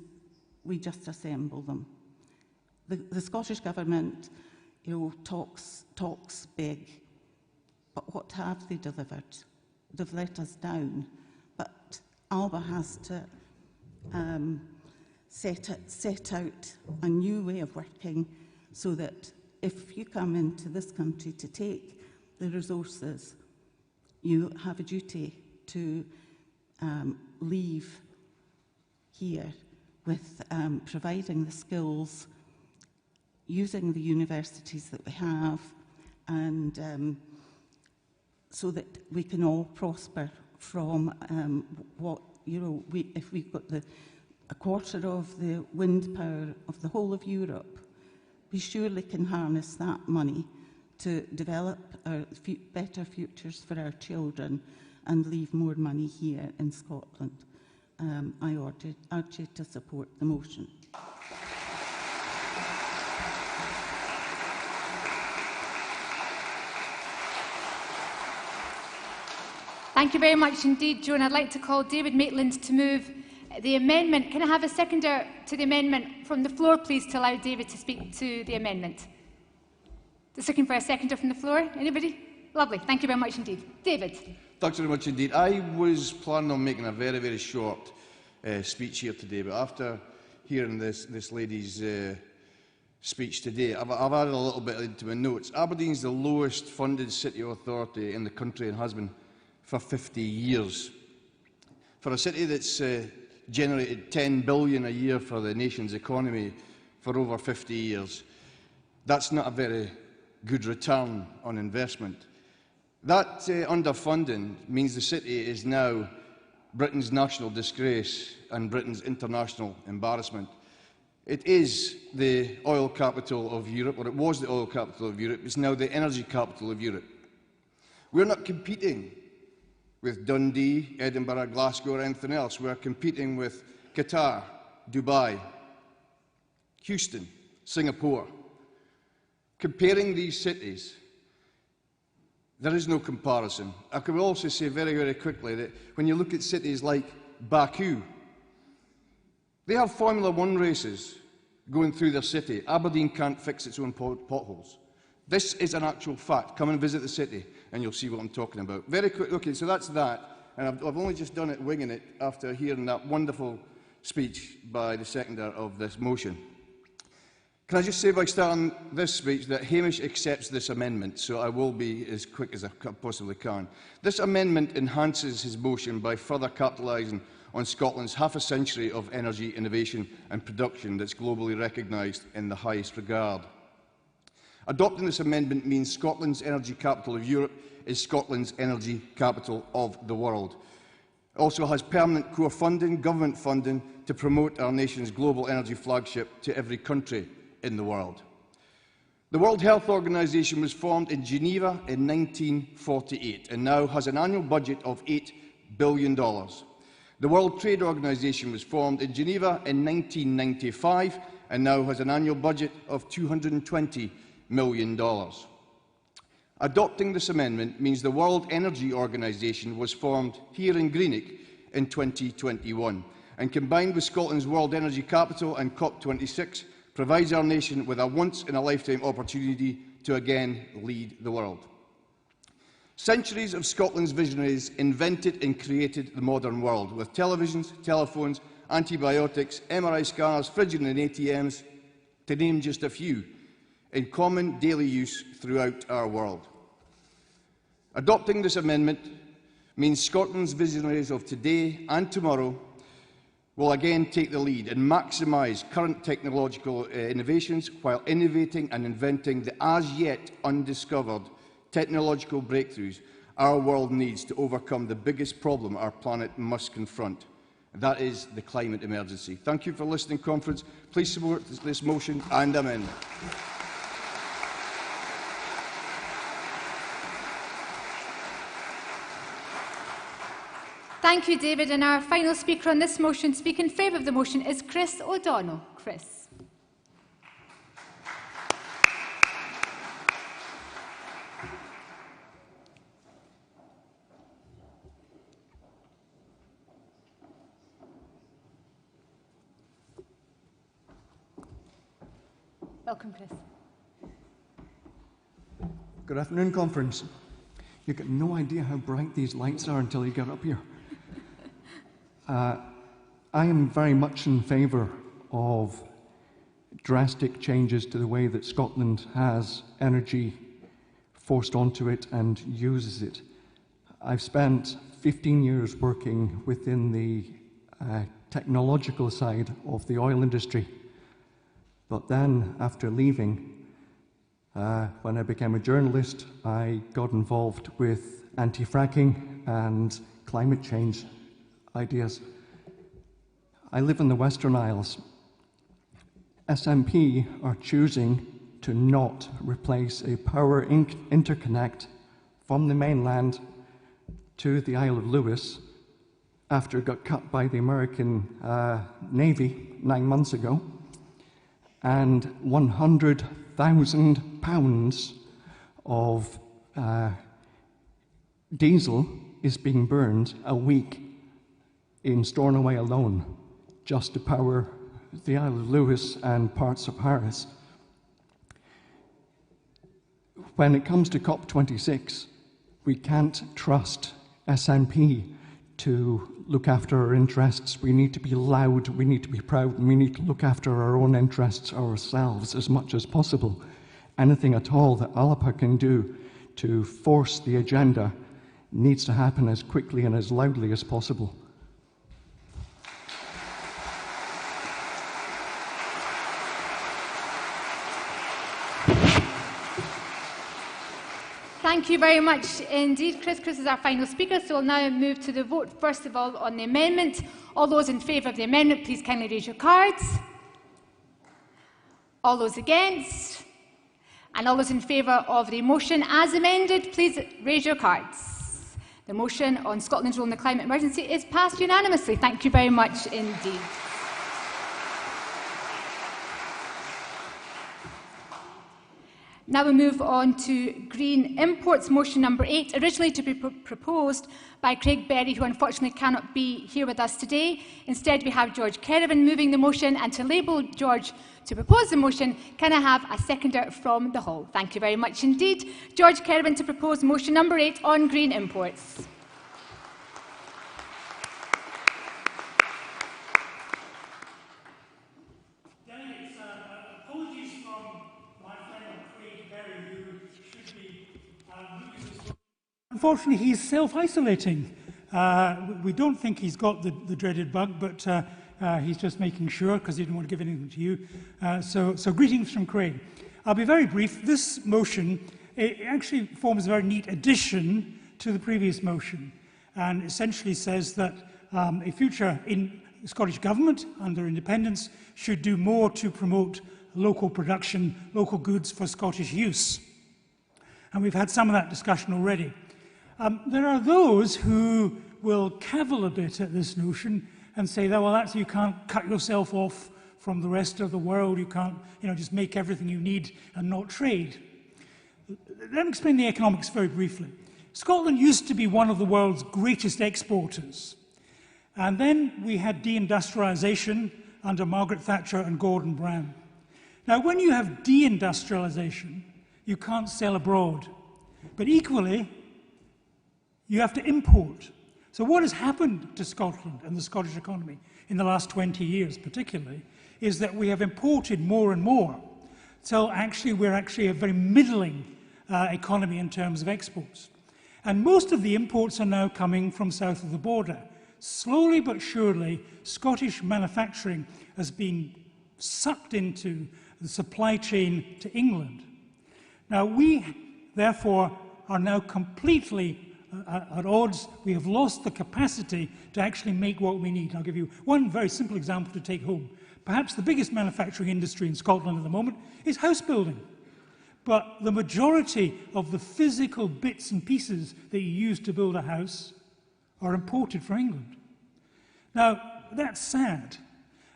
we just assemble them. The Scottish Government, talks big, but what have they delivered? They've let us down. But Alba has to set out a new way of working so that if you come into this country to take the resources, you have a duty to leave here with providing the skills, using the universities that we have, and so that we can all prosper from if we've got a quarter of the wind power of the whole of Europe, we surely can harness that money to develop better futures for our children and leave more money here in Scotland. I urge you to support the motion. Thank you very much indeed, Joan. I'd like to call David Maitland to move the amendment. Can I have a seconder to the amendment from the floor, please, to allow David to speak to the amendment? Just looking for a seconder from the floor. Anybody? Lovely. Thank you very much indeed. David. Thanks very much indeed. I was planning on making a very, very short speech here today, but after hearing this lady's speech today, I've added a little bit into my notes. Aberdeen's the lowest funded city authority in the country and has been for 50 years. For a city that's generated $10 billion a year for the nation's economy for over 50 years, that's not a very good return on investment. That underfunding means the city is now Britain's national disgrace and Britain's international embarrassment. It is the oil capital of Europe, or it was the oil capital of Europe. It's now the energy capital of Europe. We're not competing with Dundee, Edinburgh, Glasgow or anything else. We're competing with Qatar, Dubai, Houston, Singapore. Comparing these cities, there is no comparison. I could also say very, very quickly that when you look at cities like Baku, they have Formula 1 races going through their city. Aberdeen can't fix its own potholes. This is an actual fact. Come and visit the city and you'll see what I'm talking about. Very quick. Okay, so that's that. And I've only just done it winging it after hearing that wonderful speech by the seconder of this motion. Can I just say by starting this speech that Hamish accepts this amendment, so I will be as quick as I possibly can. This amendment enhances his motion by further capitalising on Scotland's half a century of energy innovation and production that's globally recognised in the highest regard. Adopting this amendment means Scotland's energy capital of Europe is Scotland's energy capital of the world. It also has permanent core funding, government funding, to promote our nation's global energy flagship to every country in the world. The World Health Organization was formed in Geneva in 1948 and now has an annual budget of $8 billion. The World Trade Organization was formed in Geneva in 1995 and now has an annual budget of $220 million. Adopting this amendment means the World Energy Organization was formed here in Greenock in 2021 and, combined with Scotland's World Energy Capital and COP26, provides our nation with a once-in-a-lifetime opportunity to again lead the world. Centuries of Scotland's visionaries invented and created the modern world, with televisions, telephones, antibiotics, MRI scanners, fridges and ATMs, to name just a few, in common daily use throughout our world. Adopting this amendment means Scotland's visionaries of today and tomorrow will again take the lead and maximise current technological innovations while innovating and inventing the as-yet undiscovered technological breakthroughs our world needs to overcome the biggest problem our planet must confront. That is the climate emergency. Thank you for listening, conference. Please support this motion and amendment. Thank you, David. And our final speaker on this motion, speak in favour of the motion, is Chris O'Donnell. Chris. Welcome, Chris. Good afternoon, conference. You've got no idea how bright these lights are until you get up here. I am very much in favour of drastic changes to the way that Scotland has energy forced onto it and uses it. I've spent 15 years working within the technological side of the oil industry, but then after leaving, when I became a journalist, I got involved with anti-fracking and climate change ideas. I live in the Western Isles. SNP are choosing to not replace a power interconnect from the mainland to the Isle of Lewis after it got cut by the American Navy 9 months ago, and £100,000 of diesel is being burned a week in Stornoway alone, just to power the Isle of Lewis and parts of Harris. When it comes to COP26, we can't trust SNP to look after our interests. We need to be loud, we need to be proud, and we need to look after our own interests ourselves as much as possible. Anything at all that Alba can do to force the agenda needs to happen as quickly and as loudly as possible. Thank you very much indeed, Chris. Chris is our final speaker, so we'll now move to the vote, first of all, on the amendment. All those in favour of the amendment, please kindly raise your cards. All those against? And all those in favour of the motion as amended, please raise your cards. The motion on Scotland's role in the climate emergency is passed unanimously. Thank you very much indeed. Now we move on to Green Imports, motion number 8, originally to be proposed by Craig Berry, who unfortunately cannot be here with us today. Instead, we have George Kerrivan moving the motion, and to label George to propose the motion, can I have a seconder from the hall? Thank you very much indeed. George Kerrivan to propose motion number 8 on green imports. Unfortunately, he's self-isolating. We don't think he's got the dreaded bug, but he's just making sure because he didn't want to give anything to you. So greetings from Craig. I'll be very brief. This motion it actually forms a very neat addition to the previous motion, and essentially says that a future Scottish Government under independence should do more to promote local production, local goods for Scottish use. And we've had some of that discussion already. There are those who will cavil a bit at this notion and say that, well, that's, you can't cut yourself off from the rest of the world, you can't just make everything you need and not trade. Let me explain the economics very briefly. Scotland used to be one of the world's greatest exporters. And then we had deindustrialisation under Margaret Thatcher and Gordon Brown. Now, when you have deindustrialisation, you can't sell abroad. But equally, you have to import. So what has happened to Scotland and the Scottish economy in the last 20 years particularly is that we have imported more and more. So actually we're a very middling economy in terms of exports. And most of the imports are now coming from south of the border. Slowly but surely, Scottish manufacturing has been sucked into the supply chain to England. Now we, therefore, are now completely at odds. We have lost the capacity to actually make what we need. I'll give you one very simple example to take home. Perhaps the biggest manufacturing industry in Scotland at the moment is house building. But the majority of the physical bits and pieces that you use to build a house are imported from England. Now, that's sad.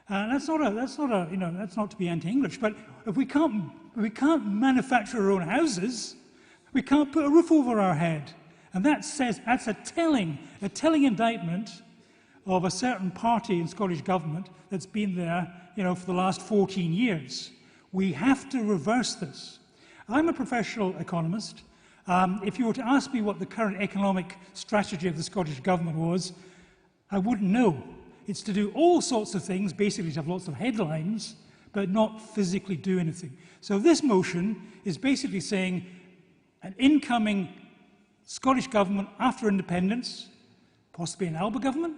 That's not to be anti-English, but if we can't manufacture our own houses, we can't put a roof over our head. And that's a telling indictment of a certain party in Scottish government that's been there, for the last 14 years. We have to reverse this. I'm a professional economist. If you were to ask me what the current economic strategy of the Scottish government was, I wouldn't know. It's to do all sorts of things, basically to have lots of headlines, but not physically do anything. So this motion is basically saying an incoming Scottish government after independence, possibly an Alba government,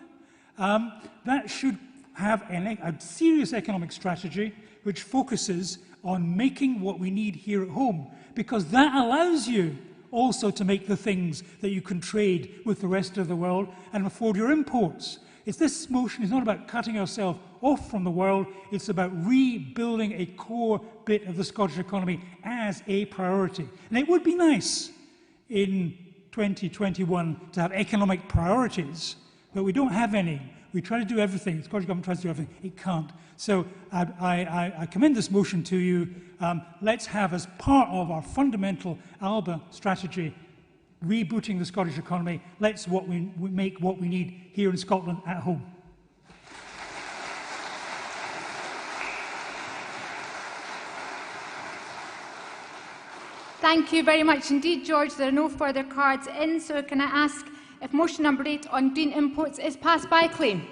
that should have a serious economic strategy which focuses on making what we need here at home, because that allows you also to make the things that you can trade with the rest of the world and afford your imports. This motion is not about cutting ourselves off from the world, it's about rebuilding a core bit of the Scottish economy as a priority. And it would be nice in 2021 to have economic priorities, but we don't have any. We try to do everything. The Scottish Government tries to do everything. It can't. So I commend this motion to you. Let's have, as part of our fundamental Alba strategy, rebooting the Scottish economy, let's make what we need here in Scotland at home. Thank you very much indeed, George. There are no further cards in, so can I ask if motion number 8 on green imports is passed by acclaim?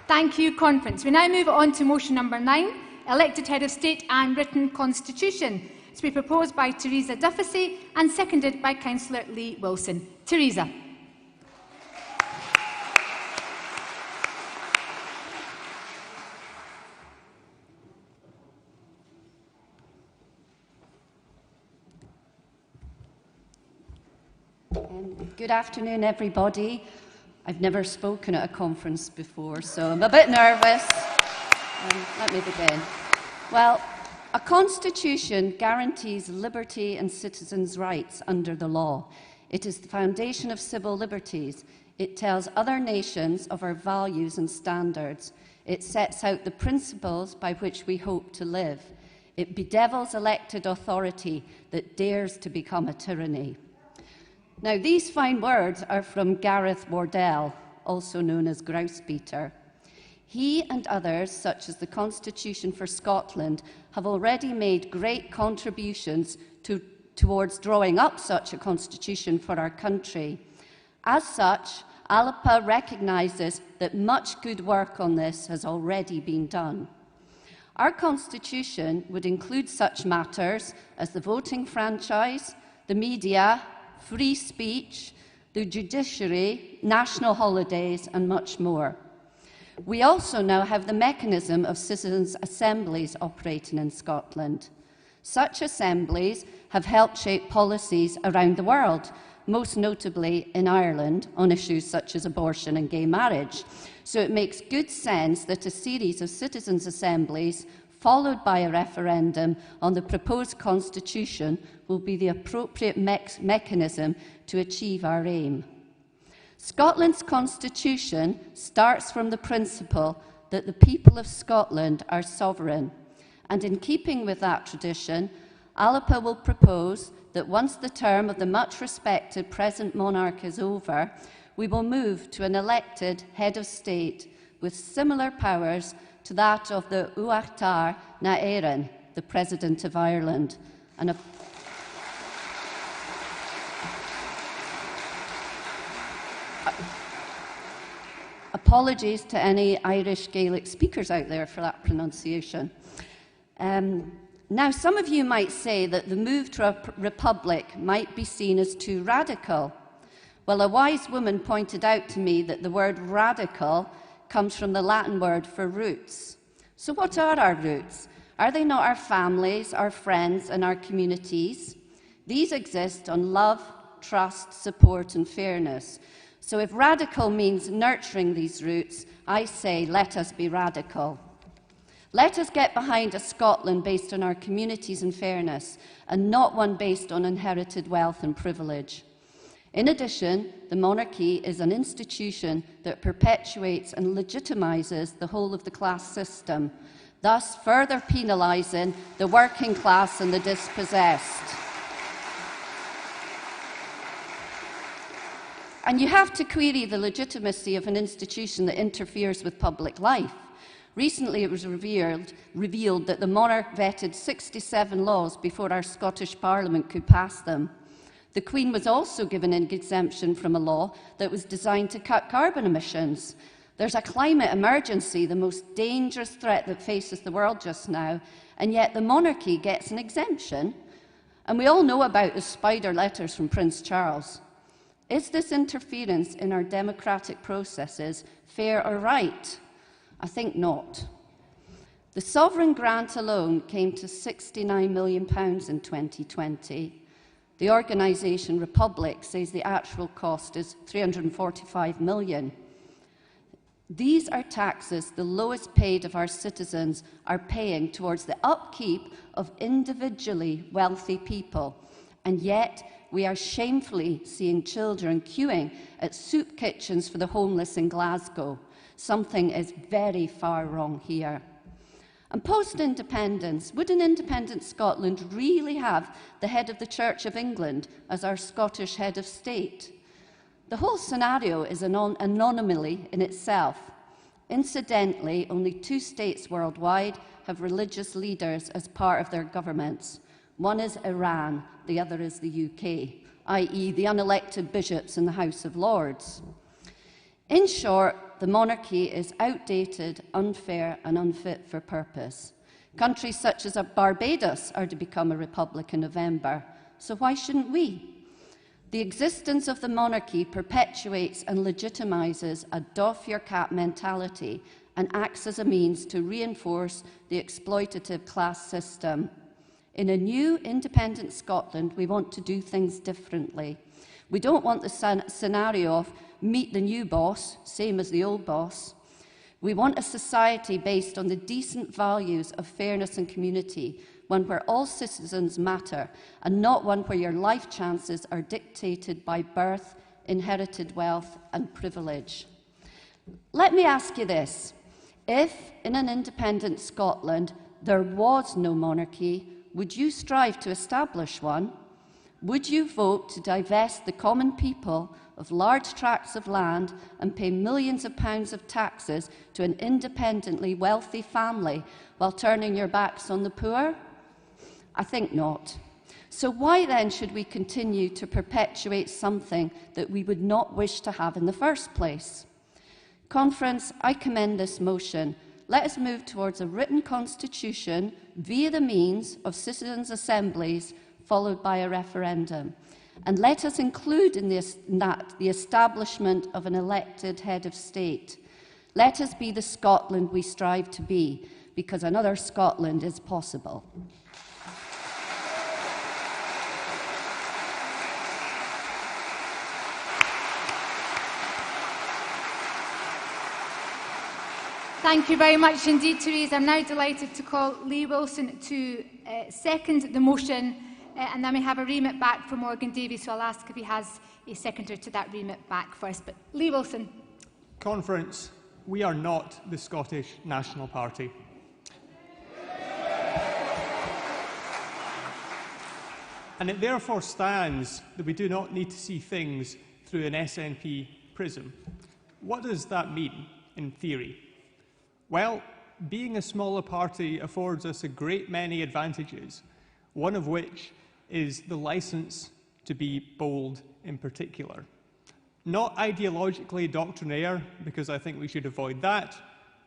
Thank you, Conference. We now move on to motion number 9, elected head of state and written constitution, to be proposed by Theresa Duffy and seconded by Councillor Lee Wilson. Theresa. Good afternoon, everybody. I've never spoken at a conference before, so I'm a bit nervous. Let me begin. Well, a constitution guarantees liberty and citizens' rights under the law. It is the foundation of civil liberties. It tells other nations of our values and standards. It sets out the principles by which we hope to live. It bedevils elected authority that dares to become a tyranny. Now, these fine words are from Gareth Wardell, also known as Grousebeater. He and others, such as the Constitution for Scotland, have already made great contributions towards drawing up such a constitution for our country. As such, ALPA recognises that much good work on this has already been done. Our constitution would include such matters as the voting franchise, the media, free speech, the judiciary, national holidays, and much more. We also now have the mechanism of citizens' assemblies operating in Scotland. Such assemblies have helped shape policies around the world, most notably in Ireland, on issues such as abortion and gay marriage. So it makes good sense that a series of citizens' assemblies, followed by a referendum on the proposed constitution, will be the appropriate mechanism to achieve our aim. Scotland's constitution starts from the principle that the people of Scotland are sovereign, and in keeping with that tradition, ALPA will propose that once the term of the much-respected present monarch is over, we will move to an elected head of state with similar powers to that of the Uachtar na Éireann, the President of Ireland, and apologies to any Irish Gaelic speakers out there for that pronunciation. Now, some of you might say that the move to a republic might be seen as too radical. Well, a wise woman pointed out to me that the word radical comes from the Latin word for roots. So what are our roots? Are they not our families, our friends, and our communities? These exist on love, trust, support, and fairness. So if radical means nurturing these roots, I say let us be radical. Let us get behind a Scotland based on our communities and fairness, and not one based on inherited wealth and privilege. In addition, the monarchy is an institution that perpetuates and legitimises the whole of the class system, thus further penalising the working class and the dispossessed. And you have to query the legitimacy of an institution that interferes with public life. Recently, it was revealed that the monarch vetted 67 laws before our Scottish Parliament could pass them. The Queen was also given an exemption from a law that was designed to cut carbon emissions. There's a climate emergency, the most dangerous threat that faces the world just now, and yet the monarchy gets an exemption. And we all know about the spider letters from Prince Charles. Is this interference in our democratic processes fair or right? I think not. The sovereign grant alone came to £69 million in 2020. The organisation Republic says the actual cost is £345 million. These are taxes the lowest paid of our citizens are paying towards the upkeep of individually wealthy people, and yet we are shamefully seeing children queuing at soup kitchens for the homeless in Glasgow. Something is very far wrong here. And post-independence, would an independent Scotland really have the head of the Church of England as our Scottish head of state? The whole scenario is an anomaly in itself. Incidentally, only 2 states worldwide have religious leaders as part of their governments. One is Iran, the other is the UK, i.e. the unelected bishops in the House of Lords. In short, the monarchy is outdated, unfair, and unfit for purpose. Countries such as Barbados are to become a republic in November, so why shouldn't we? The existence of the monarchy perpetuates and legitimises a doff-your-cap mentality and acts as a means to reinforce the exploitative class system. In a new independent Scotland, we want to do things differently. We don't want the scenario of meet the new boss, same as the old boss. We want a society based on the decent values of fairness and community, one where all citizens matter, and not one where your life chances are dictated by birth, inherited wealth, and privilege. Let me ask you this. If, in an independent Scotland, there was no monarchy, would you strive to establish one? Would you vote to divest the common people of large tracts of land and pay millions of pounds of taxes to an independently wealthy family while turning your backs on the poor? I think not. So why then should we continue to perpetuate something that we would not wish to have in the first place? Conference, I commend this motion. Let us move towards a written constitution via the means of citizens' assemblies, followed by a referendum. And let us include in that the establishment of an elected head of state. Let us be the Scotland we strive to be, because another Scotland is possible. Thank you very much indeed, Therese. I'm now delighted to call Lee Wilson to second the motion, and then we have a remit back from Morgan Davies, so I'll ask if he has a seconder to that remit back first. But Lee Wilson. Conference, we are not the Scottish National Party. And it therefore stands that we do not need to see things through an SNP prism. What does that mean in theory? Well, being a smaller party affords us a great many advantages, one of which is the licence to be bold in particular. Not ideologically doctrinaire, because I think we should avoid that,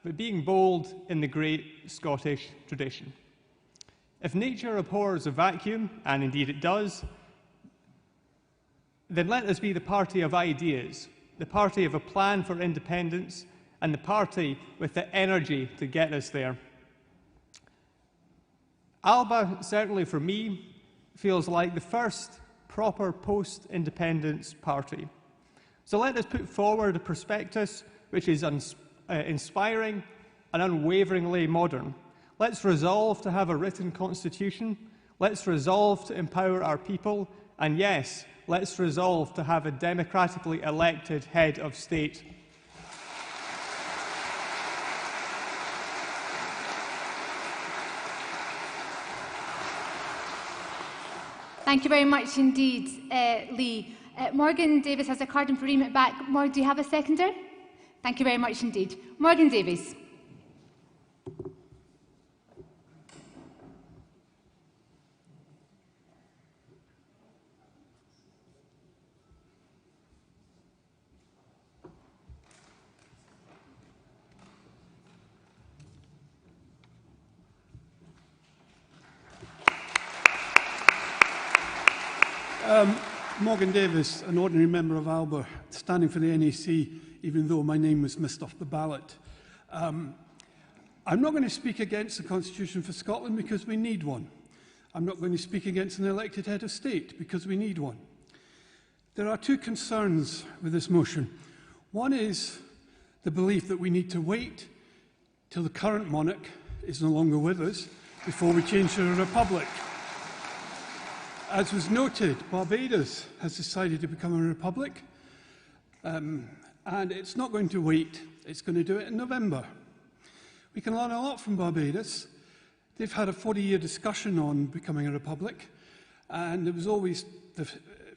but being bold in the great Scottish tradition. If nature abhors a vacuum, and indeed it does, then let us be the party of ideas, the party of a plan for independence, and the party with the energy to get us there. Alba, certainly for me, feels like the first proper post-independence party. So let us put forward a prospectus which is inspiring and unwaveringly modern. Let's resolve to have a written constitution. Let's resolve to empower our people. And yes, let's resolve to have a democratically elected head of state. Thank you very much indeed, Lee. Morgan Davies has a card in for remit back. Morgan, do you have a seconder? Thank you very much indeed. Morgan Davies. Morgan Davies, an ordinary member of Alba, standing for the NEC, even though my name was missed off the ballot. I'm not going to speak against the Constitution for Scotland because we need one. I'm not going to speak against an elected head of state because we need one. There are two concerns with this motion. One is the belief that we need to wait till the current monarch is no longer with us before we change to a republic. As was noted, Barbados has decided to become a republic, and it's not going to wait. It's going to do it in November. We can learn a lot from Barbados. They've had a 40-year discussion on becoming a republic, and there was always the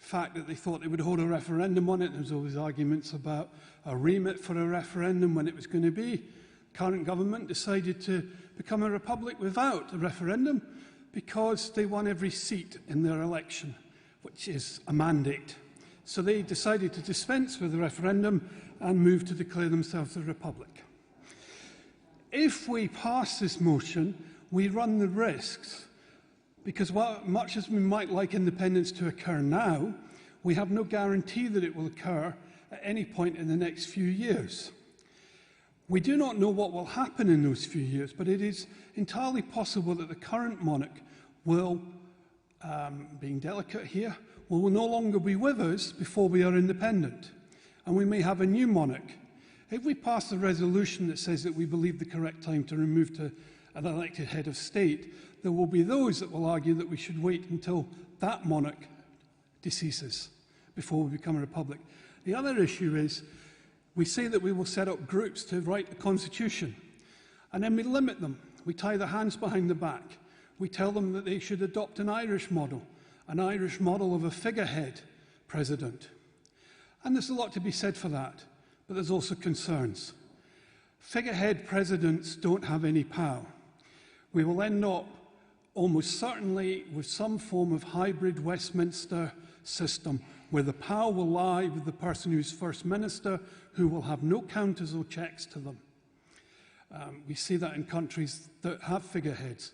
fact that they thought they would hold a referendum on it. There was always arguments about a remit for a referendum when it was going to be. Current government decided to become a republic without a referendum, because they won every seat in their election, which is a mandate. So they decided to dispense with the referendum and move to declare themselves a republic. If we pass this motion, we run the risks, because much as we might like independence to occur now, we have no guarantee that it will occur at any point in the next few years. We do not know what will happen in those few years, but it is entirely possible that the current monarch will, being delicate here, will no longer be with us before we are independent, and we may have a new monarch. If we pass a resolution that says that we believe the correct time to remove to an elected head of state, there will be those that will argue that we should wait until that monarch deceases before we become a republic. The other issue is we say that we will set up groups to write the constitution. And then we limit them. We tie their hands behind the back. We tell them that they should adopt an Irish model of a figurehead president. And there's a lot to be said for that, but there's also concerns. Figurehead presidents don't have any power. We will end up almost certainly with some form of hybrid Westminster system where the power will lie with the person who's First Minister, who will have no counters or checks to them. We see that in countries that have figureheads.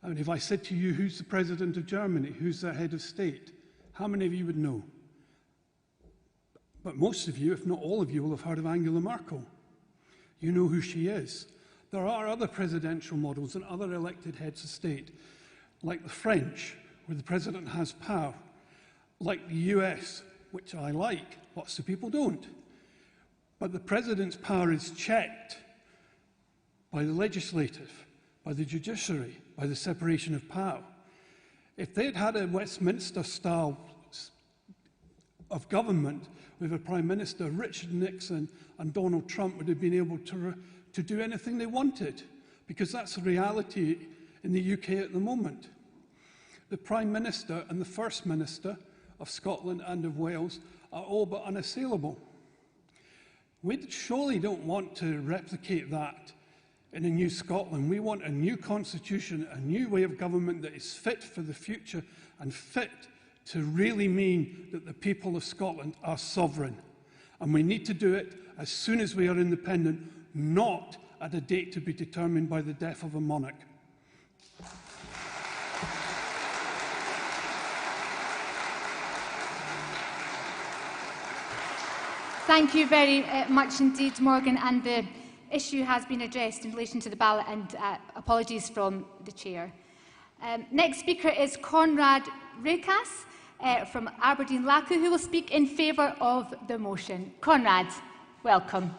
I mean, if I said to you, who's the President of Germany, who's their head of state, how many of you would know? But most of you, if not all of you, will have heard of Angela Merkel. You know who she is. There are other presidential models and other elected heads of state, like the French, where the president has power, like the US, which I like, lots of people don't. But the president's power is checked by the legislative, by the judiciary, by the separation of power. If they'd had a Westminster style of government with a Prime Minister, Richard Nixon and Donald Trump would have been able to do anything they wanted, because that's the reality in the UK at the moment. The Prime Minister and the First Minister of Scotland and of Wales are all but unassailable. We surely don't want to replicate that in a new Scotland. We want a new constitution, a new way of government that is fit for the future and fit to really mean that the people of Scotland are sovereign. And we need to do it as soon as we are independent, not at a date to be determined by the death of a monarch. Thank you very much indeed, Morgan. And the issue has been addressed in relation to the ballot, and apologies from the Chair. Next speaker is Conrad Rekas from Aberdeen Lacu, who will speak in favour of the motion. Conrad, welcome.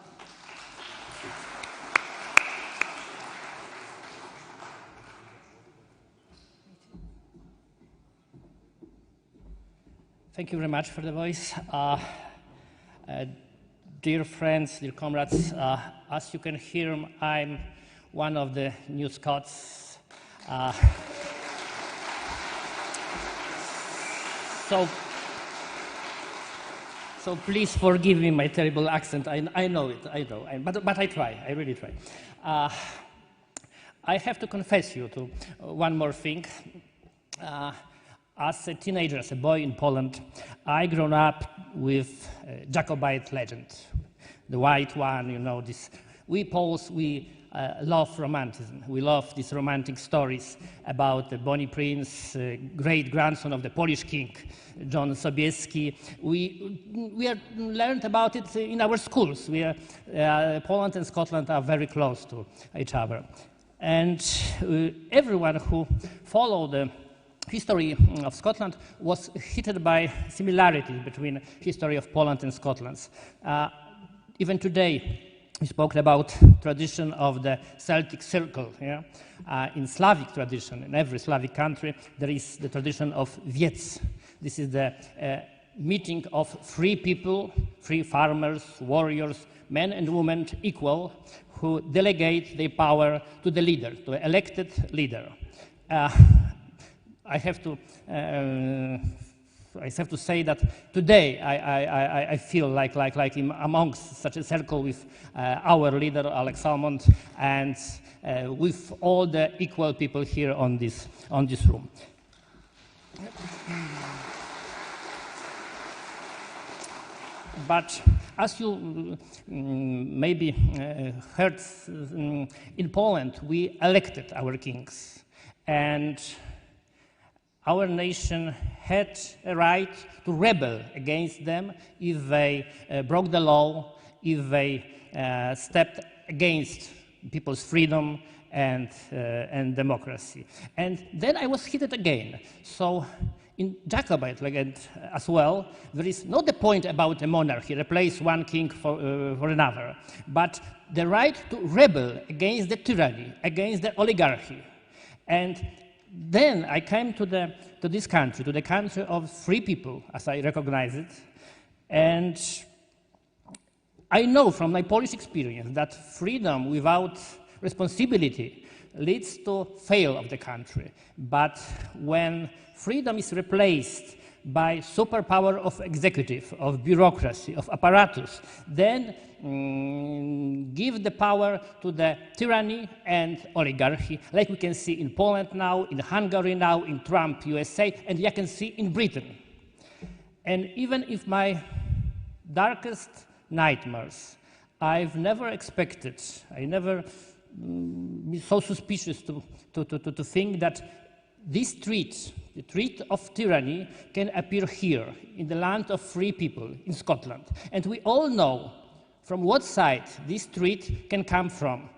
Thank you very much for the voice. Dear friends, dear comrades, as you can hear, I'm one of the new Scots. So please forgive me my terrible accent. I know it, but I try, I really try. I have to confess you to one more thing. As a teenager, as a boy in Poland, I grew up with Jacobite legend, the white one, you know, this. We Poles, we love romanticism. We love these romantic stories about the Bonnie Prince, great-grandson of the Polish king, John Sobieski. We have learned about it in our schools. Poland and Scotland are very close to each other. And everyone who followed the history of Scotland was hit by similarities between history of Poland and Scotland. Even today, we spoke about tradition of the Celtic Circle. Yeah? In Slavic tradition, in every Slavic country, there is the tradition of wiec. This is the meeting of free people, free farmers, warriors, men and women equal, who delegate their power to the leader, to the elected leader. I have to say that today I feel like amongst such a circle with our leader Alex Salmond and with all the equal people here on this room. But as you maybe heard, in Poland we elected our kings, and our nation had a right to rebel against them if they broke the law, if they stepped against people's freedom and democracy. And then I was hit again. So in Jacobite legend as well, there is not the point about a monarchy, replace one king for another, but the right to rebel against the tyranny, against the oligarchy. And then I came to this country, to the country of free people, as I recognize it, and I know from my Polish experience that freedom without responsibility leads to fail of the country. But when freedom is replaced by superpower of executive, of bureaucracy, of apparatus, then give the power to the tyranny and oligarchy, like we can see in Poland now, in Hungary now, in Trump, USA, and you can see in Britain. And even if my darkest nightmares, I've never expected, I never be so suspicious to think that this threat, the threat of tyranny, can appear here, in the land of free people, in Scotland. And we all know from what side this threat can come from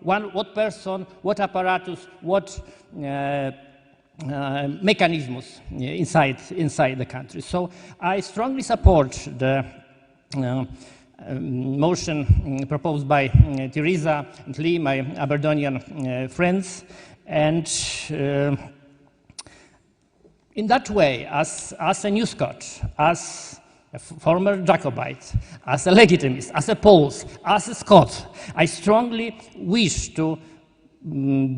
what person, what apparatus, what mechanisms inside the country. So I strongly support the motion proposed by Theresa and Lee, my Aberdonian friends, and in that way, as a New Scot, as a former Jacobite, as a legitimist, as a Pole, as a Scot, I strongly wish to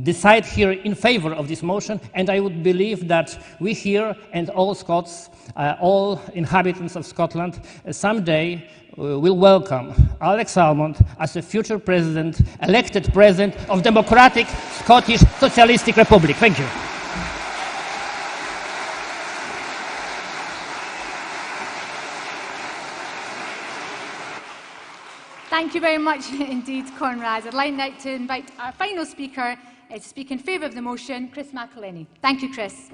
decide here in favor of this motion, and I would believe that we here and all Scots, all inhabitants of Scotland, someday will welcome Alex Salmond as a future president, elected president of Democratic Scottish Socialistic Republic. Thank you. Thank you very much indeed, Conrad. I'd like now to invite our final speaker to speak in favour of the motion, Chris McElhenney. Thank you, Chris.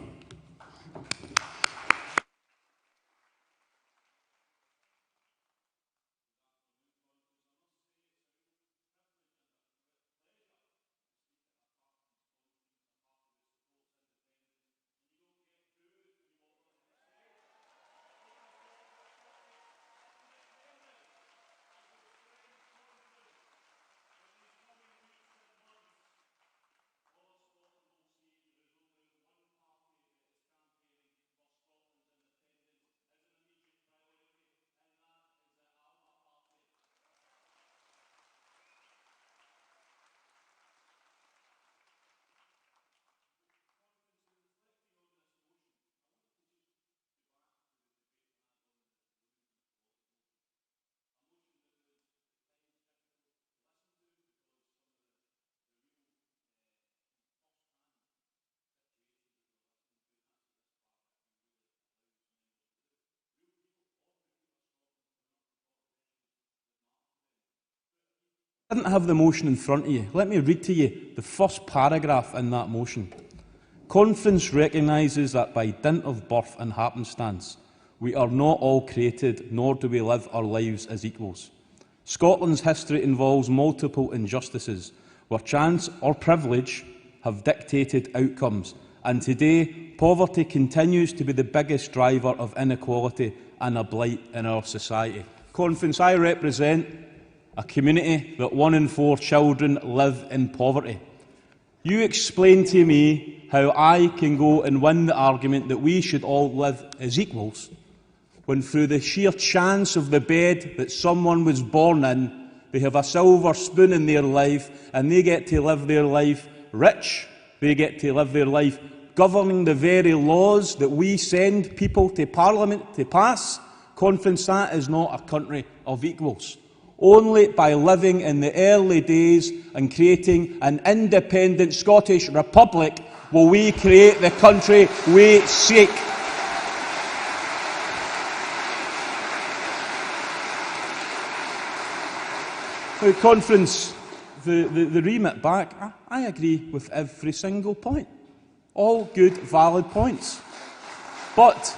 I didn't have the motion in front of you. Let me read to you the first paragraph in that motion. Conference recognises that by dint of birth and happenstance, we are not all created, nor do we live our lives as equals. Scotland's history involves multiple injustices, where chance or privilege have dictated outcomes, and today poverty continues to be the biggest driver of inequality and a blight in our society. Conference, I represent a community that 1 in 4 children live in poverty. You explain to me how I can go and win the argument that we should all live as equals, when through the sheer chance of the bed that someone was born in, they have a silver spoon in their life and they get to live their life rich, they get to live their life governing the very laws that we send people to Parliament to pass. Conference, that is not a country of equals. Only by living in the early days and creating an independent Scottish Republic will we create the country we seek. Now, Conference, the remit back, I agree with every single point. All good, valid points. But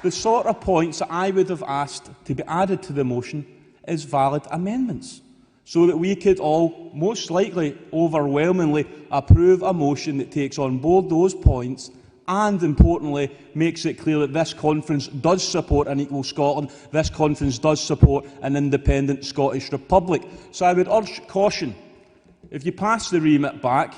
the sort of points that I would have asked to be added to the motion is valid amendments, so that we could all, most likely overwhelmingly, approve a motion that takes on board those points and, importantly, makes it clear that this conference does support an equal Scotland, this conference does support an independent Scottish Republic. So I would urge caution. If you pass the remit back,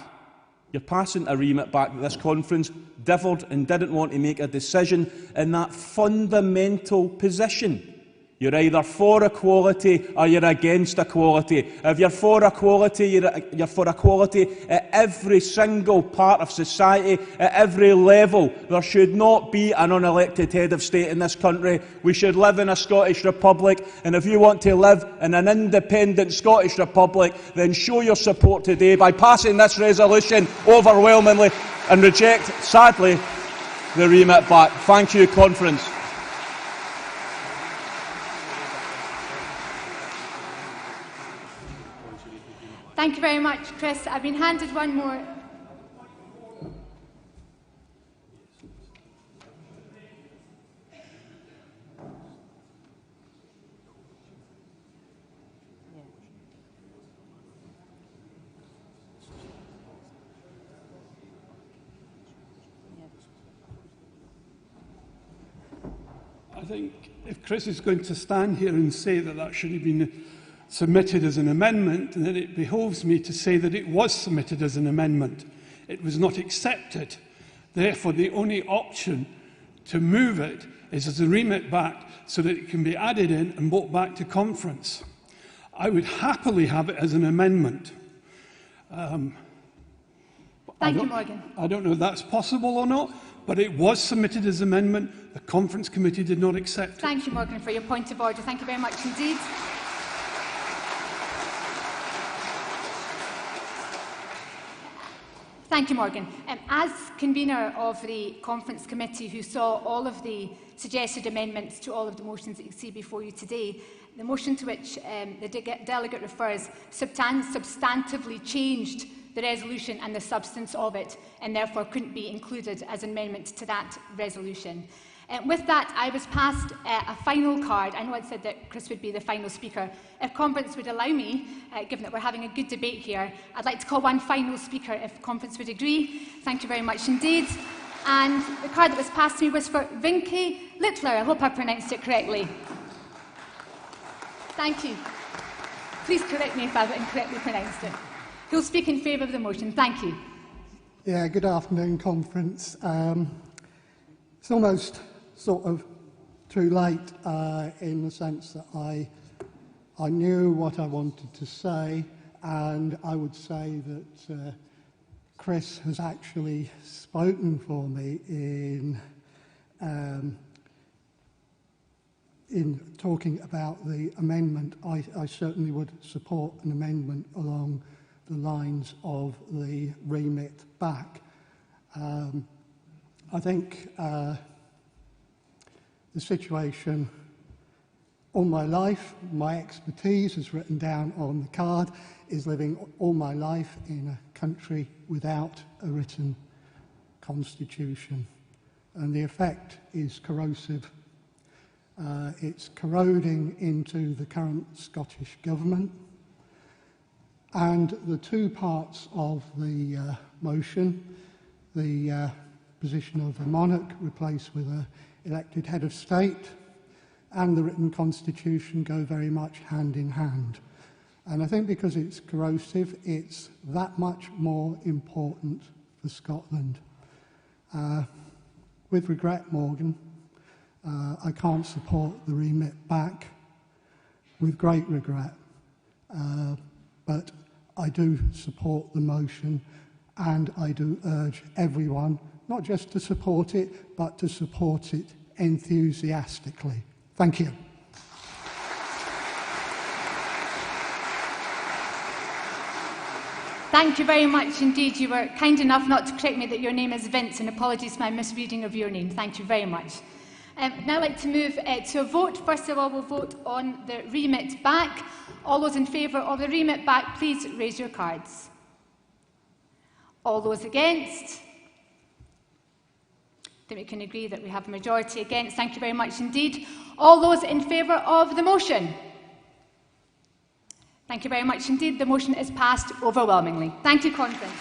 you're passing a remit back that this conference differed and didn't want to make a decision in that fundamental position. You're either for equality or you're against equality. If you're for equality, you're for equality at every single part of society, at every level. There should not be an unelected head of state in this country. We should live in a Scottish Republic, and if you want to live in an independent Scottish Republic, then show your support today by passing this resolution overwhelmingly and reject, sadly, the remit back. Thank you, Conference. Thank you very much, Chris. I've been handed one more. I think if Chris is going to stand here and say that that should have been submitted as an amendment, then it behoves me to say that it was submitted as an amendment. It was not accepted. Therefore, the only option to move it is as a remit back so that it can be added in and brought back to conference. I would happily have it as an amendment. Thank you, Morgan. I don't know if that's possible or not, but it was submitted as amendment. The conference committee did not accept it. Thank you, Morgan, for your point of order. Thank you very much indeed. Thank you, Morgan. As convener of the conference committee who saw all of the suggested amendments to all of the motions that you see before you today, the motion to which the delegate refers substantively changed the resolution and the substance of it, and therefore couldn't be included as an amendment to that resolution. With that, I was passed a final card. I know I said that Chris would be the final speaker. If conference would allow me, given that we're having a good debate here, I'd like to call one final speaker if conference would agree. Thank you very much indeed. And the card that was passed to me was for Vinky Littler. I hope I pronounced it correctly. Thank you. Please correct me if I've incorrectly pronounced it. Who'll speak in favour of the motion? Thank you. Yeah, good afternoon, conference. It's almost sort of too late in the sense that I knew what I wanted to say, and I would say that Chris has actually spoken for me in talking about the amendment. I certainly would support an amendment along the lines of the remit back. I think the situation all my life, my expertise is written down on the card, is living all my life in a country without a written constitution. And the effect is corrosive. It's corroding into the current Scottish government. And the two parts of the motion, the position of a monarch replaced with an elected head of state, and the written constitution go very much hand in hand. And I think because it's corrosive, it's that much more important for Scotland. With regret, Morgan, I can't support the remit back, with great regret. But I do support the motion, and I do urge everyone not just to support it, but to support it enthusiastically. Thank you. Thank you very much indeed. You were kind enough not to correct me that your name is Vince, and apologies for my misreading of your name. Thank you very much. Now I'd like to move to a vote. First of all, we'll vote on the remit back. All those in favour of the remit back, please raise your cards. All those against? I think we can agree that we have a majority against. Thank you very much indeed. All those in favour of the motion? Thank you very much indeed. The motion is passed overwhelmingly. Thank you, Conference.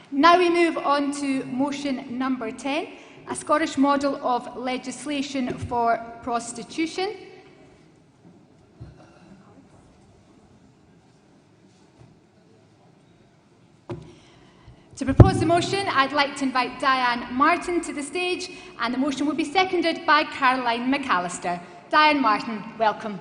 Now we move on to motion number 10, a Scottish model of legislation for prostitution. To propose the motion, I'd like to invite Diane Martin to the stage, and the motion will be seconded by Caroline McAllister. Diane Martin, welcome.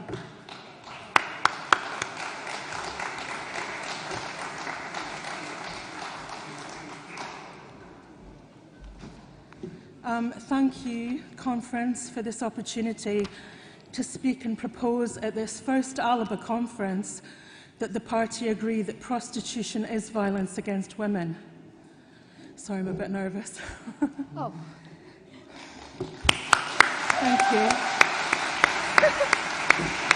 Thank you, Conference, for this opportunity to speak and propose at this first Alba Conference that the party agree that prostitution is violence against women. Sorry, I'm a bit nervous. Oh. Thank you.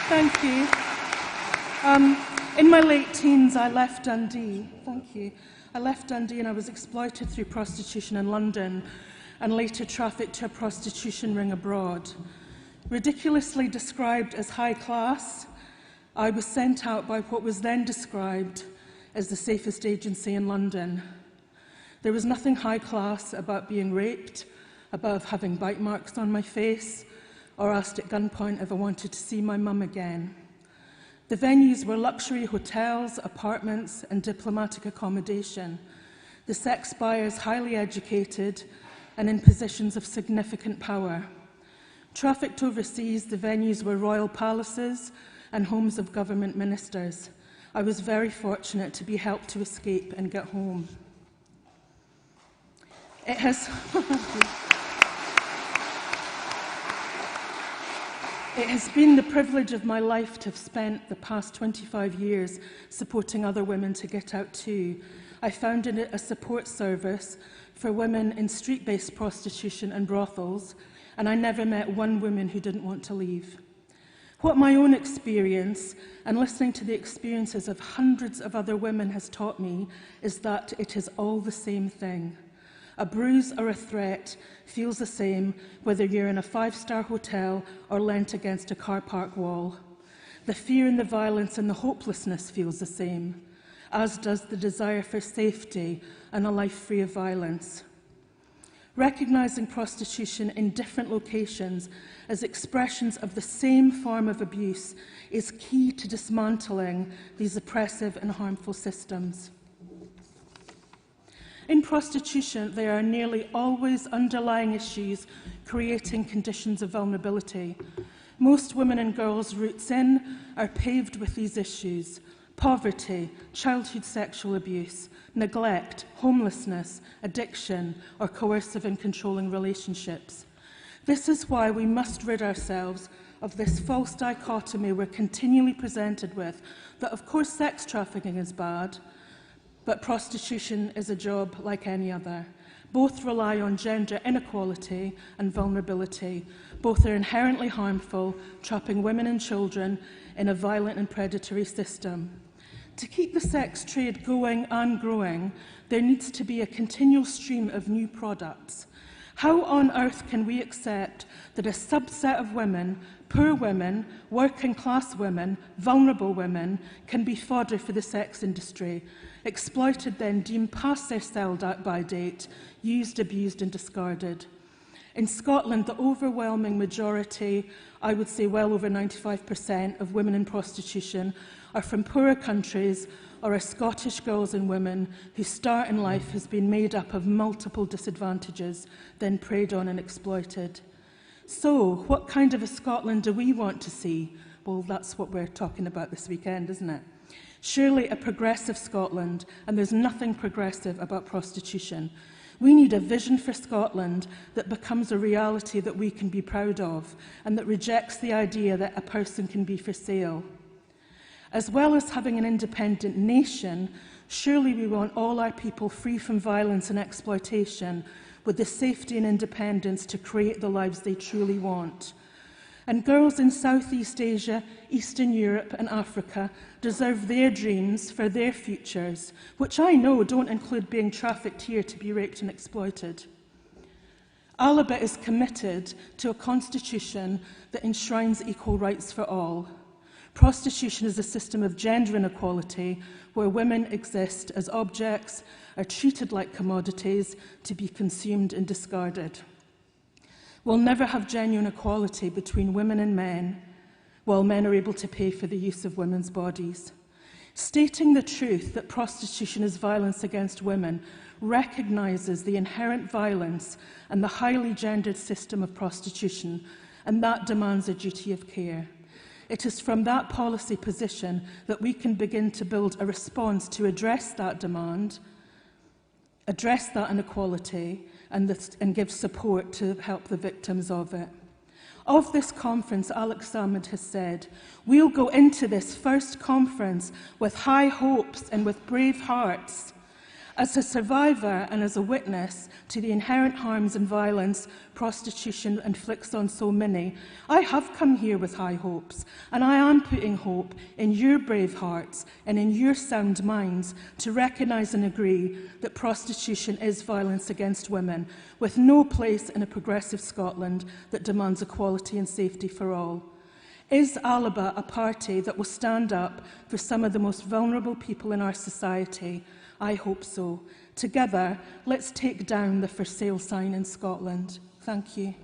Thank you. In my late teens, I left Dundee. Thank you. I left Dundee and I was exploited through prostitution in London and later trafficked to a prostitution ring abroad. Ridiculously described as high class, I was sent out by what was then described as the safest agency in London. There was nothing high class about being raped, above having bite marks on my face, or asked at gunpoint if I wanted to see my mum again. The venues were luxury hotels, apartments, and diplomatic accommodation. The sex buyers highly educated and in positions of significant power. Trafficked overseas, the venues were royal palaces and homes of government ministers. I was very fortunate to be helped to escape and get home. It has been the privilege of my life to have spent the past 25 years supporting other women to get out too. I founded a support service for women in street-based prostitution and brothels, and I never met one woman who didn't want to leave. What my own experience and listening to the experiences of hundreds of other women has taught me is that it is all the same thing. A bruise or a threat feels the same whether you're in a five-star hotel or leant against a car park wall. The fear and the violence and the hopelessness feels the same, as does the desire for safety and a life free of violence. Recognising prostitution in different locations as expressions of the same form of abuse is key to dismantling these oppressive and harmful systems. In prostitution, there are nearly always underlying issues creating conditions of vulnerability. Most women and girls' routes in are paved with these issues: poverty, childhood sexual abuse, neglect, homelessness, addiction, or coercive and controlling relationships. This is why we must rid ourselves of this false dichotomy we're continually presented with, that of course sex trafficking is bad, but prostitution is a job like any other. Both rely on gender inequality and vulnerability. Both are inherently harmful, trapping women and children in a violent and predatory system. To keep the sex trade going and growing, there needs to be a continual stream of new products. How on earth can we accept that a subset of women, poor women, working class women, vulnerable women, can be fodder for the sex industry, exploited then deemed past their sell-by date, used, abused and discarded? In Scotland, the overwhelming majority, I would say well over 95% of women in prostitution, are from poorer countries or are Scottish girls and women whose start in life has been made up of multiple disadvantages, then preyed on and exploited. So, what kind of a Scotland do we want to see? Well, that's what we're talking about this weekend, isn't it? Surely a progressive Scotland, and there's nothing progressive about prostitution. We need a vision for Scotland that becomes a reality that we can be proud of, and that rejects the idea that a person can be for sale. As well as having an independent nation, surely we want all our people free from violence and exploitation, with the safety and independence to create the lives they truly want. And girls in Southeast Asia, Eastern Europe and Africa deserve their dreams for their futures, which I know don't include being trafficked here to be raped and exploited. Alba is committed to a constitution that enshrines equal rights for all. Prostitution is a system of gender inequality where women exist as objects, are treated like commodities to be consumed and discarded. We'll never have genuine equality between women and men while men are able to pay for the use of women's bodies. Stating the truth that prostitution is violence against women recognises the inherent violence and the highly gendered system of prostitution, and that demands a duty of care. It is from that policy position that we can begin to build a response to address that demand, address that inequality, and give support to help the victims of it. Of this conference, Alex Salmond has said, "We'll go into this first conference with high hopes and with brave hearts. As a survivor and as a witness to the inherent harms and violence prostitution inflicts on so many, I have come here with high hopes, and I am putting hope in your brave hearts and in your sound minds to recognise and agree that prostitution is violence against women, with no place in a progressive Scotland that demands equality and safety for all. Is Alba a party that will stand up for some of the most vulnerable people in our society? I hope so. Together, let's take down the for sale sign in Scotland. Thank you.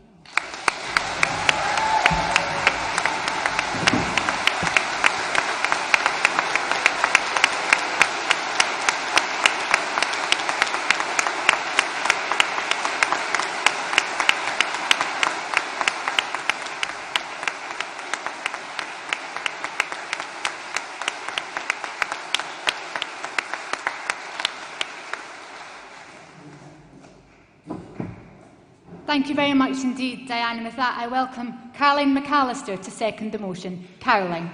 Thank you very much indeed, Diane. And with that, I welcome Caroline McAllister to second the motion. Caroline.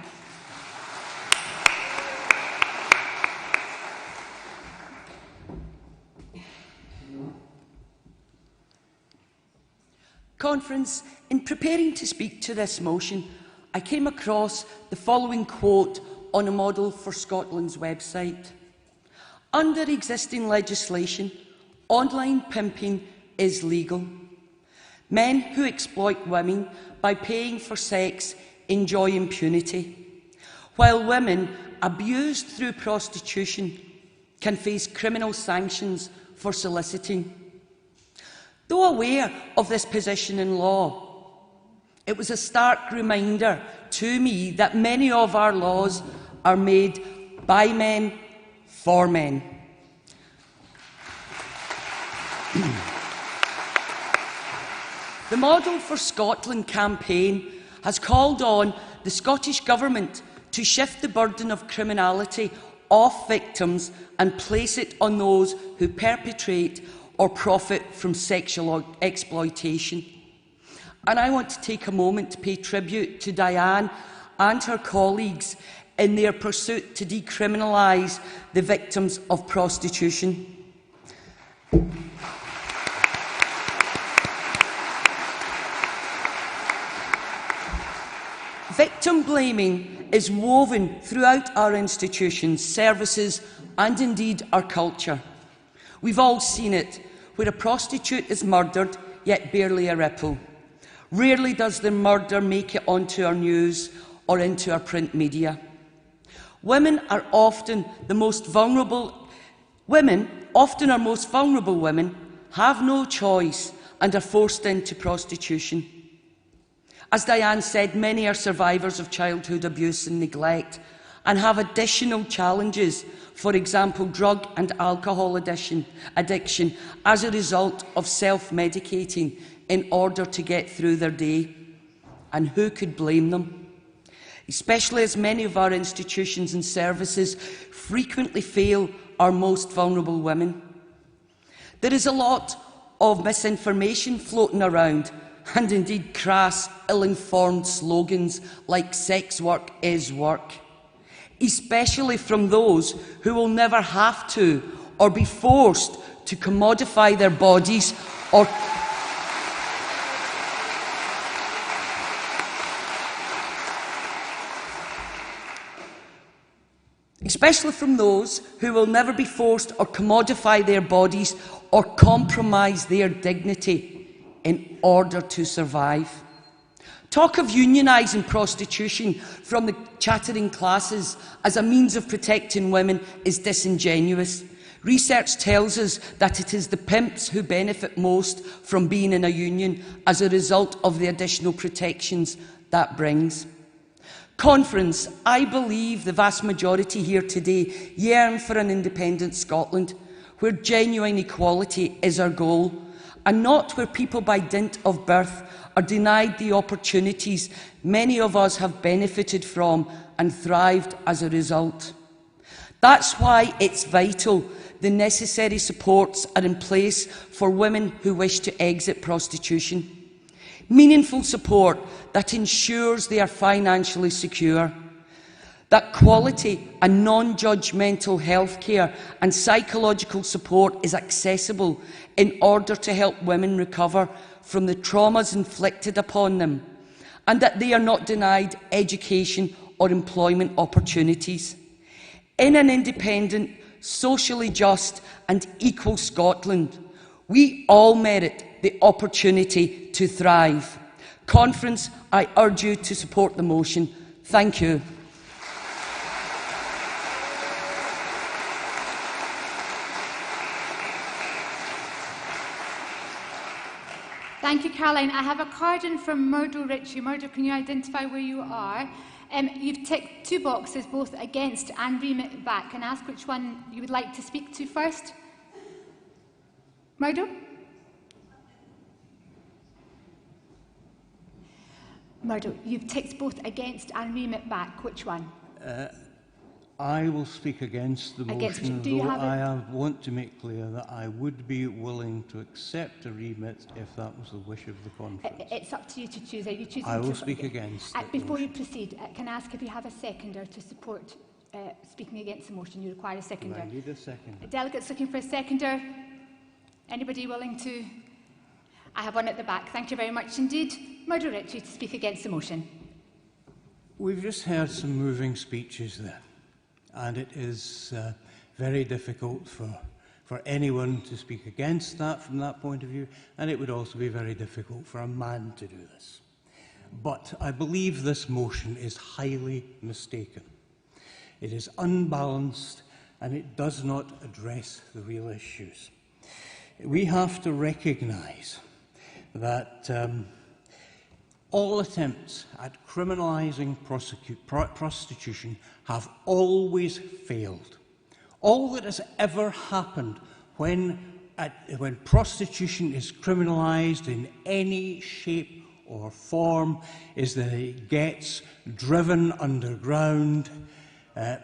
Conference, in preparing to speak to this motion, I came across the following quote on a Model for Scotland's website. Under existing legislation, online pimping is legal. Men who exploit women by paying for sex enjoy impunity, while women abused through prostitution can face criminal sanctions for soliciting. Though aware of this position in law, it was a stark reminder to me that many of our laws are made by men for men. The Model for Scotland campaign has called on the Scottish Government to shift the burden of criminality off victims and place it on those who perpetrate or profit from sexual exploitation. And I want to take a moment to pay tribute to Diane and her colleagues in their pursuit to decriminalise the victims of prostitution. Victim blaming is woven throughout our institutions, services and indeed our culture. We've all seen it, where a prostitute is murdered, yet barely a ripple. Rarely does the murder make it onto our news or into our print media. Women are often the most vulnerable. Often our most vulnerable women, have no choice and are forced into prostitution. As Diane said, many are survivors of childhood abuse and neglect and have additional challenges, for example, drug and alcohol addiction as a result of self-medicating in order to get through their day. And who could blame them? Especially as many of our institutions and services frequently fail our most vulnerable women. There is a lot of misinformation floating around, and indeed crass, ill-informed slogans like sex work is work, especially from those who will never have to or be forced to commodify their bodies or compromise their dignity in order to survive. Talk of unionising prostitution from the chattering classes as a means of protecting women is disingenuous. Research tells us that it is the pimps who benefit most from being in a union as a result of the additional protections that brings. Conference, I believe the vast majority here today yearn for an independent Scotland, where genuine equality is our goal, and not where people by dint of birth are denied the opportunities many of us have benefited from and thrived as a result. That's why it's vital the necessary supports are in place for women who wish to exit prostitution. Meaningful support that ensures they are financially secure, that quality and non-judgmental healthcare and psychological support is accessible in order to help women recover from the traumas inflicted upon them, and that they are not denied education or employment opportunities. In an independent, socially just and equal Scotland, we all merit the opportunity to thrive. Conference, I urge you to support the motion. Thank you. Thank you, Caroline. I have a card in from Murdo Ritchie. Murdo, can you identify where you are? You've ticked 2 boxes, both against and remit back. Can I ask which one you would like to speak to first? Murdo? Murdo, you've ticked both against and remit back. Which one? I will speak against the motion, though I want to make clear that I would be willing to accept a remit if that was the wish of the conference. It's up to you to choose. Are you choosing I will to speak against it. Before you proceed, can I ask if you have a seconder to support speaking against the motion? You require a seconder. I need a seconder. Delegates looking for a seconder. Anybody willing to? I have one at the back. Thank you very much indeed. Murdo Ritchie to speak against the motion. We've just heard some moving speeches there. And it is very difficult for anyone to speak against that from that point of view, and it would also be very difficult for a man to do this. But I believe this motion is highly mistaken. It is unbalanced, and it does not address the real issues. We have to recognise that all attempts at criminalising prostitution have always failed. All that has ever happened when prostitution is criminalised in any shape or form is that it gets driven underground,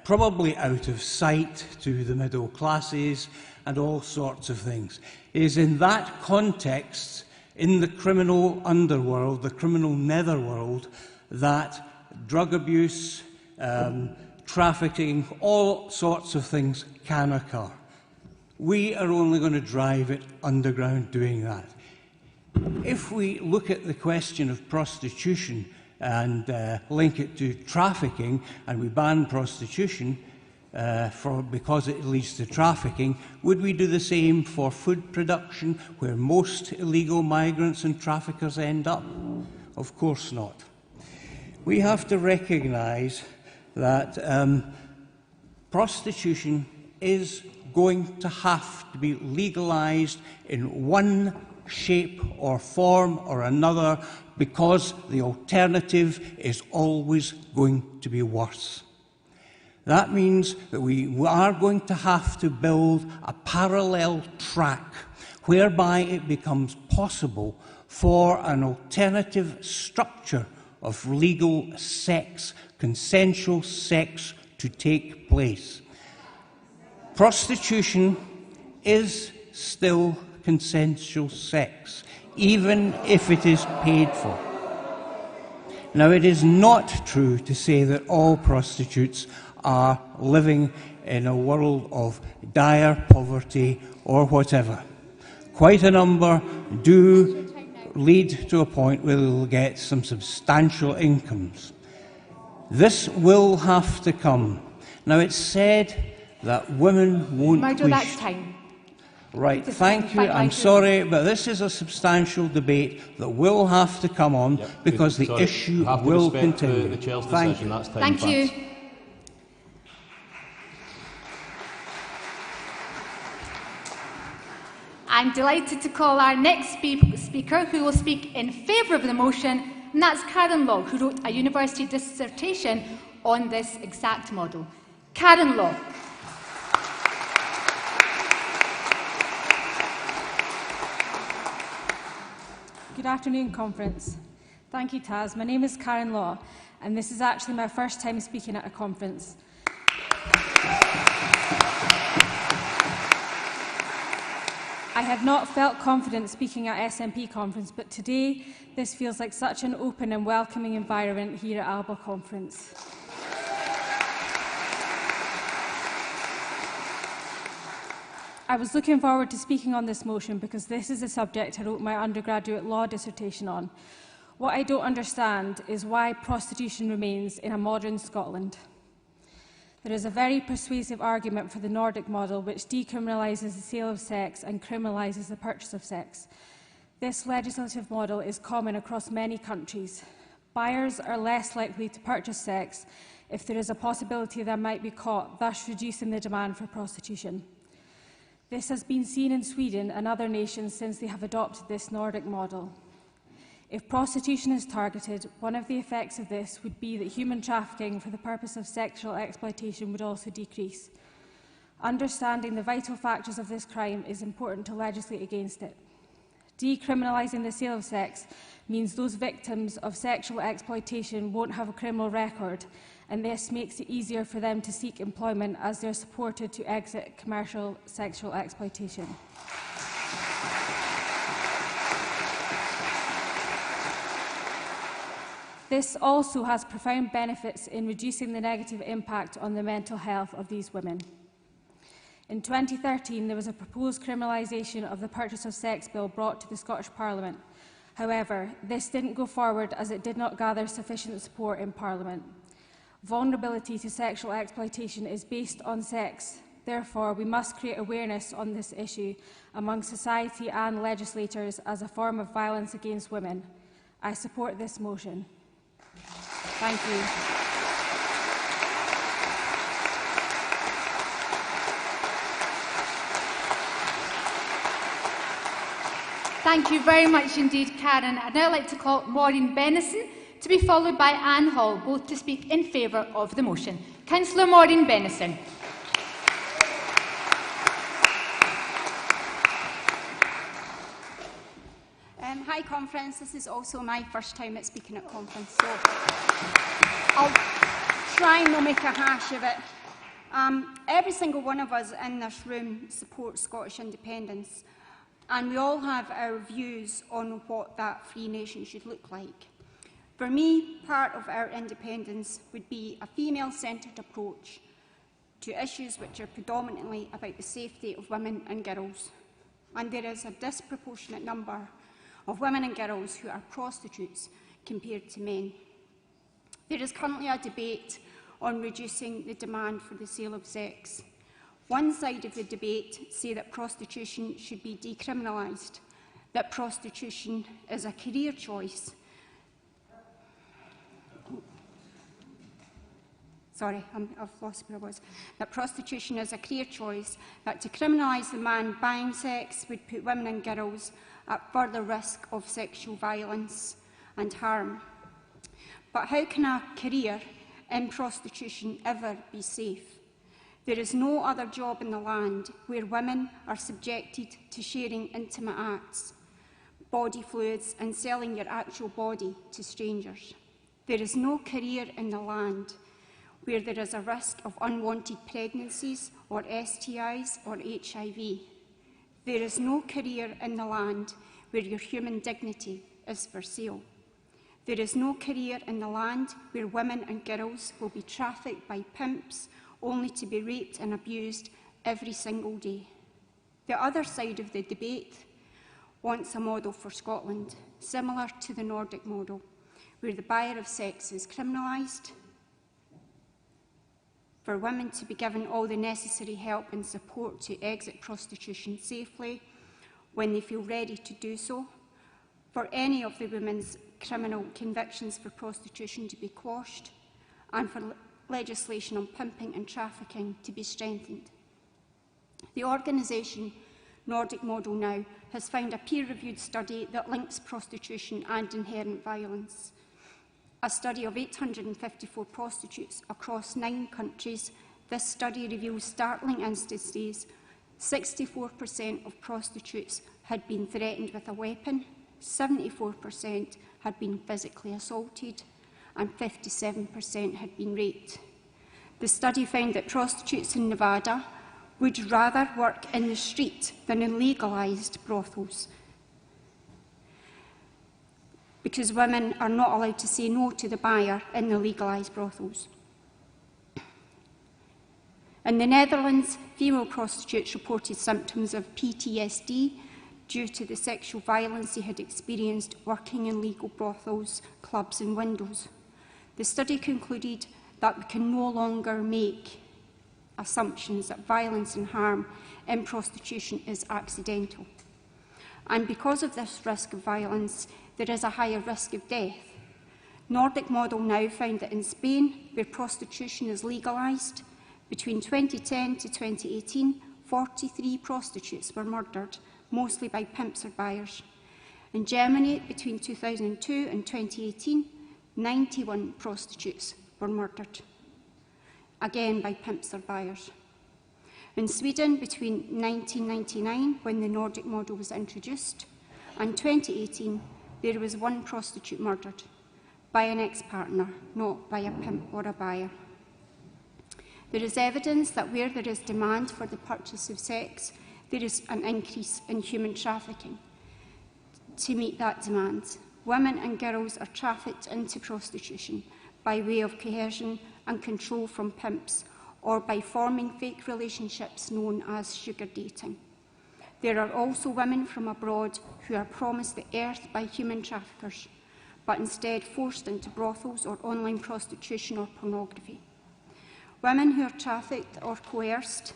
probably out of sight to the middle classes and all sorts of things. It is in that context, in the criminal underworld, the criminal netherworld, that drug abuse, trafficking, all sorts of things can occur. We are only going to drive it underground doing that. If we look at the question of prostitution and link it to trafficking, and we ban prostitution because it leads to trafficking, would we do the same for food production, where most illegal migrants and traffickers end up? Of course not. We have to recognise that prostitution is going to have to be legalised in one shape or form or another, because the alternative is always going to be worse. That means that we are going to have to build a parallel track whereby it becomes possible for an alternative structure of legal sex, consensual sex, to take place. Prostitution is still consensual sex, even if it is paid for. Now, it is not true to say that all prostitutes are living in a world of dire poverty or whatever. Quite a number do lead to a point where they will get some substantial incomes. This will have to come. Now, it's said that women won't Murdo, that's time. Right, thank you. I'm sorry, but this is a substantial debate that will have to come on, because the issue will continue. The Chair's Thank decision. you. That's time. Thank you. I'm delighted to call our next speaker, who will speak in favour of the motion, and that's Karen Law, who wrote a university dissertation on this exact model. Karen Law. Good afternoon, conference. Thank you, Taz. My name is Karen Law, and this is actually my first time speaking at a conference. I had not felt confident speaking at SNP conference, but today this feels like such an open and welcoming environment here at Alba Conference. I was looking forward to speaking on this motion because this is a subject I wrote my undergraduate law dissertation on. What I don't understand is why prostitution remains in a modern Scotland. There is a very persuasive argument for the Nordic model, which decriminalises the sale of sex and criminalises the purchase of sex. This legislative model is common across many countries. Buyers are less likely to purchase sex if there is a possibility they might be caught, thus reducing the demand for prostitution. This has been seen in Sweden and other nations since they have adopted this Nordic model. If prostitution is targeted, one of the effects of this would be that human trafficking for the purpose of sexual exploitation would also decrease. Understanding the vital factors of this crime is important to legislate against it. Decriminalising the sale of sex means those victims of sexual exploitation won't have a criminal record, and this makes it easier for them to seek employment as they're supported to exit commercial sexual exploitation. This also has profound benefits in reducing the negative impact on the mental health of these women. In 2013, there was a proposed criminalisation of the purchase of sex bill brought to the Scottish Parliament. However, this didn't go forward as it did not gather sufficient support in Parliament. Vulnerability to sexual exploitation is based on sex. Therefore, we must create awareness on this issue among society and legislators as a form of violence against women. I support this motion. Thank you. Thank you very much indeed, Karen. I'd now like to call Maureen Bennison to be followed by Anne Hall, both to speak in favour of the motion. Councillor Maureen Bennison. Hi, conference. This is also my first time at speaking at conference, so I'll try and not make a hash of it. Every single one of us in this room supports Scottish independence, and we all have our views on what that free nation should look like. For me, part of our independence would be a female-centred approach to issues which are predominantly about the safety of women and girls. And there is a disproportionate number of women and girls who are prostitutes compared to men. There is currently a debate on reducing the demand for the sale of sex. One side of the debate say that prostitution should be decriminalised, that prostitution is a career choice. Sorry, I've lost where I was. That prostitution is a career choice, that to criminalise the man buying sex would put women and girls at further risk of sexual violence and harm. But how can a career in prostitution ever be safe? There is no other job in the land where women are subjected to sharing intimate acts, body fluids and selling your actual body to strangers. There is no career in the land where there is a risk of unwanted pregnancies or STIs or HIV. There is no career in the land where your human dignity is for sale. There is no career in the land where women and girls will be trafficked by pimps only to be raped and abused every single day. The other side of the debate wants a model for Scotland, similar to the Nordic model, where the buyer of sex is criminalised, for women to be given all the necessary help and support to exit prostitution safely when they feel ready to do so, for any of the women's criminal convictions for prostitution to be quashed, and for legislation on pimping and trafficking to be strengthened. The organisation Nordic Model Now has found a peer-reviewed study that links prostitution and inherent violence. a study of 854 prostitutes across 9 countries, this study reveals startling instances. 64% of prostitutes had been threatened with a weapon, 74% had been physically assaulted, and 57% had been raped. The study found that prostitutes in Nevada would rather work in the street than in legalised brothels, because women are not allowed to say no to the buyer in the legalised brothels. In the Netherlands, female prostitutes reported symptoms of PTSD due to the sexual violence they had experienced working in legal brothels, clubs and windows. The study concluded that we can no longer make assumptions that violence and harm in prostitution is accidental. And because of this risk of violence, there is a higher risk of death. Nordic Model now found that in Spain, where prostitution is legalised, between 2010 to 2018, 43 prostitutes were murdered, mostly by pimps or buyers. In Germany, between 2002 and 2018, 91 prostitutes were murdered, again by pimps or buyers. In Sweden, between 1999, when the Nordic model was introduced, and 2018, there was 1 prostitute murdered by an ex-partner, not by a pimp or a buyer. There is evidence that where there is demand for the purchase of sex, there is an increase in human trafficking. To meet that demand, women and girls are trafficked into prostitution by way of coercion and control from pimps, or by forming fake relationships known as sugar dating. There are also women from abroad who are promised the earth by human traffickers, but instead forced into brothels or online prostitution or pornography. Women who are trafficked or coerced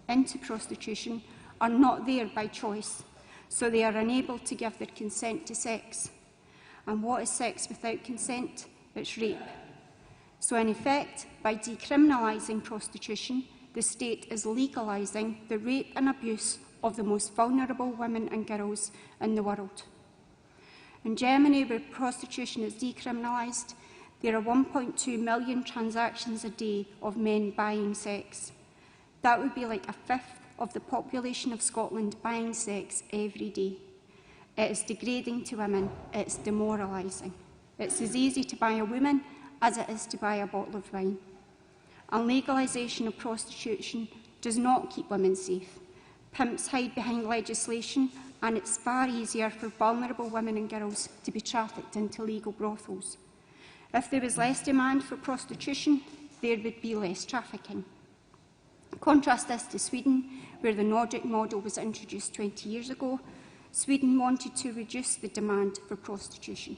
into prostitution are not there by choice, so they are unable to give their consent to sex. And what is sex without consent? It's rape. So in effect, by decriminalising prostitution, the state is legalising the rape and abuse of the most vulnerable women and girls in the world. In Germany, where prostitution is decriminalised, there are 1.2 million transactions a day of men buying sex. That would be like a fifth of the population of Scotland buying sex every day. It is degrading to women, it's demoralising. It's as easy to buy a woman as it is to buy a bottle of wine. And legalisation of prostitution does not keep women safe. Pimps hide behind legislation, and it's far easier for vulnerable women and girls to be trafficked into legal brothels. If there was less demand for prostitution, there would be less trafficking. Contrast this to Sweden, where the Nordic model was introduced 20 years ago. Sweden wanted to reduce the demand for prostitution.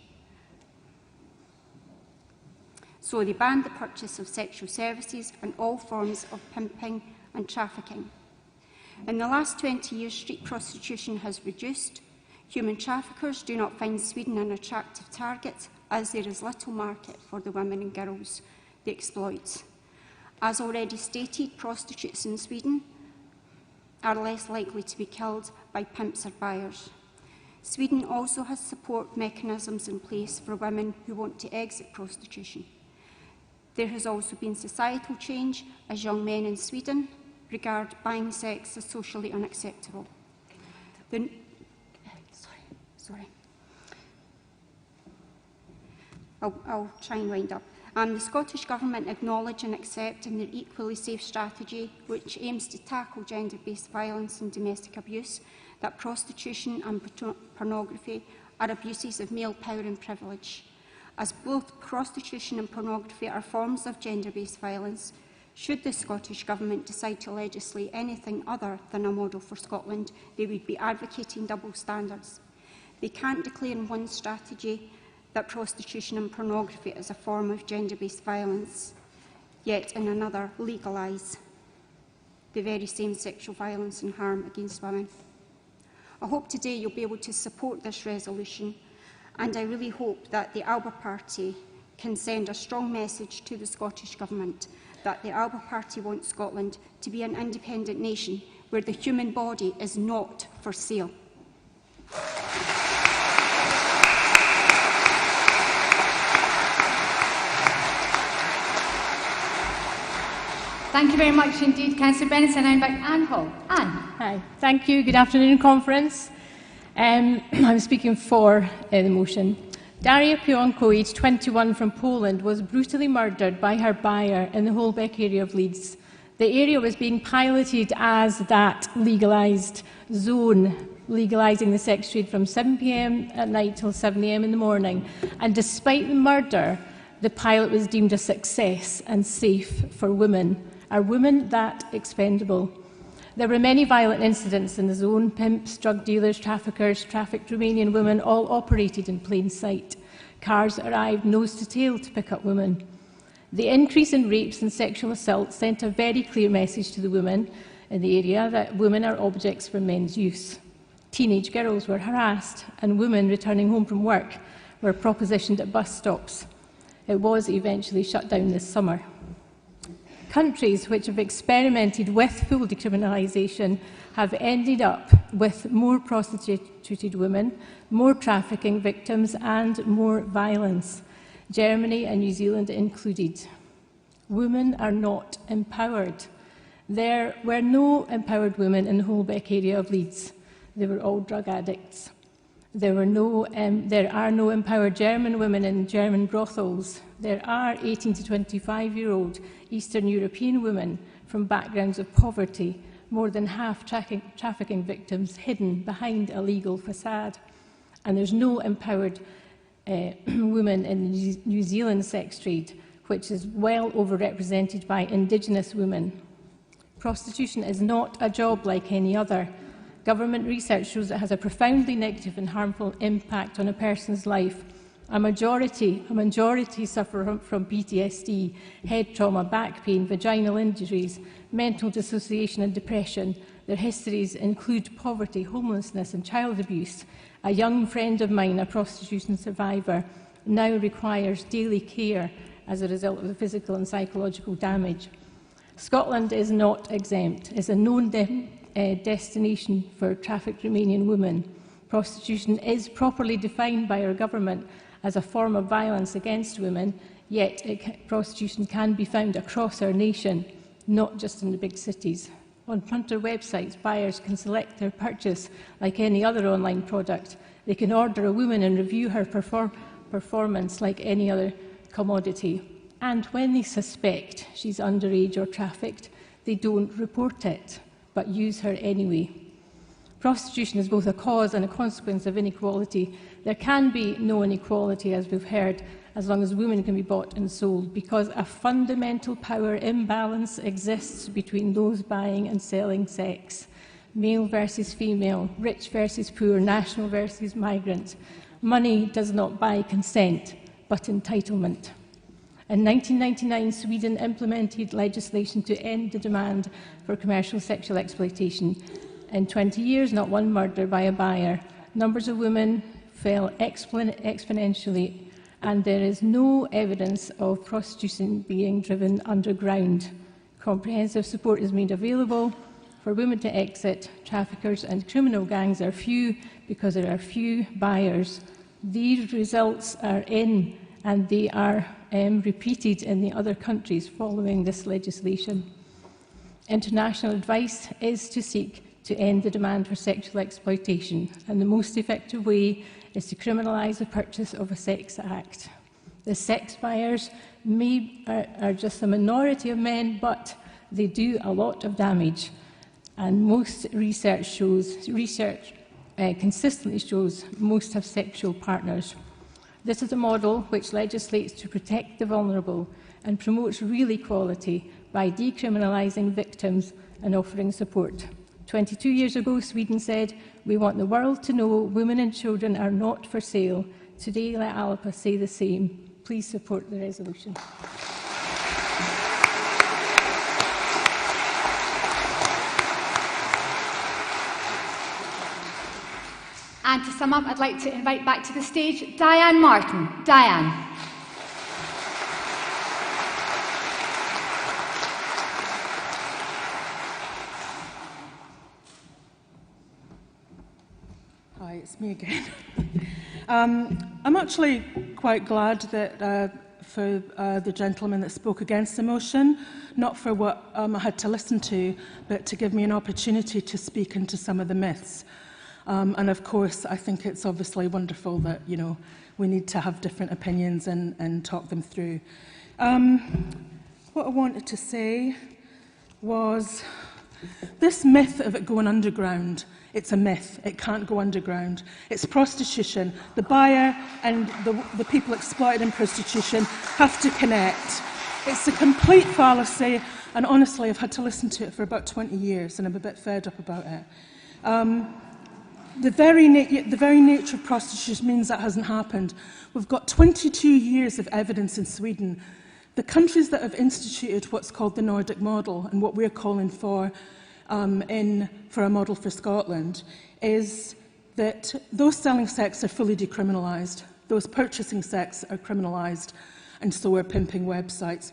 So they banned the purchase of sexual services and all forms of pimping and trafficking. In the last 20 years, street prostitution has reduced. Human traffickers do not find Sweden an attractive target, as there is little market for the women and girls they exploit. As already stated, prostitutes in Sweden are less likely to be killed by pimps or buyers. Sweden also has support mechanisms in place for women who want to exit prostitution. There has also been societal change, as young men in Sweden regard buying sex as socially unacceptable. I'll try and wind up. The Scottish Government acknowledge and accept in their Equally Safe strategy, which aims to tackle gender-based violence and domestic abuse, that prostitution and pornography are abuses of male power and privilege. As both prostitution and pornography are forms of gender-based violence, should the Scottish Government decide to legislate anything other than a model for Scotland, they would be advocating double standards. They can't declare in one strategy that prostitution and pornography is a form of gender-based violence, yet in another legalise the very same sexual violence and harm against women. I hope today you'll be able to support this resolution, and I really hope that the Alba Party can send a strong message to the Scottish Government that the Alba Party wants Scotland to be an independent nation where the human body is not for sale. Thank you very much indeed, Councillor Benson. I invite Anne Hall. Anne. Hi. Thank you. Good afternoon, conference. I'm speaking for the motion. Daria Pionko, aged 21, from Poland, was brutally murdered by her buyer in the Holbeck area of Leeds. The area was being piloted as that legalised zone, legalising the sex trade from 7 p.m. at night till 7 a.m. in the morning. And despite the murder, the pilot was deemed a success and safe for women. Are women that expendable? There were many violent incidents in the zone. Pimps, drug dealers, traffickers, trafficked Romanian women all operated in plain sight. Cars arrived nose to tail to pick up women. The increase in rapes and sexual assaults sent a very clear message to the women in the area that women are objects for men's use. Teenage girls were harassed, and women returning home from work were propositioned at bus stops. It was eventually shut down this summer. Countries which have experimented with full decriminalisation have ended up with more prostituted women, more trafficking victims and more violence, Germany and New Zealand included. Women are not empowered. There were no empowered women in the Holbeck area of Leeds. They were all drug addicts. There are no empowered German women in German brothels. There are 18 to 25-year-old Eastern European women from backgrounds of poverty, more than half trafficking victims hidden behind a legal facade. And there's no empowered women in the New Zealand sex trade, which is well overrepresented by Indigenous women. Prostitution is not a job like any other. Government research shows it has a profoundly negative and harmful impact on a person's life. A majority suffer from PTSD, head trauma, back pain, vaginal injuries, mental dissociation and depression. Their histories include poverty, homelessness and child abuse. A young friend of mine, a prostitution survivor, now requires daily care as a result of the physical and psychological damage. Scotland is not exempt. It's a known destination for trafficked Romanian women. Prostitution is properly defined by our government as a form of violence against women, yet prostitution can be found across our nation, not just in the big cities. On punter websites, buyers can select their purchase like any other online product. They can order a woman and review her performance like any other commodity. And when they suspect she's underage or trafficked, they don't report it, but use her anyway. Prostitution is both a cause and a consequence of inequality. There can be no inequality, as we've heard, as long as women can be bought and sold, because a fundamental power imbalance exists between those buying and selling sex. Male versus female, rich versus poor, national versus migrant. Money does not buy consent, but entitlement. In 1999, Sweden implemented legislation to end the demand for commercial sexual exploitation. In 20 years, not one murder by a buyer. Numbers of women fell exponentially, and there is no evidence of prostitution being driven underground. Comprehensive support is made available for women to exit. Traffickers and criminal gangs are few because there are few buyers. These results are in, and they are repeated in the other countries following this legislation. International advice is to seek to end the demand for sexual exploitation, and the most effective way is to criminalise the purchase of a sex act. The sex buyers are just a minority of men, but they do a lot of damage, and most research consistently shows most have sexual partners. This is a model which legislates to protect the vulnerable and promotes real equality by decriminalising victims and offering support. 22 years ago, Sweden said, "We want the world to know women and children are not for sale." Today, let Alba say the same. Please support the resolution. And to sum up, I'd like to invite back to the stage Diane Martin. Diane. Hi, it's me again. I'm actually quite glad that the gentleman that spoke against the motion, not for what I had to listen to, but to give me an opportunity to speak into some of the myths. And of course, I think it's obviously wonderful that, you know, we need to have different opinions and talk them through. What I wanted to say was this myth of it going underground. It's a myth. It can't go underground. It's prostitution. The buyer and the people exploited in prostitution have to connect. It's a complete fallacy, and honestly, I've had to listen to it for about 20 years, and I'm a bit fed up about it. The very nature of prostitution means that hasn't happened. We've got 22 years of evidence in Sweden. The countries that have instituted what's called the Nordic model, and what we're calling for a model for Scotland, is that those selling sex are fully decriminalised, those purchasing sex are criminalised, and so are pimping websites.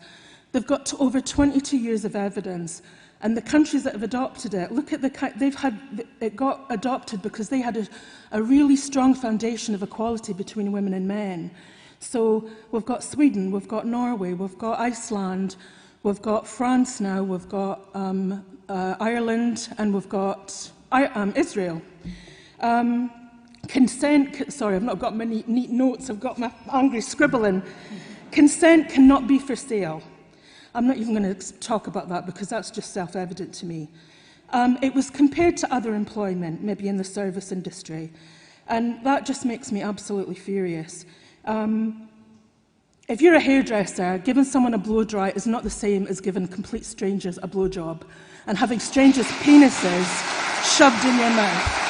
They've got over 22 years of evidence, and the countries that have adopted it, look at it got adopted because they had a really strong foundation of equality between women and men. So we've got Sweden, we've got Norway, we've got Iceland, we've got France now, we've got Ireland, and we've got Israel. Consent, sorry, I've not got my neat notes, I've got my angry scribbling. Consent cannot be for sale. I'm not even going to talk about that because that's just self-evident to me. It was compared to other employment, maybe in the service industry, and that just makes me absolutely furious. If you're a hairdresser, giving someone a blow-dry is not the same as giving complete strangers a blowjob and having strangers' penises shoved in your mouth.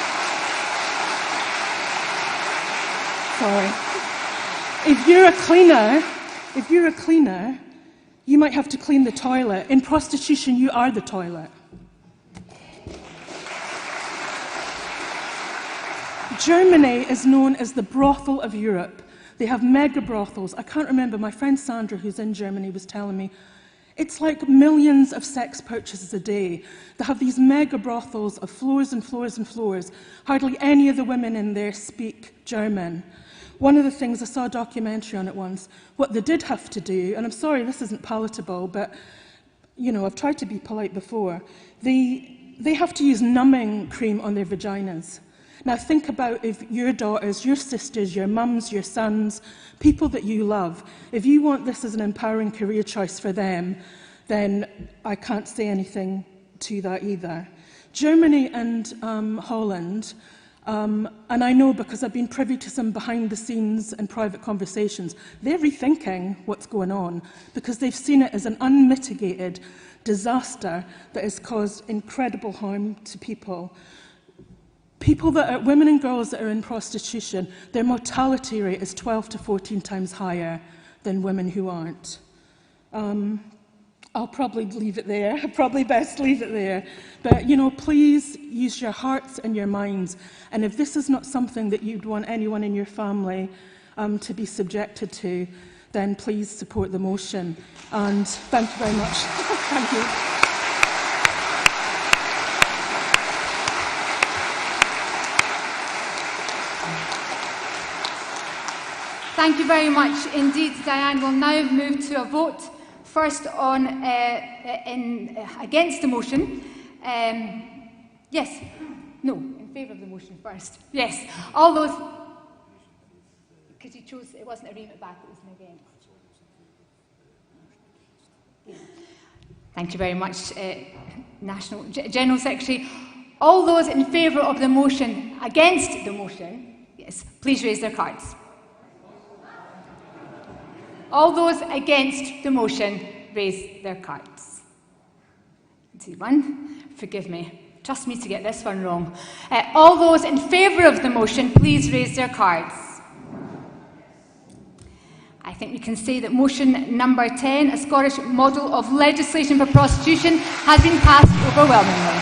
Sorry. If you're a cleaner, you might have to clean the toilet. In prostitution, you are the toilet. Germany is known as the brothel of Europe. They have mega brothels. I can't remember, my friend Sandra, who's in Germany, was telling me, it's like millions of sex purchases a day. They have these mega brothels of floors and floors and floors. Hardly any of the women in there speak German. One of the things, I saw a documentary on it once, what they did have to do, and I'm sorry this isn't palatable, but you know, I've tried to be polite before, they have to use numbing cream on their vaginas. Now think about if your daughters, your sisters, your mums, your sons, people that you love, if you want this as an empowering career choice for them, then I can't say anything to that either. Germany and Holland, and I know because I've been privy to some behind the scenes and private conversations, they're rethinking what's going on because they've seen it as an unmitigated disaster that has caused incredible harm to people. Women and girls that are in prostitution, their mortality rate is 12 to 14 times higher than women who aren't. I'll probably leave it there. Probably best leave it there. But, you know, please use your hearts and your minds. And if this is not something that you'd want anyone in your family to be subjected to, then please support the motion. And thank you very much. Thank you. Thank you very much indeed, Diane. We'll now move to a vote. First on against the motion. Yes. No, in favour of the motion first. Yes. All those. Because you chose, it wasn't a remit back, it was an against. Yeah. Thank you very much, National General Secretary. All those in favour of the motion, against the motion, yes, please raise their cards. All those against the motion, raise their cards. See one. Forgive me. Trust me to get this one wrong. All those in favour of the motion, please raise their cards. I think we can say that motion number 10, a Scottish model of legislation for prostitution, has been passed overwhelmingly.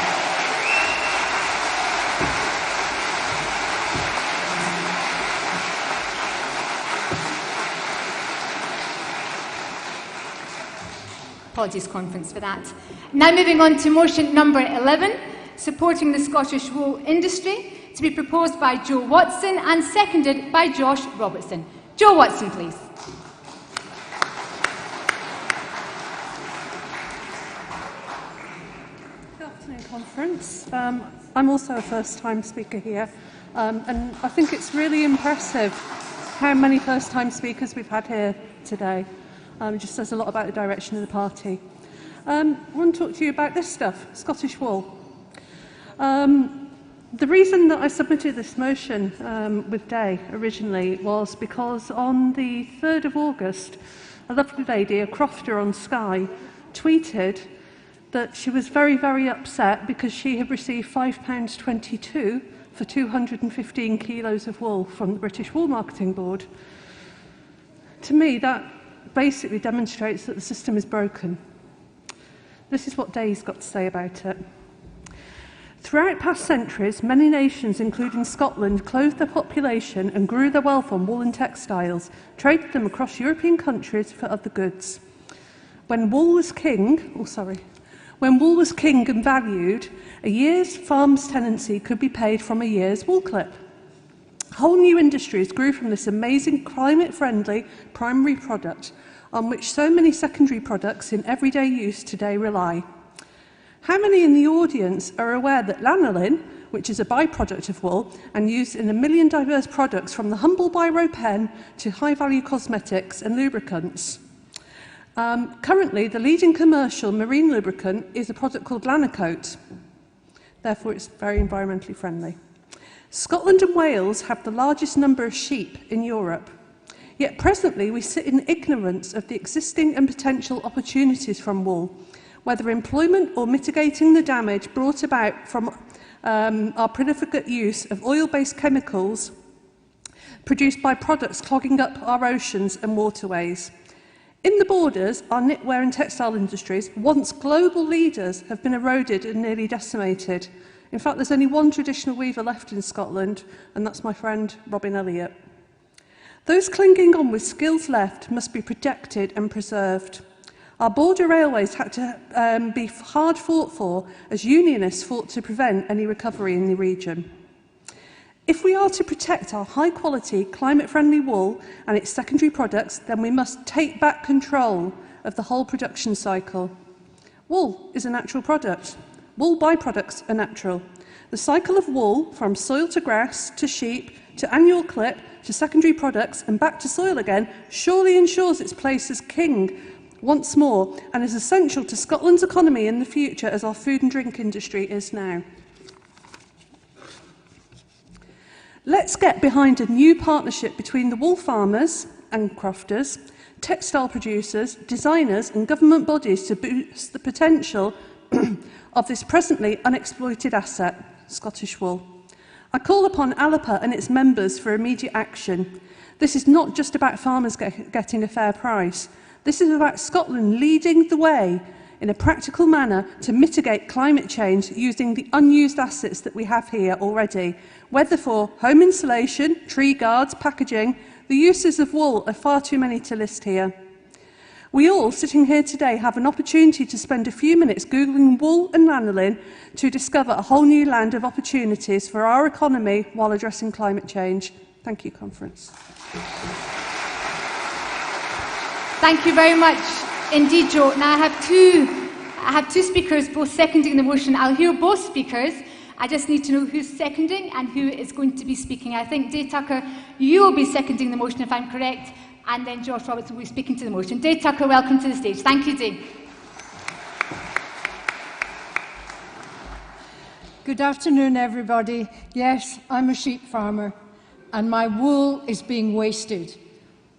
Apologies, Conference, for that. Now moving on to motion number 11, supporting the Scottish wool industry, to be proposed by Jo Watson and seconded by Josh Robertson. Jo Watson, please. conference. I'm also a first-time speaker here, and I think it's really impressive how many first-time speakers we've had here today. It just says a lot about the direction of the party. I want to talk to you about this stuff, Scottish wool. The reason that I submitted this motion with Day originally was because on the 3rd of August, a lovely lady, a crofter on Sky, tweeted that she was very, very upset because she had received £5.22 for 215 kilos of wool from the British Wool Marketing Board. To me, that basically demonstrates that the system is broken. This is what Day's got to say about it. Throughout past centuries, many nations, including Scotland, clothed their population and grew their wealth on wool and textiles, traded them across European countries for other goods. When wool was king and valued, a year's farm's tenancy could be paid from a year's wool clip. Whole new industries grew from this amazing climate-friendly primary product on which so many secondary products in everyday use today rely. How many in the audience are aware that lanolin, which is a byproduct of wool and used in a million diverse products from the humble biro pen to high-value cosmetics and lubricants? Currently, the leading commercial marine lubricant is a product called Lanacoat. Therefore, it's very environmentally friendly. Scotland and Wales have the largest number of sheep in Europe. Yet presently, we sit in ignorance of the existing and potential opportunities from wool, whether employment or mitigating the damage brought about from our prolific use of oil-based chemicals produced by products clogging up our oceans and waterways. In the borders, our knitwear and textile industries, once global leaders, have been eroded and nearly decimated. In fact, there's only one traditional weaver left in Scotland, and that's my friend Robin Elliott. Those clinging on with skills left must be protected and preserved. Our border railways had to be hard fought for as unionists fought to prevent any recovery in the region. If we are to protect our high-quality, climate-friendly wool and its secondary products, then we must take back control of the whole production cycle. Wool is a natural product. Wool byproducts are natural. The cycle of wool, from soil to grass to sheep to annual clip to secondary products and back to soil again, surely ensures its place as king once more and is essential to Scotland's economy in the future as our food and drink industry is now. Let's get behind a new partnership between the wool farmers and crofters, textile producers, designers and government bodies to boost the potential of this presently unexploited asset, Scottish wool. I call upon Alba and its members for immediate action. This is not just about farmers getting a fair price. This is about Scotland leading the way in a practical manner to mitigate climate change using the unused assets that we have here already. Whether for home insulation, tree guards, packaging, the uses of wool are far too many to list here. We all, sitting here today, have an opportunity to spend a few minutes Googling wool and lanolin to discover a whole new land of opportunities for our economy while addressing climate change. Thank you, Conference. Thank you very much indeed, Jo. Now I have two speakers both seconding the motion. I'll hear both speakers. I just need to know who's seconding and who is going to be speaking. I think Day Tucker, you will be seconding the motion if I'm correct, and then Josh Roberts will be speaking to the motion. Day Tucker, welcome to the stage. Thank you, Day. Good afternoon, everybody. Yes, I'm a sheep farmer, and my wool is being wasted.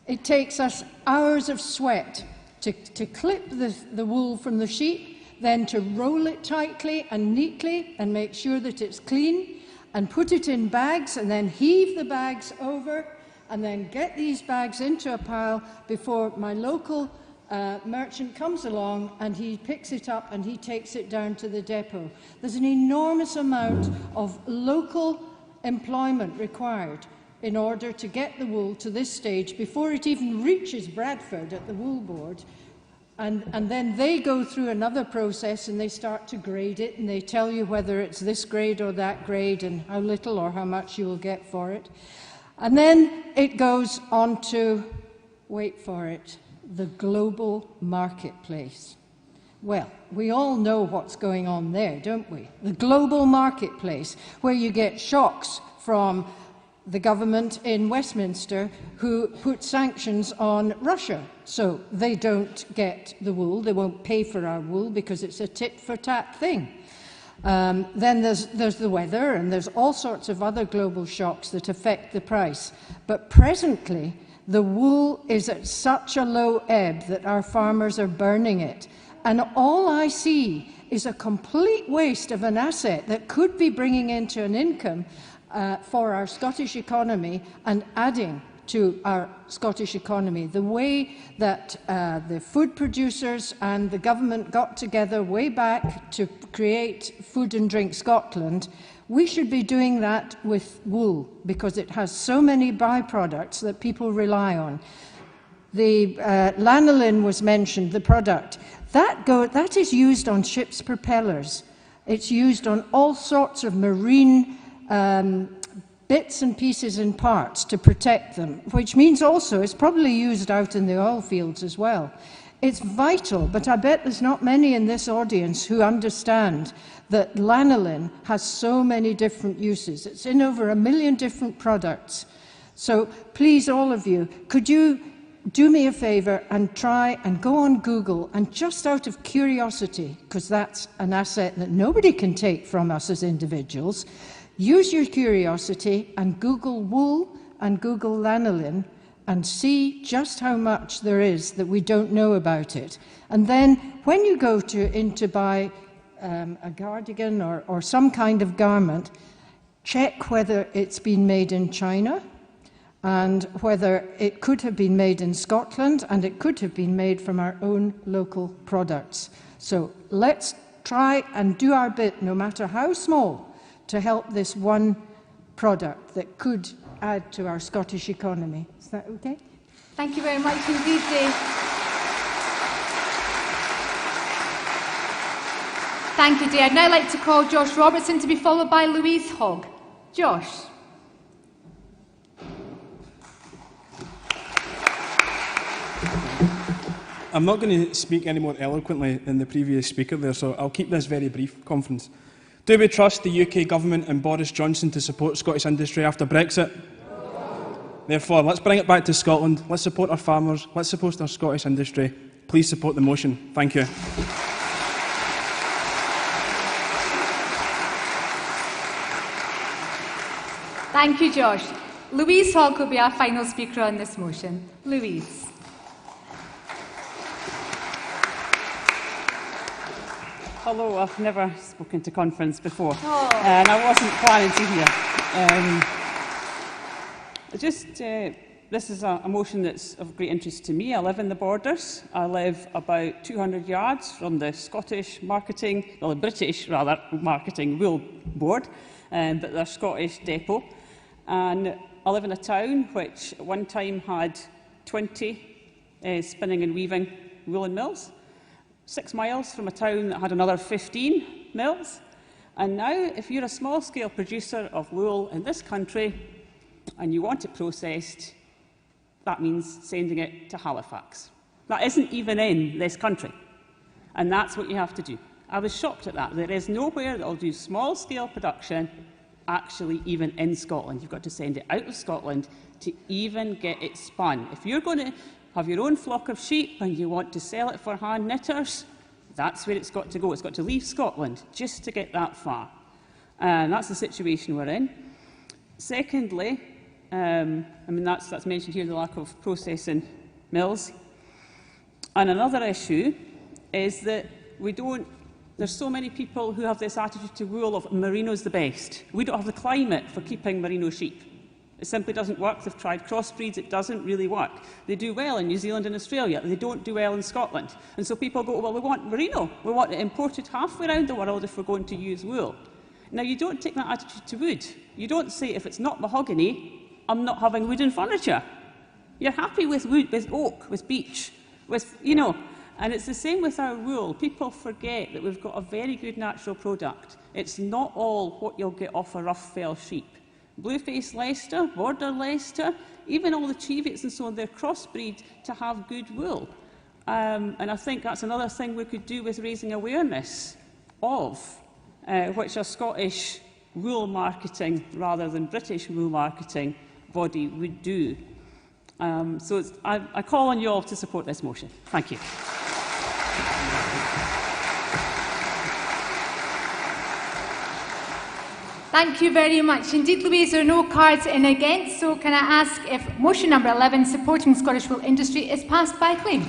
It takes us hours of sweat to clip the wool from the sheep, then to roll it tightly and neatly and make sure that it's clean, and put it in bags, and then heave the bags over, and then get these bags into a pile before my local merchant comes along and he picks it up and he takes it down to the depot. There's an enormous amount of local employment required in order to get the wool to this stage before it even reaches Bradford at the wool board. And then they go through another process and they start to grade it, and they tell you whether it's this grade or that grade and how little or how much you will get for it. And then it goes on to, wait for it, the global marketplace. Well, we all know what's going on there, don't we? The global marketplace, where you get shocks from the government in Westminster who put sanctions on Russia. So they don't get the wool, they won't pay for our wool because it's a tit-for-tat thing. Then there's the weather, and there's all sorts of other global shocks that affect the price. But presently, the wool is at such a low ebb that our farmers are burning it. And all I see is a complete waste of an asset that could be bringing into an income for our Scottish economy and adding to our Scottish economy. The way that the food producers and the government got together way back to create Food and Drink Scotland, we should be doing that with wool because it has so many byproducts that people rely on. The lanolin was mentioned, the product. That is used on ships' propellers. It's used on all sorts of marine bits and pieces and parts to protect them, which means also it's probably used out in the oil fields as well. It's vital, but I bet there's not many in this audience who understand that lanolin has so many different uses. It's in over 1 million different products. So please, all of you, could you do me a favour and try and go on Google and just out of curiosity, because that's an asset that nobody can take from us as individuals, use your curiosity and Google wool and Google lanolin and see just how much there is that we don't know about it. And then when you go in to buy a cardigan or some kind of garment, check whether it's been made in China and whether it could have been made in Scotland and it could have been made from our own local products. So let's try and do our bit, no matter how small, to help this one product that could add to our Scottish economy. Is that okay? Thank you very much indeed, Dave. Thank you, Dave. I'd now like to call Josh Robertson to be followed by Louise Hogg. Josh. I'm not going to speak any more eloquently than the previous speaker there, so I'll keep this very brief. Conference. Do we trust the UK government and Boris Johnson to support Scottish industry after Brexit? Therefore, let's bring it back to Scotland. Let's support our farmers. Let's support our Scottish industry. Please support the motion. Thank you. Thank you, Josh. Louise Hogg will be our final speaker on this motion. Louise. Hello, I've never spoken to conference before, and I wasn't planning to hear. This is a motion that's of great interest to me. I live in the Borders. I live about 200 yards from the Scottish marketing, well, the British, rather, marketing wool board, but their Scottish depot. And I live in a town which at one time had 20 spinning and weaving woolen mills. 6 miles from a town that had another 15 mills. And now, if you're a small-scale producer of wool in this country and you want it processed, that means sending it to Halifax. That isn't even in this country. And that's what you have to do. I was shocked at that. There is nowhere that will do small-scale production actually even in Scotland. You've got to send it out of Scotland to even get it spun. If you're going to have your own flock of sheep and you want to sell it for hand knitters, that's where it's got to go. It's got to leave Scotland just to get that far. And that's the situation we're in. Secondly, that's mentioned here, the lack of processing mills. And another issue is that there's so many people who have this attitude to wool of merino's the best. We don't have the climate for keeping merino sheep. It simply doesn't work. They've tried crossbreeds. It doesn't really work. They do well in New Zealand and Australia. They don't do well in Scotland. And so people go, well, we want merino. We want it imported halfway around the world if we're going to use wool. Now, you don't take that attitude to wood. You don't say, if it's not mahogany, I'm not having wooden furniture. You're happy with wood, with oak, with beech, and it's the same with our wool. People forget that we've got a very good natural product. It's not all what you'll get off a rough fell sheep. Blue-faced Leicester, Border Leicester, even all the Cheviots and so on, they're crossbreed to have good wool. And I think that's another thing we could do with raising awareness of, which a Scottish rural marketing rather than British rural marketing body would do. I call on you all to support this motion. Thank you. Thank you very much. Indeed, Louise, there are no cards in against, so can I ask if motion number 11, supporting Scottish wool industry, is passed by acclaim?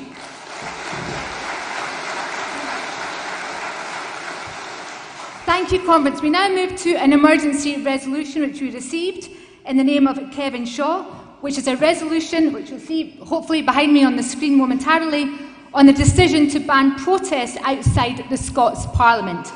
Thank you, Conference. We now move to an emergency resolution which we received in the name of Kevin Shaw, which is a resolution which you'll see hopefully behind me on the screen momentarily, on the decision to ban protests outside the Scots Parliament.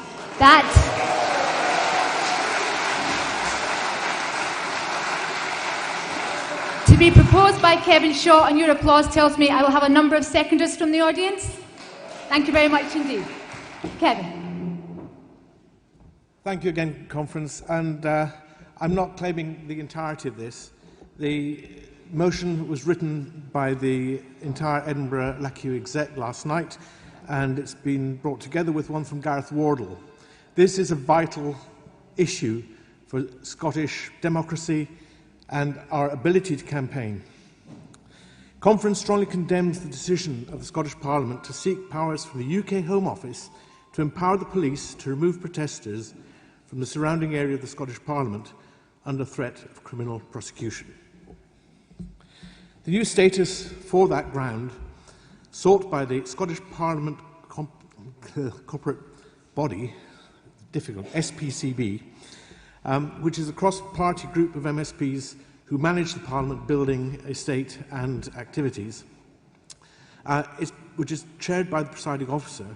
To be proposed by Kevin Shaw, and your applause tells me I will have a number of seconders from the audience. Thank you very much indeed. Kevin. Thank you again, Conference. And I'm not claiming the entirety of this. The motion was written by the entire Edinburgh LACU exec last night, and it's been brought together with one from Gareth Wardle. This is a vital issue for Scottish democracy and our ability to campaign. Conference strongly condemns the decision of the Scottish Parliament to seek powers from the UK Home Office to empower the police to remove protesters from the surrounding area of the Scottish Parliament under threat of criminal prosecution. The new status for that ground, sought by the Scottish Parliament corporate body, difficult, SPCB, which is a cross-party group of MSPs who manage the Parliament building, estate and activities, which is chaired by the presiding officer,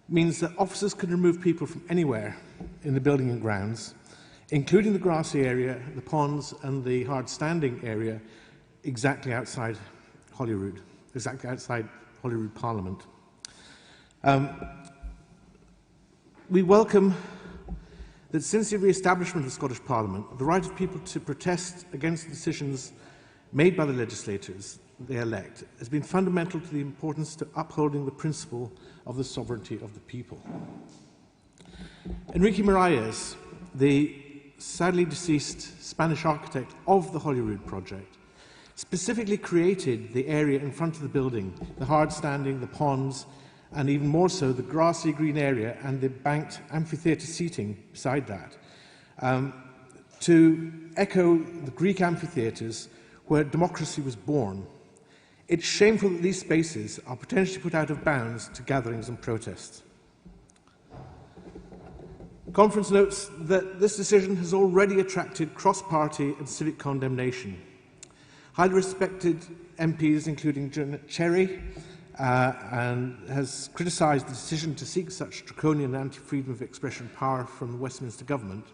means that officers can remove people from anywhere in the building and grounds, including the grassy area, the ponds and the hard standing area exactly outside Holyrood Parliament. We welcome that since the re-establishment of the Scottish Parliament, the right of people to protest against the decisions made by the legislators they elect has been fundamental to the importance to upholding the principle of the sovereignty of the people. Enrique Miralles, the sadly deceased Spanish architect of the Holyrood project, specifically created the area in front of the building, the hard standing, the ponds, and even more so the grassy green area and the banked amphitheatre seating beside that, to echo the Greek amphitheatres where democracy was born. It's shameful that these spaces are potentially put out of bounds to gatherings and protests. The Conference notes that this decision has already attracted cross-party and civic condemnation. Highly respected MPs, including Janet Cherry, has criticised the decision to seek such draconian anti-freedom of expression power from the Westminster Government.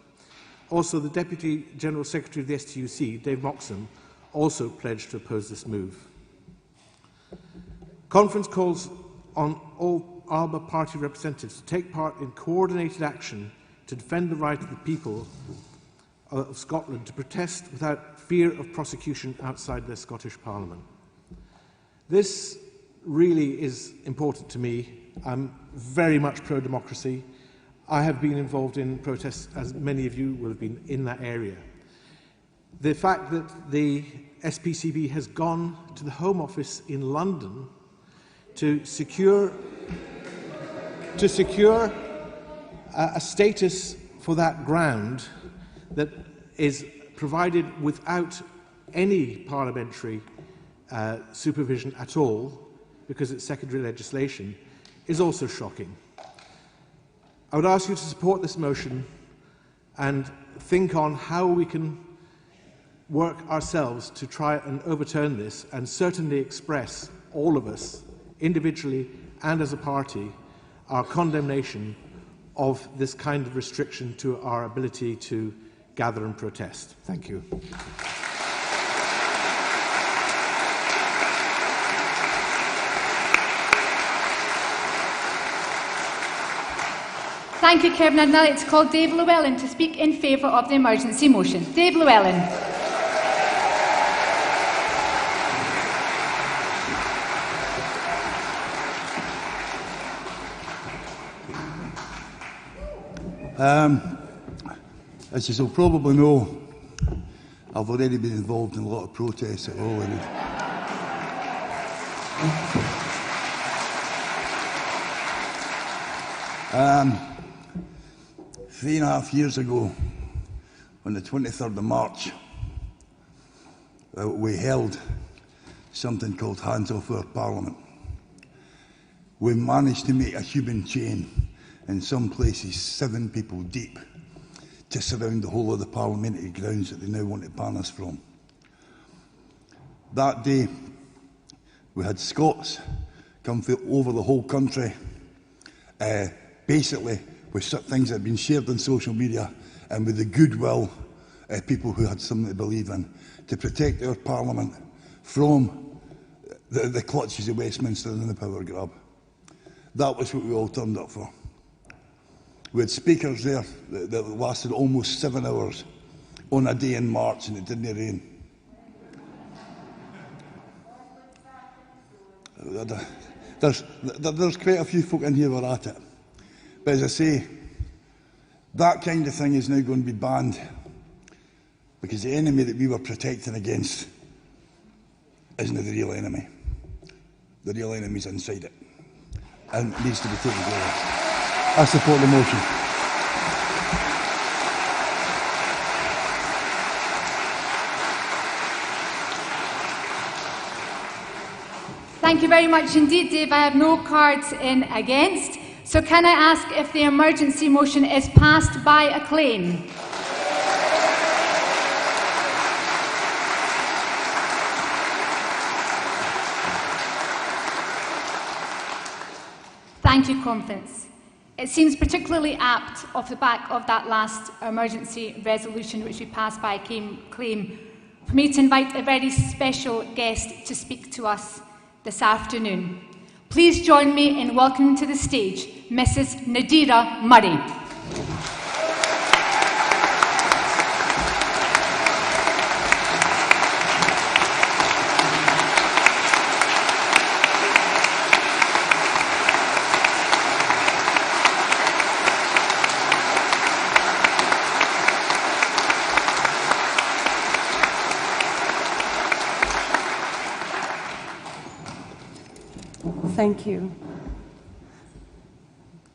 Also, the Deputy General Secretary of the STUC, Dave Moxham, also pledged to oppose this move. Conference calls on all Alba Party representatives to take part in coordinated action to defend the right of the people of Scotland to protest without fear of prosecution outside their Scottish Parliament. This really is important to me. I'm very much pro-democracy. I have been involved in protests, as many of you will have been, in that area. The fact that the SPCB has gone to the Home Office in London to secure a status for that ground that is provided without any parliamentary supervision at all, because it's secondary legislation, is also shocking. I would ask you to support this motion and think on how we can work ourselves to try and overturn this, and certainly express, all of us, individually and as a party, our condemnation of this kind of restriction to our ability to gather and protest. Thank you. Thank you, Kevin. I'd now like to call Dave Llewellyn to speak in favour of the emergency motion. Dave Llewellyn. As you'll probably know, I've already been involved in a lot of protests at Holyrood. 3.5 years ago, on the 23rd of March, we held something called Hands Off Our Parliament. We managed to make a human chain, in some places 7 people deep, to surround the whole of the parliamentary grounds that they now want to ban us from. That day, we had Scots come from over the whole country, basically with things that had been shared on social media and with the goodwill of people who had something to believe in, to protect our parliament from the clutches of Westminster and the power grab. That was what we all turned up for. We had speakers there that lasted almost 7 hours on a day in March, and it didn't rain. There's quite a few folk in here who are at it. But as I say, that kind of thing is now going to be banned, because the enemy that we were protecting against isn't the real enemy. The real enemy's inside it, and it needs to be taken care of. I support the motion. Thank you very much indeed, Dave. I have no cards in against. So can I ask if the emergency motion is passed by acclaim? Thank you, Conference. It seems particularly apt off the back of that last emergency resolution which we passed by acclaim for me to invite a very special guest to speak to us this afternoon. Please join me in welcoming to the stage Mrs. Nadira Murray. Thank you.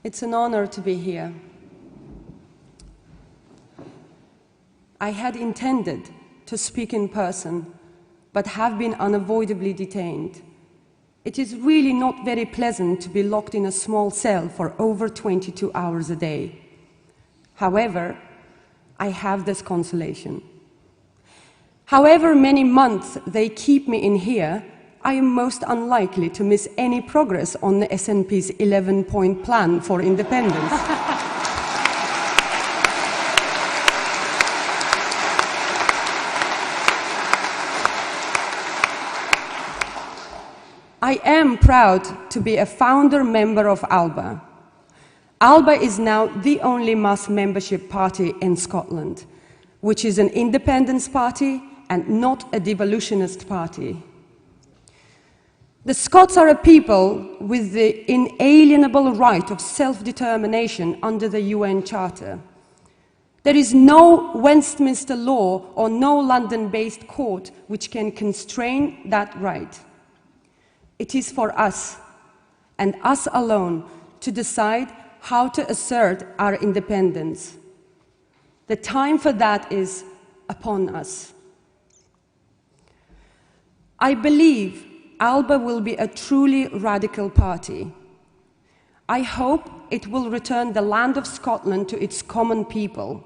It's an honor to be here. I had intended to speak in person, but have been unavoidably detained. It is really not very pleasant to be locked in a small cell for over 22 hours a day. However, I have this consolation. However many months they keep me in here, I am most unlikely to miss any progress on the SNP's 11-point plan for independence. I am proud to be a founder member of Alba. Alba is now the only mass membership party in Scotland, which is an independence party and not a devolutionist party. The Scots are a people with the inalienable right of self-determination under the UN Charter. There is no Westminster law or no London-based court which can constrain that right. It is for us, and us alone, to decide how to assert our independence. The time for that is upon us. I believe Alba will be a truly radical party. I hope it will return the land of Scotland to its common people.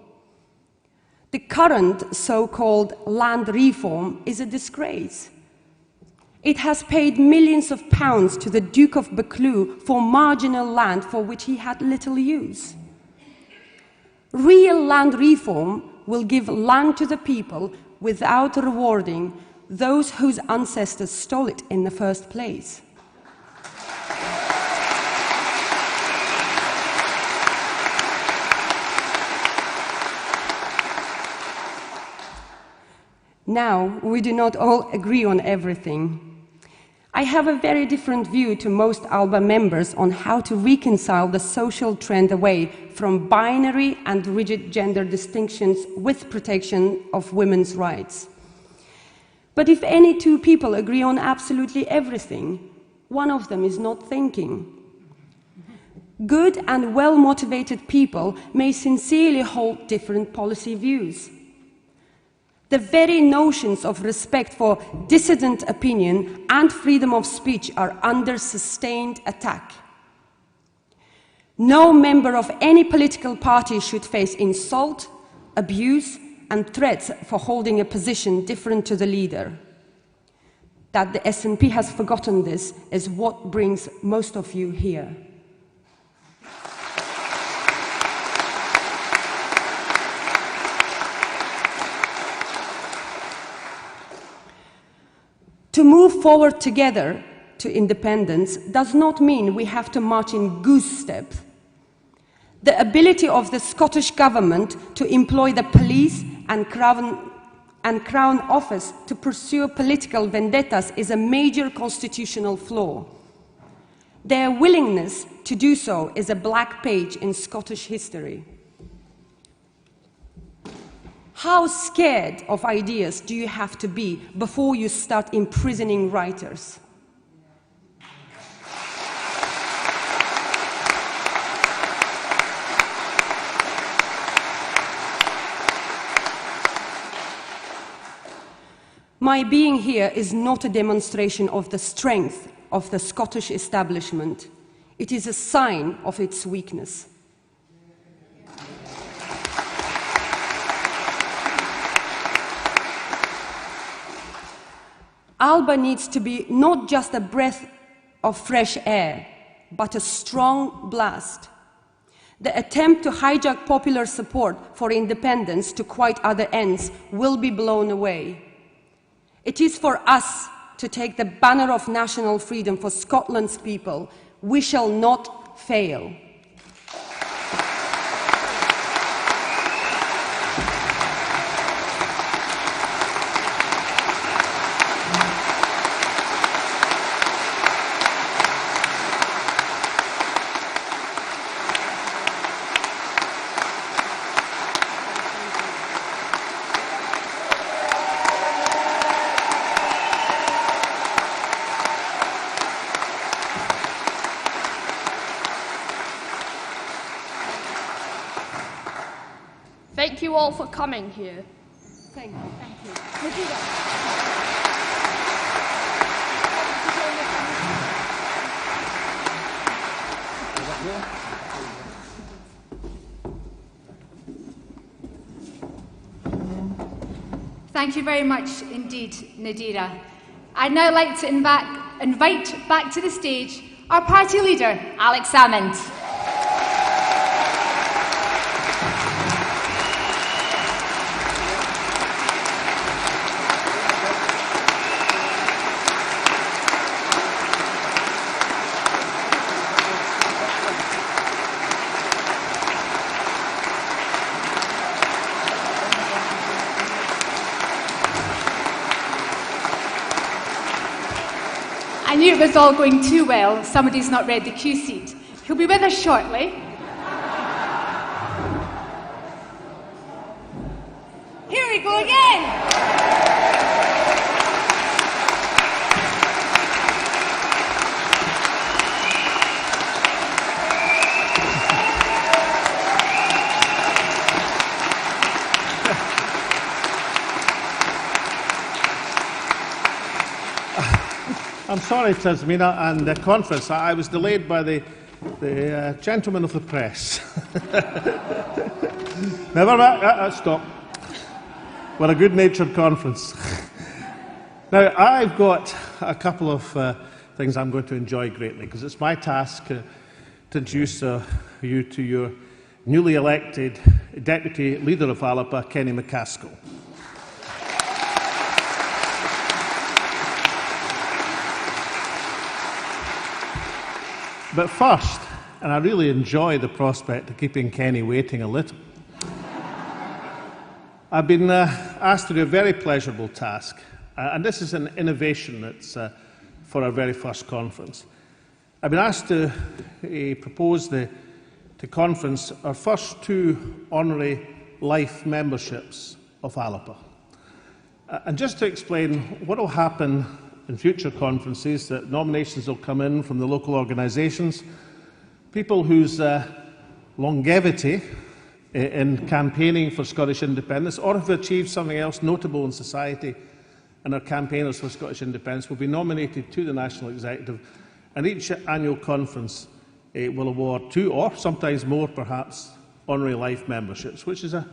The current so-called land reform is a disgrace. It has paid millions of pounds to the Duke of Buccleuch for marginal land for which he had little use. Real land reform will give land to the people without rewarding those whose ancestors stole it in the first place. Now, we do not all agree on everything. I have a very different view to most Alba members on how to reconcile the social trend away from binary and rigid gender distinctions with protection of women's rights. But if any two people agree on absolutely everything, one of them is not thinking. Good and well-motivated people may sincerely hold different policy views. The very notions of respect for dissident opinion and freedom of speech are under sustained attack. No member of any political party should face insult, abuse, and threats for holding a position different to the leader. That the SNP has forgotten this is what brings most of you here. To move forward together to independence does not mean we have to march in goose step. The ability of the Scottish Government to employ the police and Crown Office to pursue political vendettas is a major constitutional flaw. Their willingness to do so is a black page in Scottish history. How scared of ideas do you have to be before you start imprisoning writers? My being here is not a demonstration of the strength of the Scottish establishment. It is a sign of its weakness. Alba needs to be not just a breath of fresh air, but a strong blast. The attempt to hijack popular support for independence to quite other ends will be blown away. It is for us to take the banner of national freedom for Scotland's people. We shall not fail. Thank you all for coming here. Thank you. Thank you. Thank you very much indeed, Nadira. I'd now like to invite back to the stage our party leader, Alex Salmond. I knew it was all going too well. Somebody's not read the cue seat. He'll be with us shortly. Here we go again. I'm sorry, Tasmina, and the conference. I was delayed by the gentleman of the press. Never mind. Stop. We're a good-natured conference. Now, I've got a couple of things I'm going to enjoy greatly, because it's my task to introduce you to your newly elected Deputy Leader of Alba, Kenny McCaskill. But first, and I really enjoy the prospect of keeping Kenny waiting a little, I've been asked to do a very pleasurable task, and this is an innovation that's for our very first conference. I've been asked to propose the conference our first 2 honorary life memberships of Alba. And just to explain what will happen in future conferences, that nominations will come in from the local organisations, people whose longevity in campaigning for Scottish independence, or have achieved something else notable in society and are campaigners for Scottish independence, will be nominated to the National Executive, and each annual conference will award 2, or sometimes more perhaps, honorary life memberships, which is a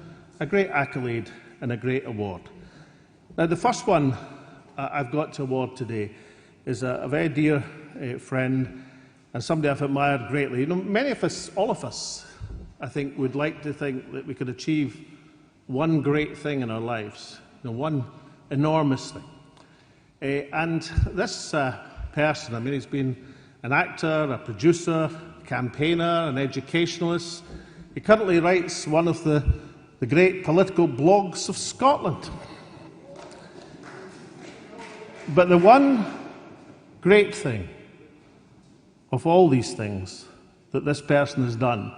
great accolade and a great award. Now, the first one I've got to award today is a very dear friend and somebody I've admired greatly. You know, many of us, all of us, I think, would like to think that we could achieve one great thing in our lives, you know, one enormous thing. And this person, I mean, he's been an actor, a producer, a campaigner, an educationalist. He currently writes one of the great political blogs of Scotland. But the one great thing of all these things that this person has done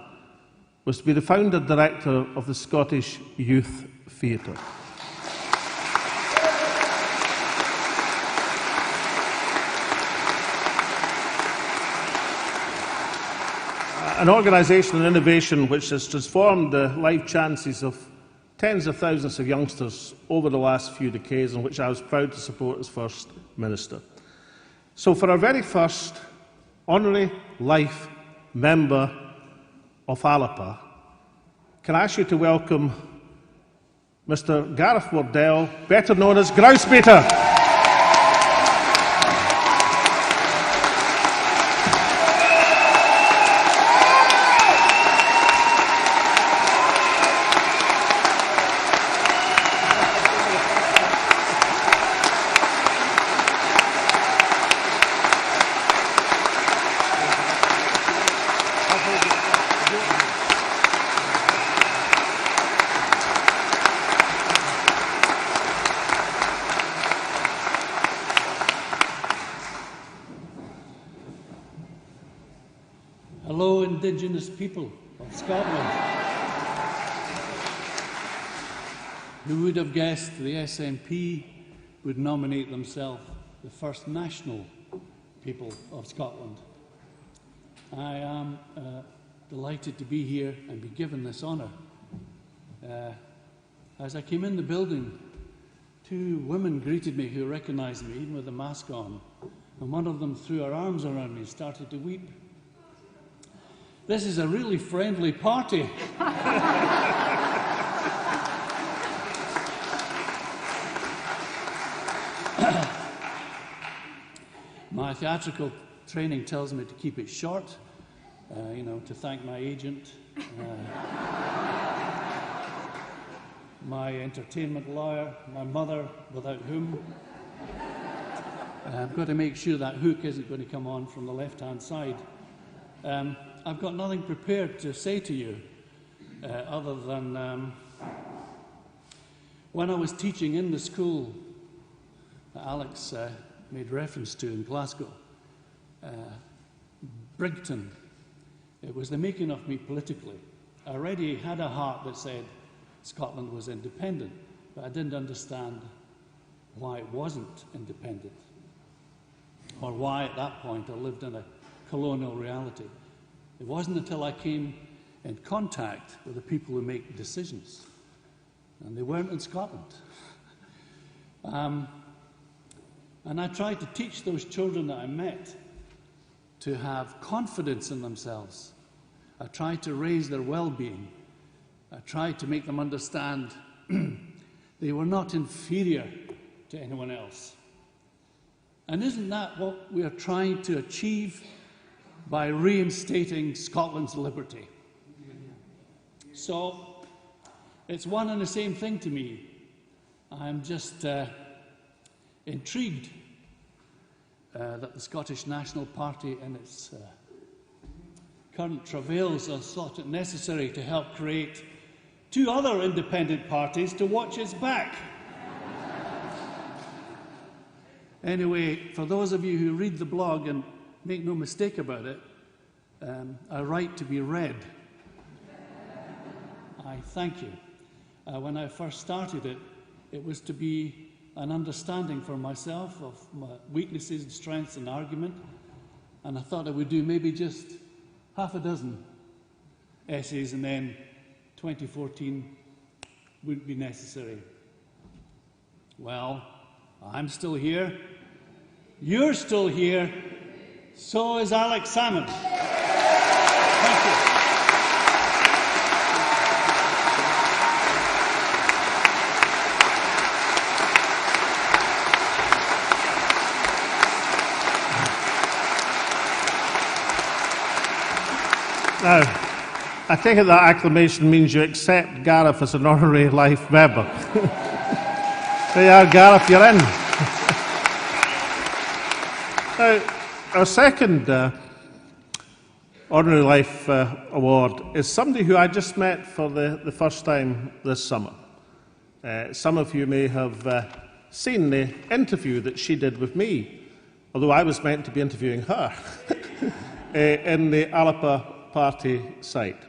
was to be the founder director of the Scottish Youth Theatre. An organisation and innovation which has transformed the life chances of tens of thousands of youngsters over the last few decades, and which I was proud to support as First Minister. So for our very first honorary life member of Alba, can I ask you to welcome Mr. Gareth Wardell, better known as Grousebeater. Hello, Indigenous people of Scotland. Who would have guessed the SNP would nominate themselves the first national people of Scotland? I am delighted to be here and be given this honour. As I came in the building, 2 women greeted me who recognised me, even with a mask on, and one of them threw her arms around me and started to weep. This is a really friendly party. My theatrical training tells me to keep it short, you know, to thank my agent, my entertainment lawyer, my mother, without whom I've got to make sure that hook isn't going to come on from the left-hand side. I've got nothing prepared to say to you other than when I was teaching in the school that Alex made reference to in Glasgow, Brigton, it was the making of me politically. I already had a heart that said Scotland was independent, but I didn't understand why it wasn't independent, or why at that point I lived in a colonial reality. It wasn't until I came in contact with the people who make decisions, and they weren't in Scotland. And I tried to teach those children that I met to have confidence in themselves. I tried to raise their well-being. I tried to make them understand they were not inferior to anyone else. And isn't that what we are trying to achieve by reinstating Scotland's liberty? So it's one and the same thing to me. I'm just intrigued that the Scottish National Party in its current travails has thought it necessary to help create 2 other independent parties to watch its back. Anyway, for those of you who read the blog, and make no mistake about it, I write to be read. I thank you. When I first started it, it was to be an understanding for myself of my weaknesses and strengths and argument, and I thought I would do maybe just half a dozen essays, and then 2014 wouldn't be necessary. Well, I'm still here, you're still here, so is Alex Salmon. Thank you. Now, I take it that acclamation means you accept Gareth as an honorary life member. There you are, Gareth, you're in. Now, our second Honorary Life Award is somebody who I just met for the first time this summer. Some of you may have seen the interview that she did with me, although I was meant to be interviewing her, in the Alba Party site.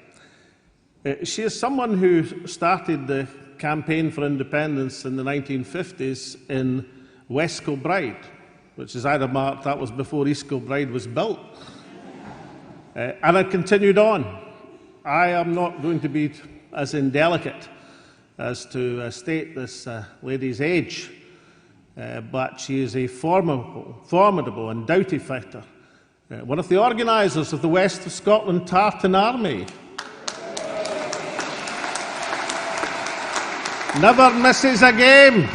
She is someone who started the campaign for independence in the 1950s in West Kilbride, which, as I remarked, that was before East Kilbride was built. And it continued on. I am not going to be as indelicate as to state this lady's age, but she is a formidable and doughty fighter. One of the organisers of the West of Scotland Tartan Army. Never misses a game.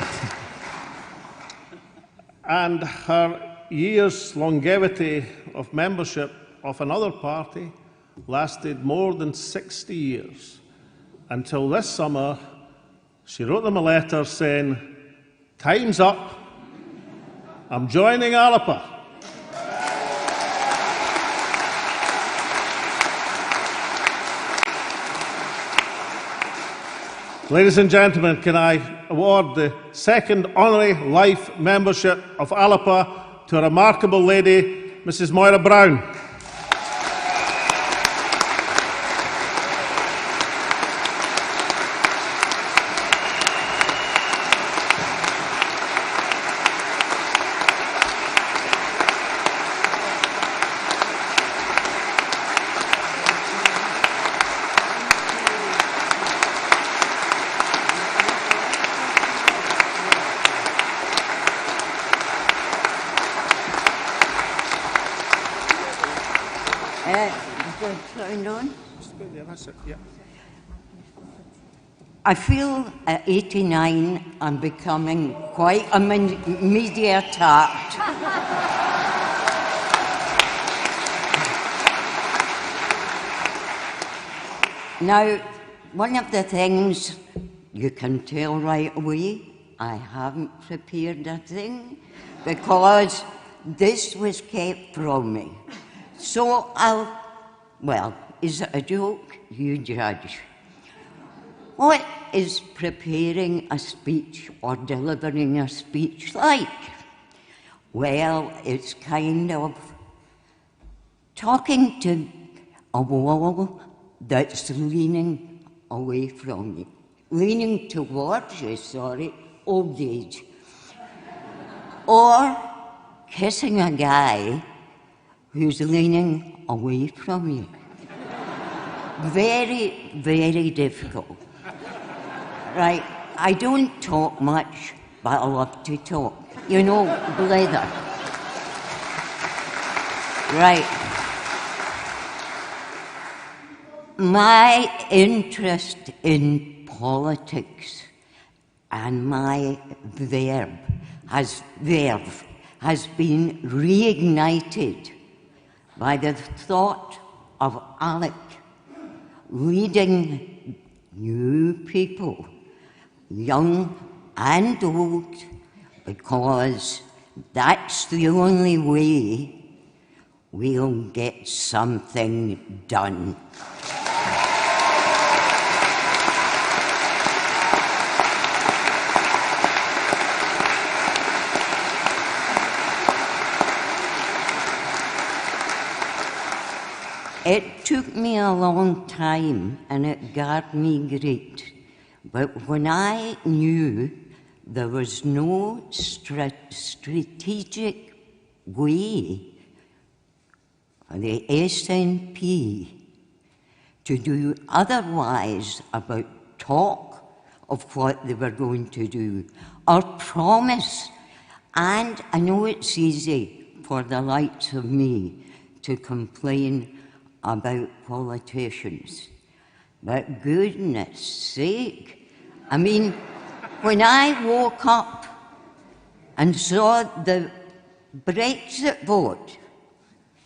And her years' longevity of membership of another party lasted more than 60 years, until this summer she wrote them a letter saying, "Time's up, I'm joining Alba." Ladies and gentlemen, can I award the second honorary life membership of Alba to a remarkable lady, Mrs. Moira Brown. I feel at 89 I'm becoming quite a media tart. Now, one of the things you can tell right away, I haven't prepared a thing because this was kept from me. So well, is it a joke? You judge. What is preparing a speech or delivering a speech like? Well, it's kind of talking to a wall that's leaning away from you. Leaning towards you, sorry, old age. Or kissing a guy who's leaning away from you. Very, very difficult. Right, I don't talk much, but I love to talk. You know, blather. Right. My interest in politics and my verve has been reignited by the thought of Alec leading new people, young and old, because that's the only way we'll get something done. It took me a long time and it got me great. But when I knew there was no strategic way for the SNP to do otherwise about talk of what they were going to do, or promise. And I know it's easy for the likes of me to complain about politicians, but goodness sake, I mean, when I woke up and saw the Brexit vote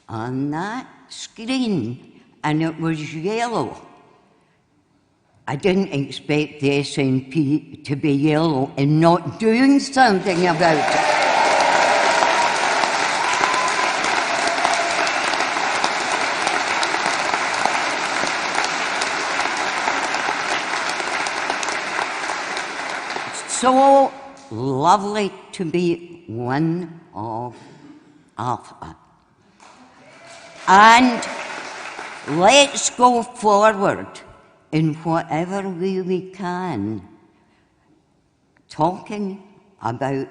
on that screen and it was yellow, I didn't expect the SNP to be yellow and not doing something about it. So lovely to be one of Alpha. And let's go forward in whatever way we can, talking about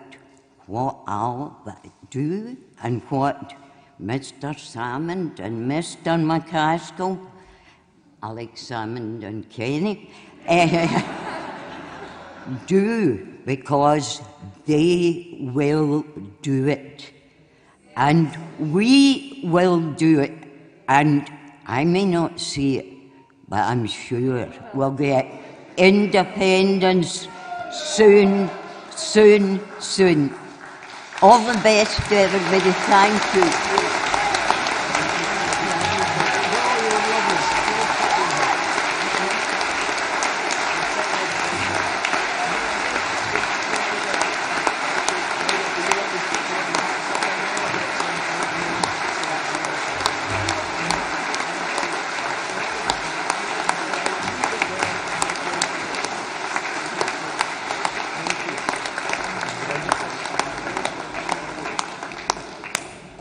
what Alba do and what Mr. Salmond and Mr. McCaskill, Alex Salmond and Kenny, do, because they will do it. And we will do it. And I may not see it, but I'm sure we'll get independence soon, soon, soon. All the best to everybody. Thank you.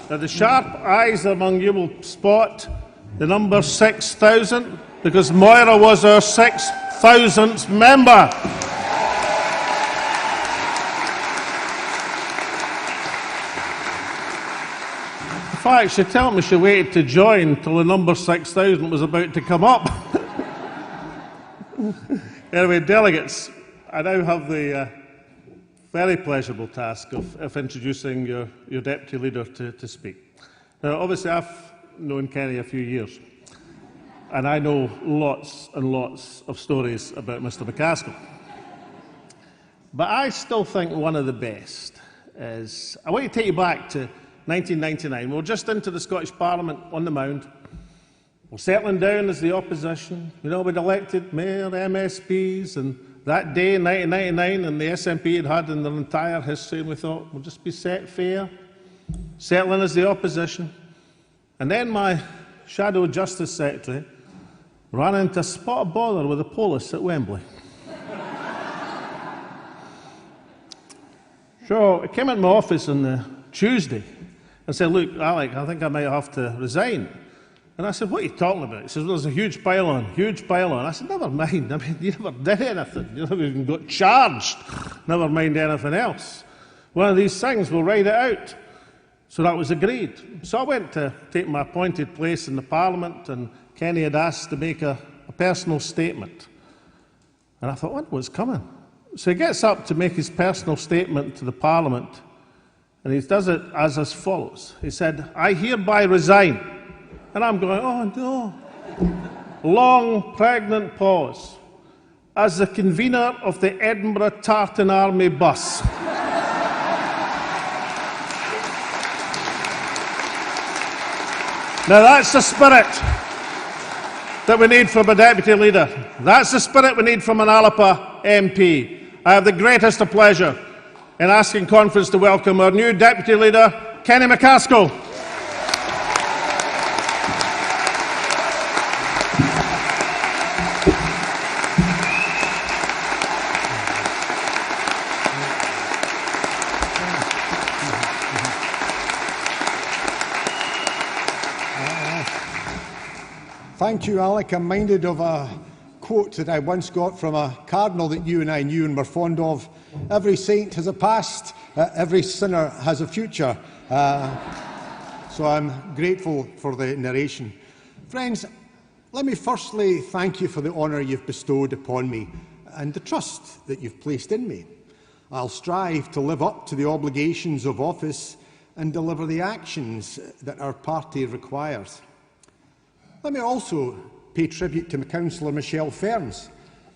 Now, the sharp eyes among you will spot the number 6,000, because Moira was our 6,000th member. In fact, she told me she waited to join till the number 6,000 was about to come up. Anyway, delegates, I now have the very pleasurable task of introducing your Deputy Leader to speak. Now, obviously, I've known Kenny a few years, and I know lots and lots of stories about Mr. McCaskill. But I still think one of the best is, I want to take you back to 1999. We're just into the Scottish Parliament on the Mound. We're settling down as the opposition. You know, we'd elected mayor, MSPs, and that day in 1999, and the SNP had in their entire history, and we thought, we'll just be set fair, settling as the opposition. And then my shadow Justice Secretary ran into a spot of bother with the police at Wembley. So I came into my office on the Tuesday and said, look, Alec, I think I might have to resign. And I said, what are you talking about? He says, well, there's a huge pile-on, huge pile-on. I said, never mind. I mean, you never did anything. You never even got charged. Never mind anything else. One of these things, we'll write it out. So that was agreed. So I went to take my appointed place in the Parliament, and Kenny had asked to make a personal statement. And I thought, what was coming? So he gets up to make his personal statement to the Parliament, and he does it as follows. He said, I hereby resign. And I'm going, oh no. Long, pregnant pause. As the convener of the Edinburgh Tartan Army bus. Now that's the spirit that we need from a Deputy Leader. That's the spirit we need from an Alba MP. I have the greatest of pleasure in asking conference to welcome our new Deputy Leader, Kenny McCaskill. Thank you, Alec. I'm minded of a quote that I once got from a cardinal that you and I knew and were fond of. Every saint has a past, every sinner has a future. So I'm grateful for the narration. Friends, let me firstly thank you for the honour you've bestowed upon me and the trust that you've placed in me. I'll strive to live up to the obligations of office and deliver the actions that our party requires. Let me also pay tribute to Councillor Michelle Ferns.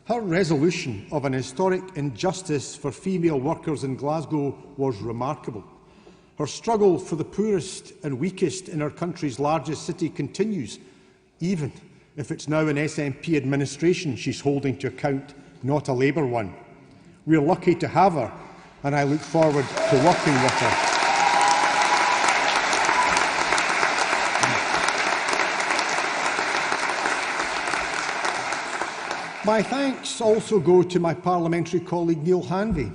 Her resolution of an historic injustice for female workers in Glasgow was remarkable. Her struggle for the poorest and weakest in our country's largest city continues, even if it's now an SNP administration she's holding to account, not a Labour one. We're lucky to have her, and I look forward to working with her. My thanks also go to my parliamentary colleague Neil Hanvey,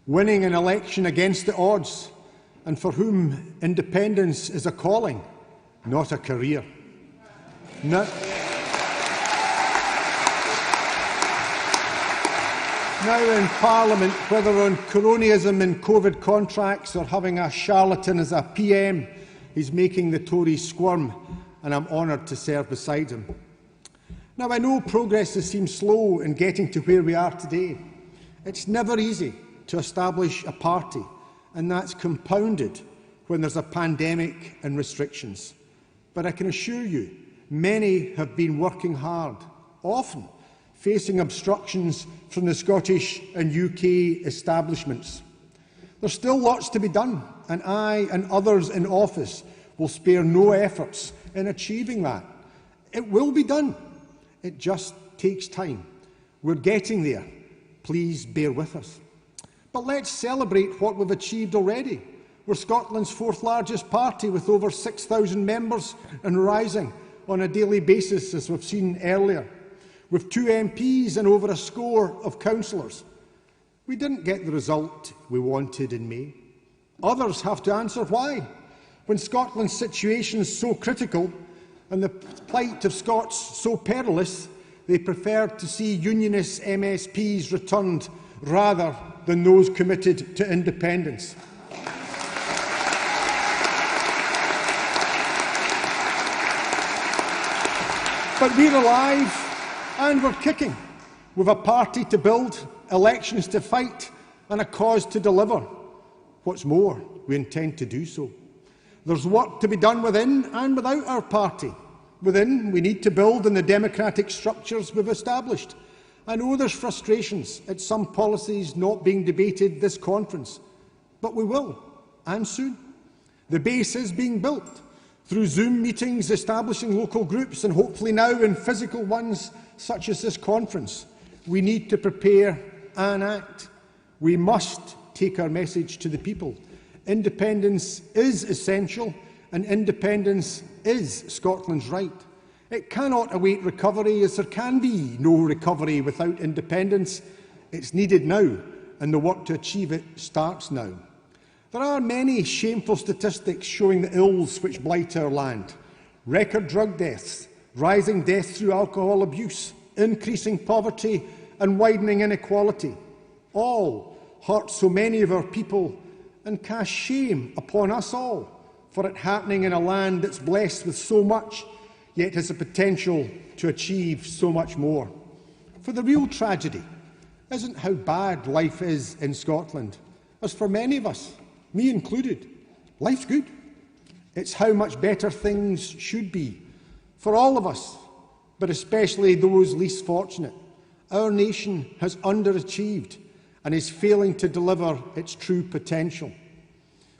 winning an election against the odds, and for whom independence is a calling, not a career. Now in Parliament, whether on cronyism in COVID contracts or having a charlatan as a PM, he's making the Tories squirm, and I'm honoured to serve beside him. Now, I know progress has seemed slow in getting to where we are today. It's never easy to establish a party, and that's compounded when there's a pandemic and restrictions. But I can assure you, many have been working hard, often facing obstructions from the Scottish and UK establishments. There's still lots to be done, and I and others in office will spare no efforts in achieving that. It will be done. It just takes time. We're getting there. Please bear with us. But let's celebrate what we've achieved already. We're Scotland's fourth largest party with over 6,000 members and rising on a daily basis, as we've seen earlier, with 2 MPs and over a score of councillors. We didn't get the result we wanted in May. Others have to answer why. When Scotland's situation is so critical and the plight of Scots so perilous, they preferred to see unionist MSPs returned rather than those committed to independence. But we're alive and we're kicking. We've a party to build, elections to fight and a cause to deliver. What's more, we intend to do so. There's work to be done within and without our party. Within, we need to build on the democratic structures we've established. I know there's frustrations at some policies not being debated this conference, but we will, and soon. The base is being built through Zoom meetings, establishing local groups, and hopefully now in physical ones such as this conference. We need to prepare and act. We must take our message to the people. Independence is essential, and independence is Scotland's right. It cannot await recovery, as there can be no recovery without independence. It's needed now, and the work to achieve it starts now. There are many shameful statistics showing the ills which blight our land. Record drug deaths, rising deaths through alcohol abuse, increasing poverty and widening inequality. All hurt so many of our people and cast shame upon us all for it happening in a land that's blessed with so much, yet has the potential to achieve so much more. For the real tragedy isn't how bad life is in Scotland. As for many of us, me included, life's good. It's how much better things should be. For all of us, but especially those least fortunate, our nation has underachieved and is failing to deliver its true potential.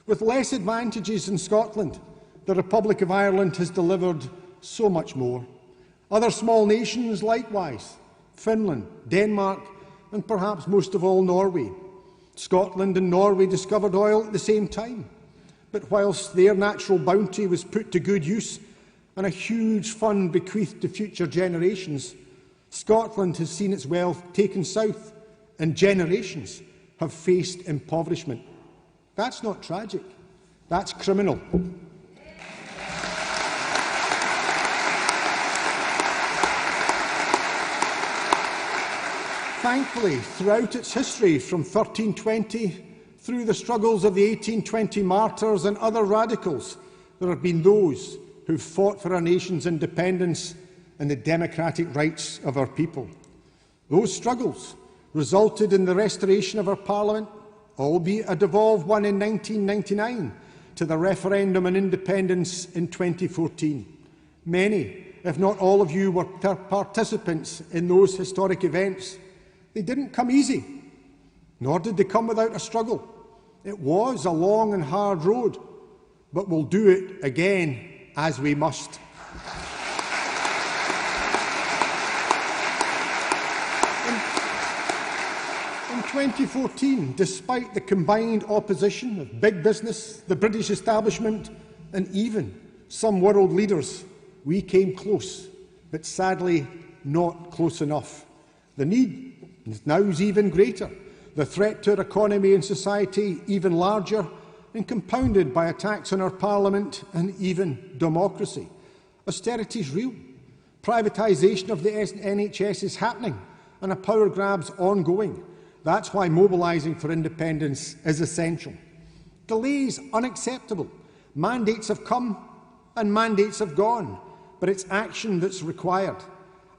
With less advantages in Scotland, the Republic of Ireland has delivered so much more. Other small nations likewise, Finland, Denmark, and perhaps most of all Norway. Scotland and Norway discovered oil at the same time, but whilst their natural bounty was put to good use and a huge fund bequeathed to future generations, Scotland has seen its wealth taken south, and generations have faced impoverishment. That's not tragic, that's criminal. thankfully, throughout its history, from 1320 through the struggles of the 1820 martyrs and other radicals, there have been those who fought for our nation's independence and the democratic rights of our people. Those struggles resulted in the restoration of our Parliament, albeit a devolved one in 1999, to the referendum on independence in 2014. Many, if not all of you, were participants in those historic events. They didn't come easy, nor did they come without a struggle. It was a long and hard road, but we'll do it again as we must. In 2014, despite the combined opposition of big business, the British establishment, and even some world leaders, we came close, but sadly not close enough. The need now is even greater. The threat to our economy and society even larger, and compounded by attacks on our Parliament and even democracy. Austerity is real. Privatisation of the NHS is happening, and a power grab's ongoing. That's why mobilising for independence is essential. Delays unacceptable. Mandates have come and mandates have gone, but it's action that's required.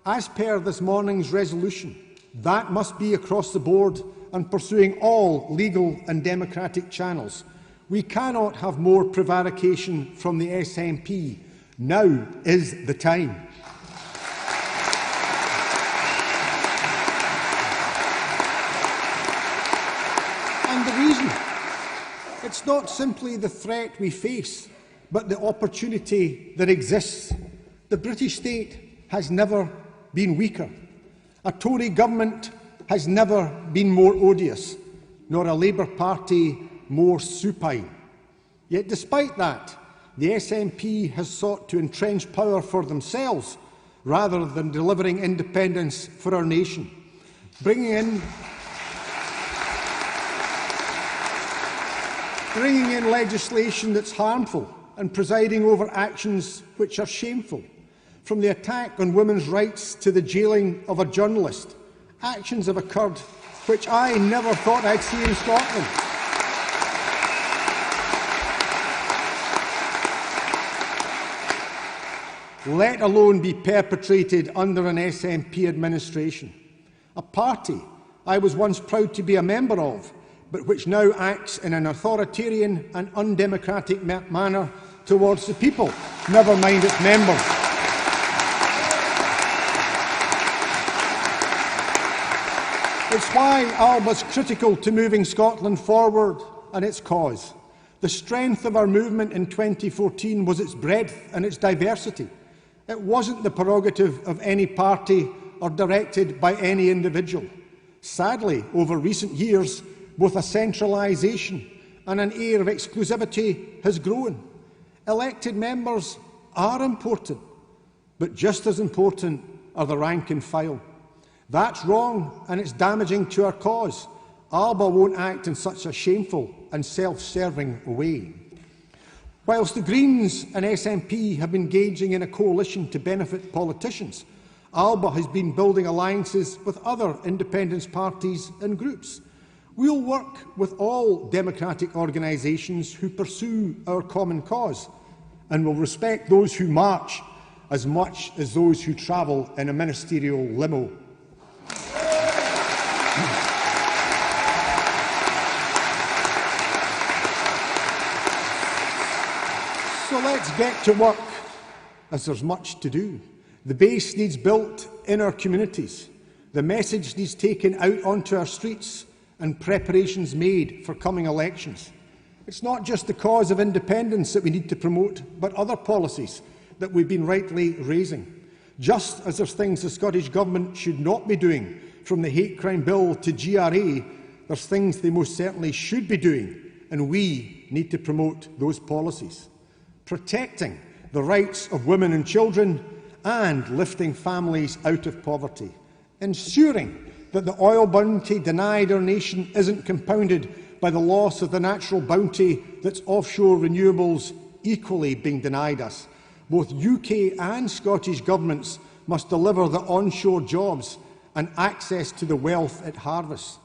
As per this morning's resolution, that must be across the board and pursuing all legal and democratic channels. We cannot have more prevarication from the SNP. Now is the time. And the reason? It's not simply the threat we face, but the opportunity that exists. The British state has never been weaker. A Tory government has never been more odious, nor a Labour Party more supine. Yet despite that, the SNP has sought to entrench power for themselves rather than delivering independence for our nation, bringing in legislation that's harmful and presiding over actions which are shameful. From the attack on women's rights to the jailing of a journalist, actions have occurred which I never thought I'd see in Scotland. Let alone be perpetrated under an SNP administration. A party I was once proud to be a member of, but which now acts in an authoritarian and undemocratic manner towards the people, never mind its members. It's why Alba's critical to moving Scotland forward and its cause. The strength of our movement in 2014 was its breadth and its diversity. It wasn't the prerogative of any party or directed by any individual. Sadly, over recent years, both a centralisation and an air of exclusivity has grown. Elected members are important, but just as important are the rank and file. That's wrong and it's damaging to our cause. Alba won't act in such a shameful and self-serving way. Whilst the Greens and SNP have been engaging in a coalition to benefit politicians, Alba has been building alliances with other independence parties and groups. We'll work with all democratic organisations who pursue our common cause, and will respect those who march as much as those who travel in a ministerial limo. So let's get to work, as there's much to do. The base needs built in our communities. The message needs taken out onto our streets and preparations made for coming elections. It's not just the cause of independence that we need to promote, but other policies that we've been rightly raising. Just as there's things the Scottish Government should not be doing, from the hate crime bill to GRA, there's things they most certainly should be doing, and we need to promote those policies. Protecting the rights of women and children and lifting families out of poverty. Ensuring that the oil bounty denied our nation isn't compounded by the loss of the natural bounty that's offshore renewables equally being denied us. Both UK and Scottish governments must deliver the onshore jobs and access to the wealth it harvests.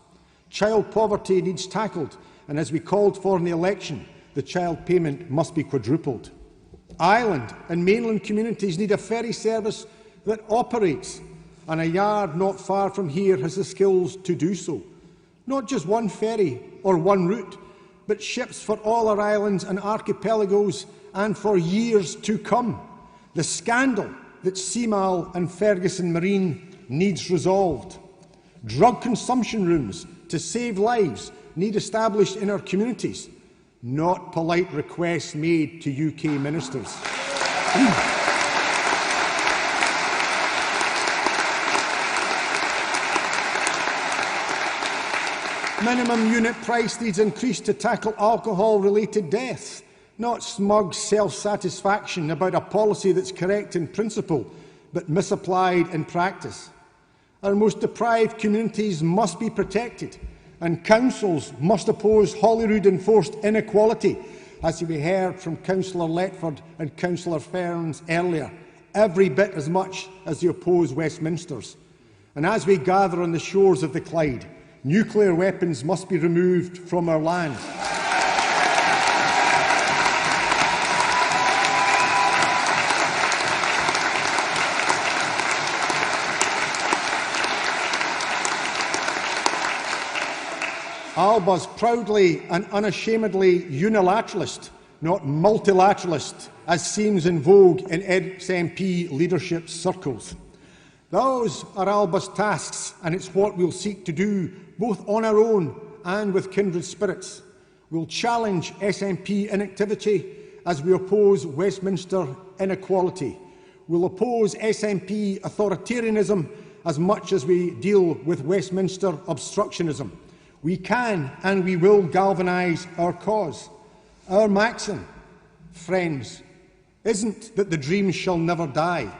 Child poverty needs tackled, and as we called for in the election, the child payment must be quadrupled. Island and mainland communities need a ferry service that operates, and a yard not far from here has the skills to do so. Not just one ferry or one route, but ships for all our islands and archipelagos and for years to come. The scandal that Seamal and Ferguson Marine needs resolved. Drug consumption rooms to save lives need established in our communities, not polite requests made to UK ministers. Minimum unit price needs increased to tackle alcohol-related deaths, not smug self-satisfaction about a policy that's correct in principle but misapplied in practice. Our most deprived communities must be protected, and councils must oppose Holyrood-enforced inequality, as we heard from Councillor Letford and Councillor Ferns earlier, every bit as much as they oppose Westminster's. And as we gather on the shores of the Clyde, nuclear weapons must be removed from our land. Alba's proudly and unashamedly unilateralist, not multilateralist, as seems in vogue in SNP leadership circles. Those are Alba's tasks, and it's what we'll seek to do, both on our own and with kindred spirits. We'll challenge SNP inactivity as we oppose Westminster inequality. We'll oppose SNP authoritarianism as much as we deal with Westminster obstructionism. We can and we will galvanise our cause. Our maxim, friends, isn't that the dream shall never die,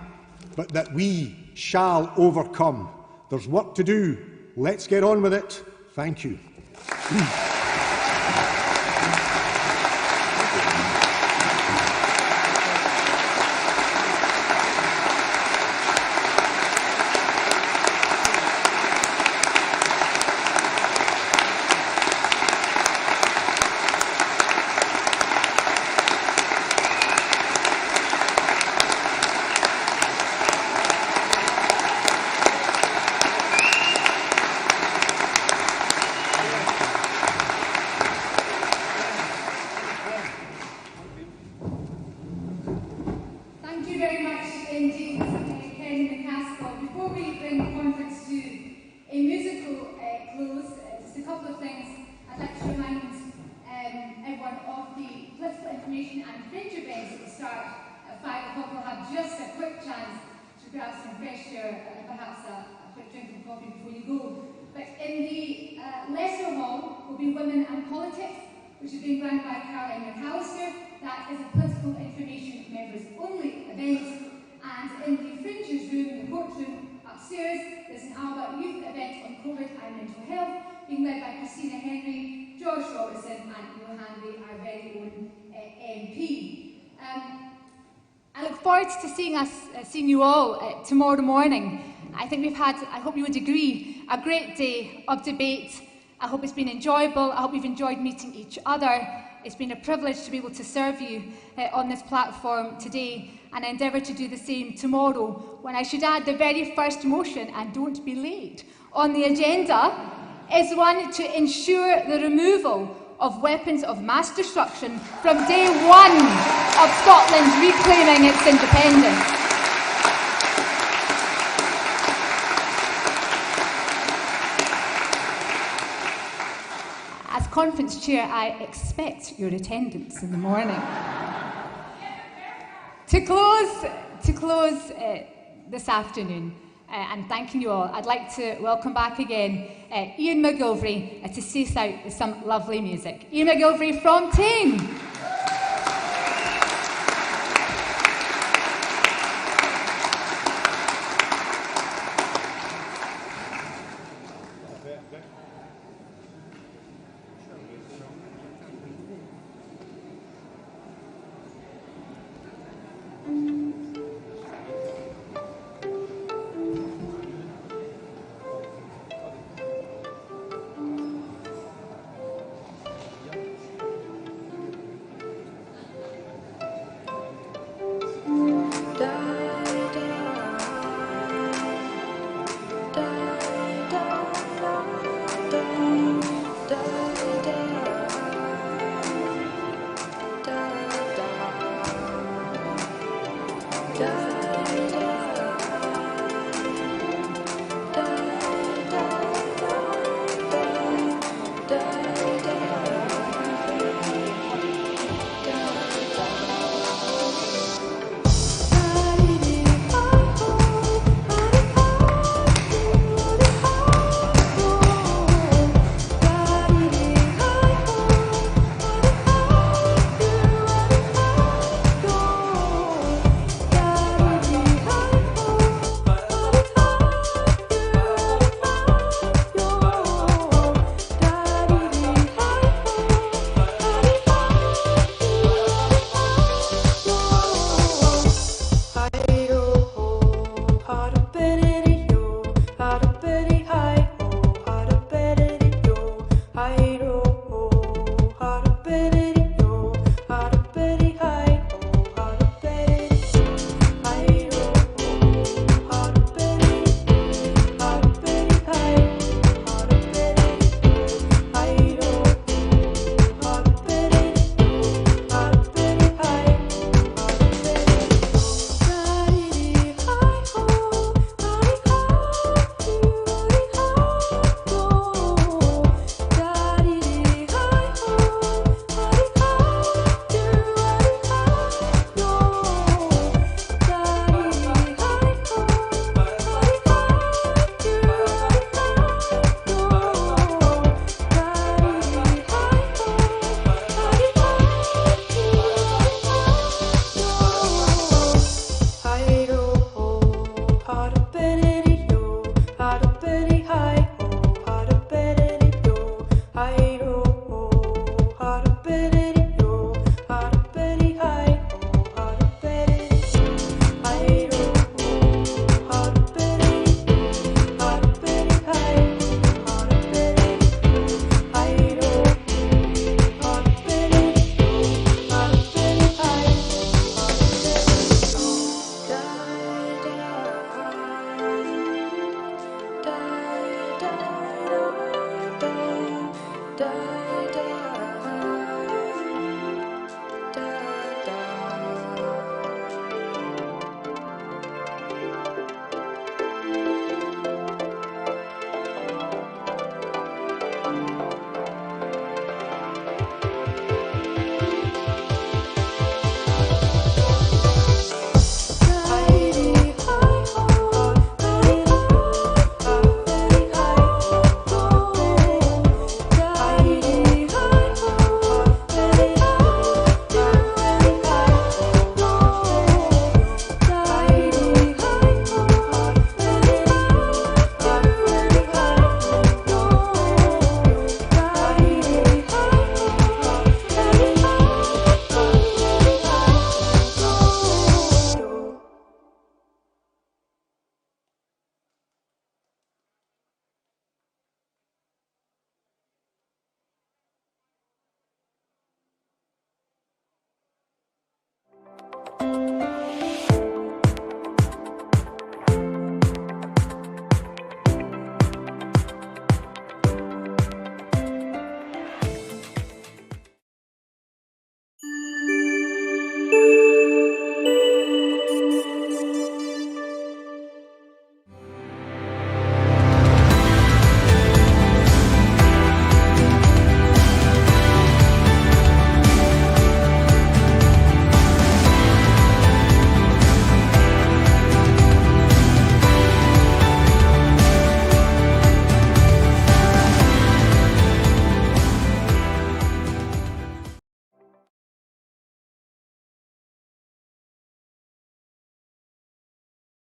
but that we shall overcome. There's work to do. Let's get on with it. Thank you. Seeing you all tomorrow morning. I think we've had, I hope you would agree, a great day of debate. I hope it's been enjoyable. I hope you've enjoyed meeting each other. It's been a privilege to be able to serve you on this platform today, and I endeavour to do the same tomorrow, when I should add the very first motion, and don't be late, on the agenda is one to ensure the removal of weapons of mass destruction from day one of Scotland reclaiming its independence. As conference chair, I expect your attendance in the morning. To close this afternoon, and thanking you all, I'd like to welcome back again Ian McGilvery to cease out with some lovely music. Ian McGilvery from Tame.